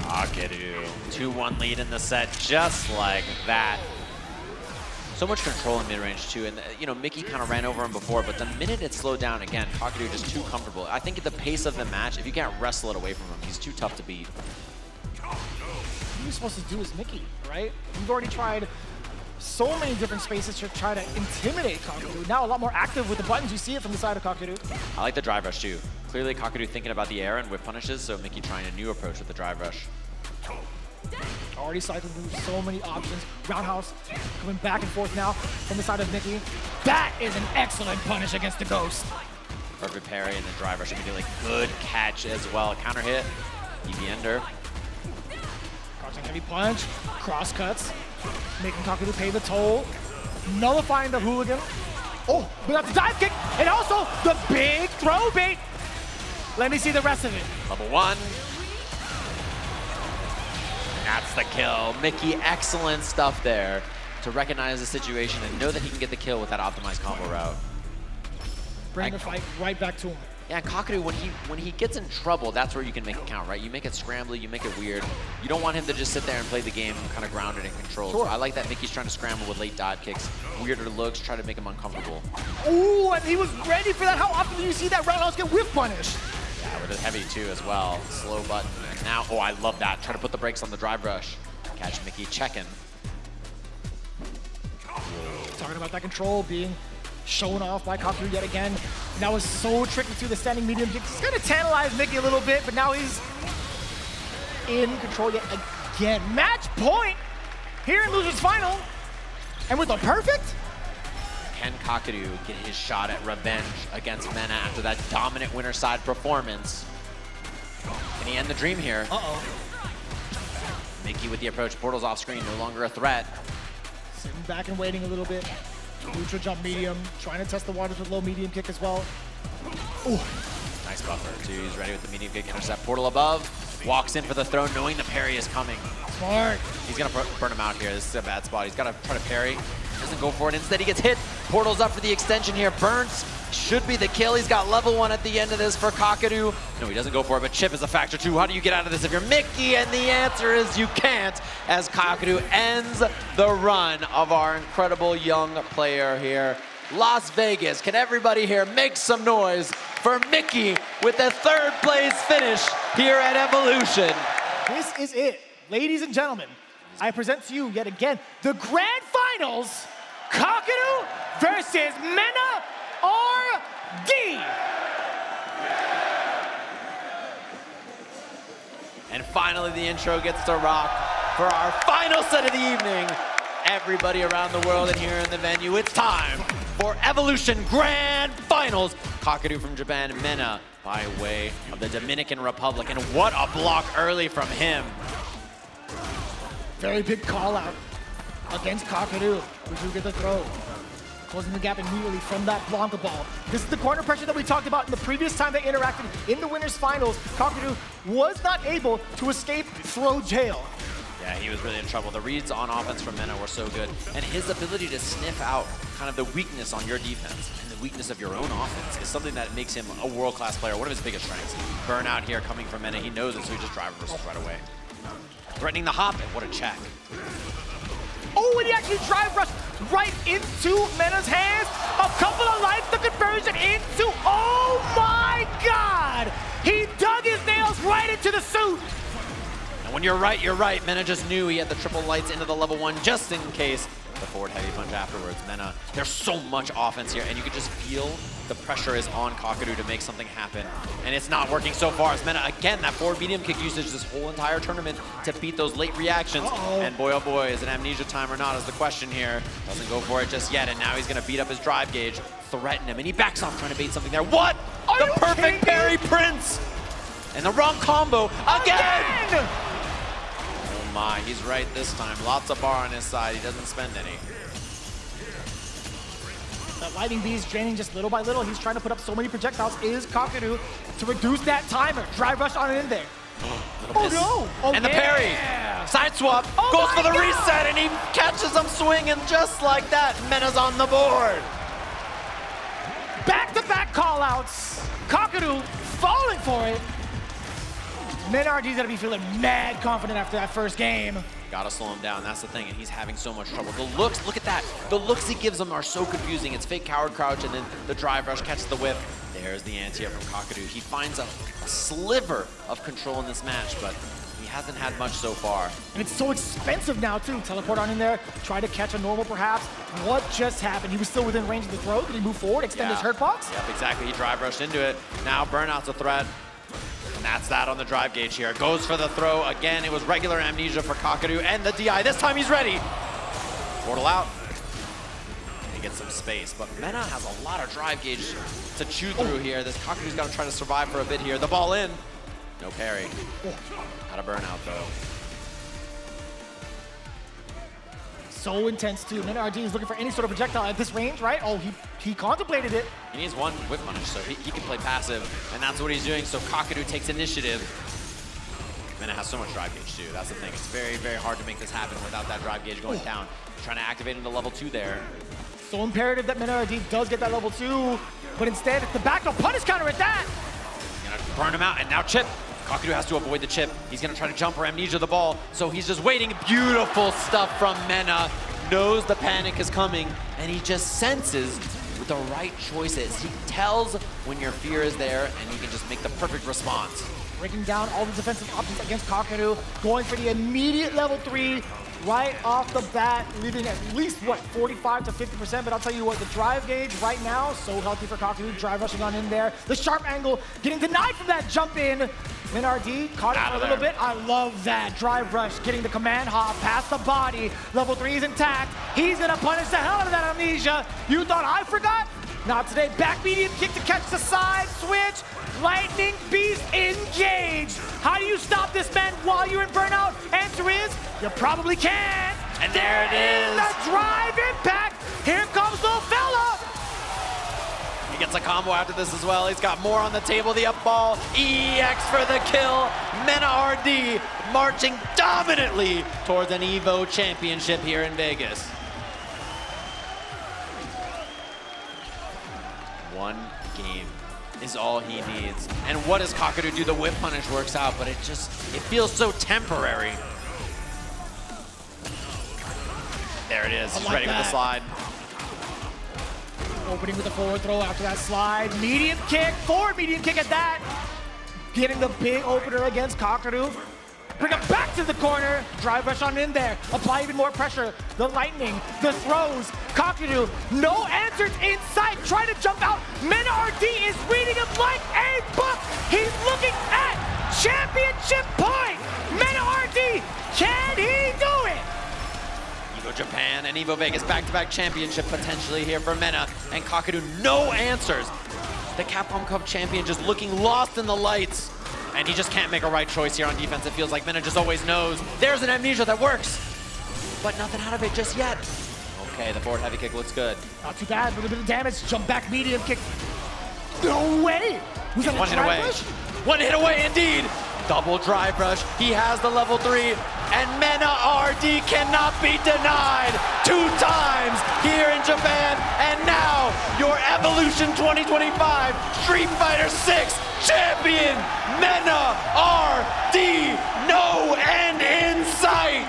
Kakeru, 2-1 lead in the set, just like that. So much control in mid-range too, and Micky kind of ran over him before, but the minute it slowed down again, Kakeru just too comfortable. I think at the pace of the match, if you can't wrestle it away from him, he's too tough to beat. What are you supposed to do as Micky, right? You've already tried so many different spaces to try to intimidate Kakeru. Now a lot more active with the buttons. You see it from the side of Kakeru. I like the drive rush too. Clearly Kakeru thinking about the air and whip punishes, so Micky trying a new approach with the drive rush. Already cycling through so many options. Roundhouse coming back and forth now from the side of Micky. That is an excellent punish against the Ghost. Perfect parry and then drive rush immediately. Good catch as well. Counter hit. EV ender. Crouching heavy punch. Cross cuts. Making Kakeru pay the toll. Nullifying the hooligan. Oh, we got the dive kick and also the big throw bait. Let me see the rest of it. Level 1. That's the kill. Micky, excellent stuff there to recognize the situation and know that he can get the kill with that optimized combo route. Bring the fight right back to him. Yeah, and Kakeru, when he gets in trouble, that's where you can make it count, right? You make it scrambly, you make it weird. You don't want him to just sit there and play the game kind of grounded and controlled. Sure. So I like that Micky's trying to scramble with late dot kicks, weirder looks, try to make him uncomfortable. Ooh, and he was ready for that. How often do you see that roundhouse get whiff punished? Yeah, with a heavy too as well. Slow button. And now, oh, I love that. Try to put the brakes on the drive rush. Catch Micky checking. Talking about that control being shown off by Kakeru yet again. And that was so tricky too, the standing medium kick. It's gonna tantalize Micky a little bit, but now he's in control yet again. Match point here in Losers Final. And with a perfect. Can Kakeru get his shot at revenge against Mena after that dominant winner side performance? Can he end the dream here? Uh-oh. Micky with the approach, portals off screen, no longer a threat. Sitting back and waiting a little bit. Neutral jump medium, trying to test the waters with low medium kick as well. Ooh. Nice buffer too, he's ready with the medium kick, intercept portal above. Walks in for the throw, knowing the parry is coming. Smart. He's gonna burn him out here, this is a bad spot. He's gotta try to parry, doesn't go for it. Instead he gets hit, portals up for the extension here. Burns should be the kill. He's got level 1 at the end of this for Kakeru. No, he doesn't go for it, but chip is a factor too. How do you get out of this if you're Micky? And the answer is you can't, as Kakeru ends the run of our incredible young player here. Las Vegas, can everybody here make some noise for Micky with the 3rd place finish here at Evolution? This is it. Ladies and gentlemen, I present to you yet again the Grand Finals, Kakeru versus MenaRD. And finally, the intro gets to rock for our final set of the evening. Everybody around the world and here in the venue, it's time for Evolution Grand Finals. Kakeru from Japan, Mena by way of the Dominican Republic. And what a block early from him. Very big call out against Kakeru, which will get the throw. Closing the gap immediately from that Blanca ball. This is the corner pressure that we talked about in the previous time they interacted in the winners finals. Kakeru was not able to escape throw jail. Yeah, he was really in trouble. The reads on offense from Mena were so good. And his ability to sniff out kind of the weakness on your defense and the weakness of your own offense is something that makes him a world-class player, one of his biggest strengths. Burnout here coming from Mena. He knows it, so he just drive reversals right away. Threatening the hop, and what a check. Oh, and he actually drive rushed right into Mena's hands. A couple of life, the conversion into, oh my God! He dug his nails right into the suit. And when you're right, you're right. Mena just knew he had the triple lights into the level 1 just in case. The forward heavy punch afterwards. Mena, there's so much offense here, and you can just feel the pressure is on Kakeru to make something happen. And it's not working so far as Mena, again, that forward medium kick usage this whole entire tournament to beat those late reactions. And boy, oh boy, is it amnesia time or not is the question here. Doesn't go for it just yet, and now he's gonna beat up his drive gauge, threaten him, and he backs off trying to bait something there. What? The perfect parry, Prince! And the wrong combo again! Oh my, he's right this time. Lots of bar on his side, he doesn't spend any. That lightning beast draining just little by little. He's trying to put up so many projectiles. Is Kakeru to reduce that timer? Drive rush on it in there. Oh no! Oh, and the parry! Side swap, goes for the reset, and he catches him swinging just like that. Mena's on the board. Back-to-back call-outs. Kakeru falling for it. MenaRD's gonna be feeling mad confident after that first game. Gotta slow him down, that's the thing, and he's having so much trouble. The looks, look at that. The looks he gives them are so confusing. It's fake coward crouch, and then the drive rush catches the whip. There's the anti-air from Kakeru. He finds a sliver of control in this match, but he hasn't had much so far. And it's so expensive now, too. Teleport on in there, try to catch a normal, perhaps. What just happened? He was still within range of the throw. Did he move forward, extend his hurt box? Yep, exactly. He drive rushed into it. Now Burnout's a threat. And that's that on the drive gauge here. Goes for the throw. Again, it was regular amnesia for Kakeru and the DI. This time he's ready. Portal out. He gets some space, but Mena has a lot of drive gauge to chew through here. This Kakeru's got to try to survive for a bit here. The ball in. No parry. Not a burnout, though. so intense too. MenaRD is looking for any sort of projectile at this range, right? Oh, he contemplated it. He needs one whip punish, so he can play passive, and that's what he's doing. So Kakeru takes initiative. Mena has so much drive gauge too. That's the thing. It's very, very hard to make this happen without that drive gauge going down. Trying to activate into level 2 there. So imperative that MenaRD does get that level 2, but instead it's the back no punish counter at that. He's gonna burn him out, and now chip. Kakeru has to avoid the chip. He's gonna try to jump or amnesia the ball, so he's just waiting. Beautiful stuff from Mena. Knows the panic is coming, and he just senses the right choices. He tells when your fear is there, and he can just make the perfect response. Breaking down all the defensive options against Kakeru, going for the immediate level 3 right off the bat, leaving at least, what, 45 to 50%, but I'll tell you what, the drive gauge right now, so healthy for Kakeru, drive rushing on in there. The sharp angle, getting denied from that jump in. MenaRD caught it for a little bit. I love that drive rush, getting the command hop past the body. Level 3 is intact. He's gonna punish the hell out of that amnesia. You thought I forgot? Not today. Back medium kick to catch the side switch. Lightning Beast engaged. How do you stop this man while you're in burnout? Answer is, you probably can. And there it is. The drive impact. Here comes the fella. He gets a combo after this as well. He's got more on the table. The up ball. EX for the kill. MenaRD marching dominantly towards an EVO championship here in Vegas. One game is all he needs. And what does Kakeru do? The whip punish works out, but it feels so temporary. There it is. He's ready with the slide. Opening with the forward throw after that slide. Medium kick, forward medium kick at that. Getting the big opener against Kakeru. Bring him back to the corner. Drive rush on in there. Apply even more pressure. The lightning, the throws. Kakeru, no answers in sight. Trying to jump out. MenaRD is reading him like a book. He's looking at championship point. MenaRD, can he do it? EVO Japan and EVO Vegas back-to-back championship potentially here for Mena. And Kakeru, no answers. The Capcom Cup champion just looking lost in the lights. And he just can't make a right choice here on defense. It feels like Mena just always knows. There's an amnesia that works, but nothing out of it just yet. Okay, the forward heavy kick looks good. Not too bad, with a bit of damage. Jump back medium kick. No way! Was that One a hit drive away. rush? One hit away indeed. Double drive rush. He has the level 3, and MenaRD cannot be denied 2 times here in Japan. And now your Evolution 2025 Street Fighter 6 champion, MenaRD, no end in sight.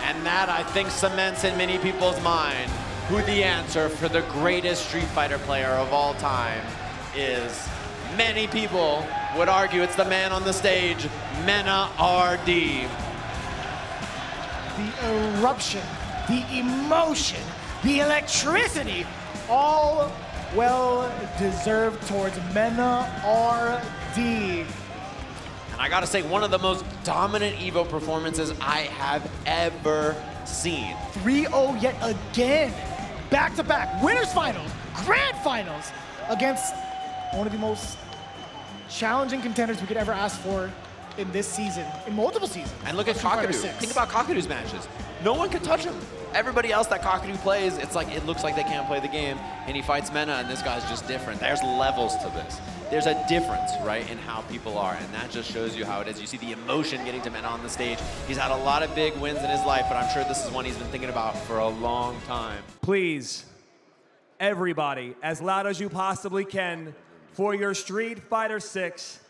And that, I think, cements in many people's mind who the answer for the greatest Street Fighter player of all time is. Many people would argue it's the man on the stage, MenaRD. The eruption, the emotion, the electricity, all well deserved towards MenaRD. And I gotta say, one of the most dominant EVO performances I have ever seen. 3-0 yet again. Back-to-back winners finals, grand finals against one of the most challenging contenders we could ever ask for in this season, in multiple seasons. And look at Street Fighter Kakeru. 6. Think about Kakeru's matches. No one can touch him. Everybody else that Kakeru plays, it's like it looks like they can't play the game, and he fights Mena, and this guy's just different. There's levels to this. There's a difference, right, in how people are, and that just shows you how it is. You see the emotion getting to Mena on the stage. He's had a lot of big wins in his life, but I'm sure this is one he's been thinking about for a long time. Please, everybody, as loud as you possibly can, for your Street Fighter 6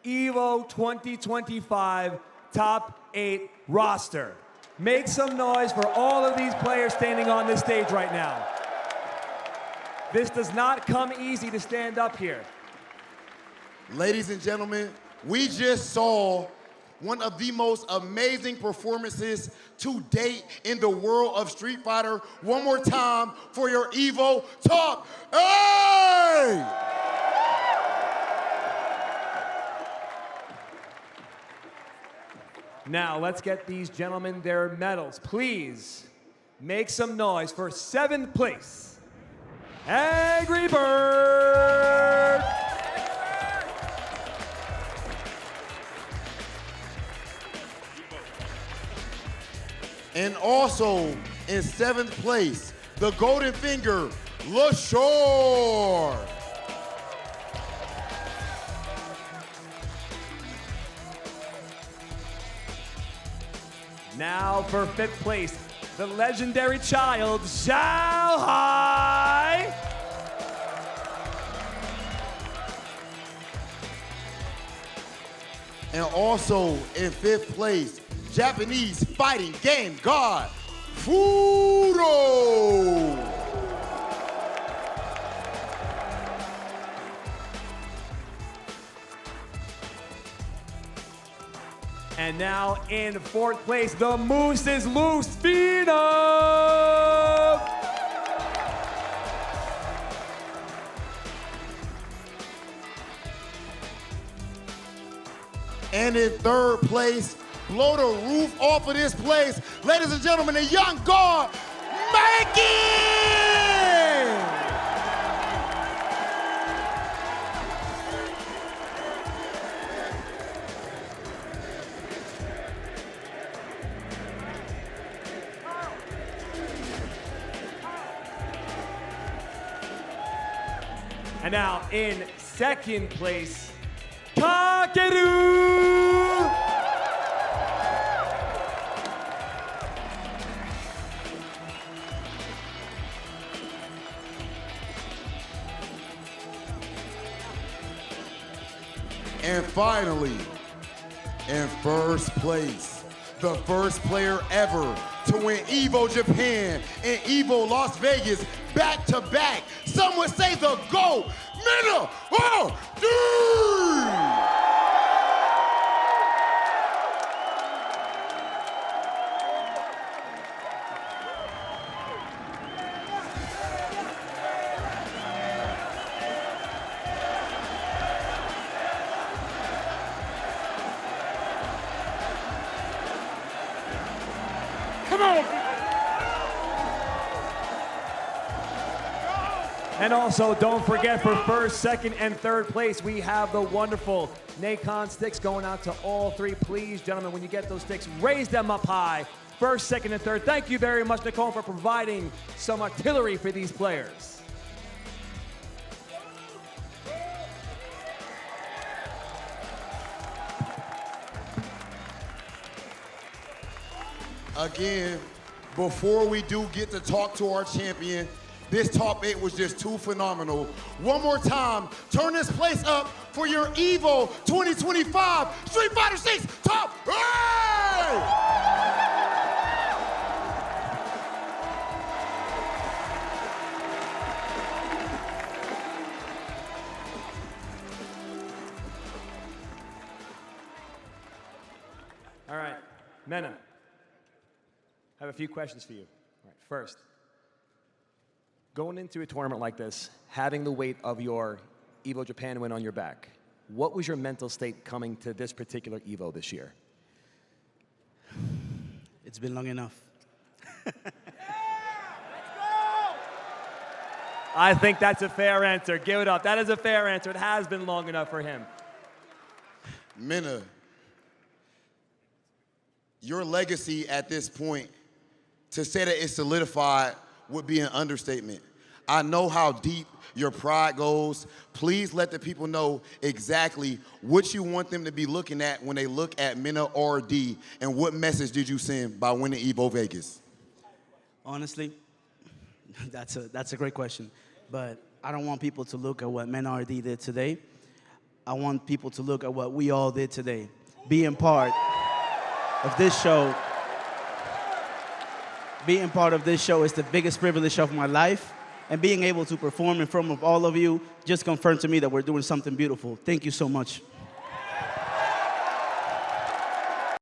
EVO 2025 Top 8 roster. Make some noise for all of these players standing on this stage right now. This does not come easy to stand up here. Ladies and gentlemen, we just saw one of the most amazing performances to date in the world of Street Fighter. One more time for your EVO Top 8! Now, let's get these gentlemen their medals. Please make some noise for 7th place, Angrybird. And also in 7th place, the Golden Finger, Leshar. Now for 5th place, the legendary child, Xiaohai. And also in 5th place, Japanese fighting game god, Fuudo. And now in 4th place, the Moose is loose, Phenom. And in 3rd place, blow the roof off of this place, ladies and gentlemen, the young guard, Micky! And now in 2nd place, Kakeru. And finally, in 1st place, the first player ever to win EVO Japan and EVO Las Vegas back to back. Some would say the GOAT, MenaRD! Come on! And also, don't forget for 1st, 2nd, and 3rd place, we have the wonderful Nacon sticks going out to all 3. Please, gentlemen, when you get those sticks, raise them up high. 1st, 2nd, and 3rd. Thank you very much, Nicole, for providing some artillery for these players. Again, before we do get to talk to our champion, this top 8 was just too phenomenal. One more time, turn this place up for your EVO 2025 Street Fighter 6 top 8! All right, Mena, I have a few questions for you. All right, first, going into a tournament like this, having the weight of your EVO Japan win on your back, what was your mental state coming to this particular EVO this year? It's been long enough. I think that's a fair answer. Give it up. That is a fair answer. It has been long enough for him. Mena, your legacy at this point, to say that it's solidified would be an understatement. I know how deep your pride goes. Please let the people know exactly what you want them to be looking at when they look at MenaRD, and what message did you send by winning EVO Vegas? Honestly, that's a great question. But I don't want people to look at what MenaRD did today. I want people to look at what we all did today. Being part of this show, is the biggest privilege of my life. And being able to perform in front of all of you just confirmed to me that we're doing something beautiful. Thank you so much.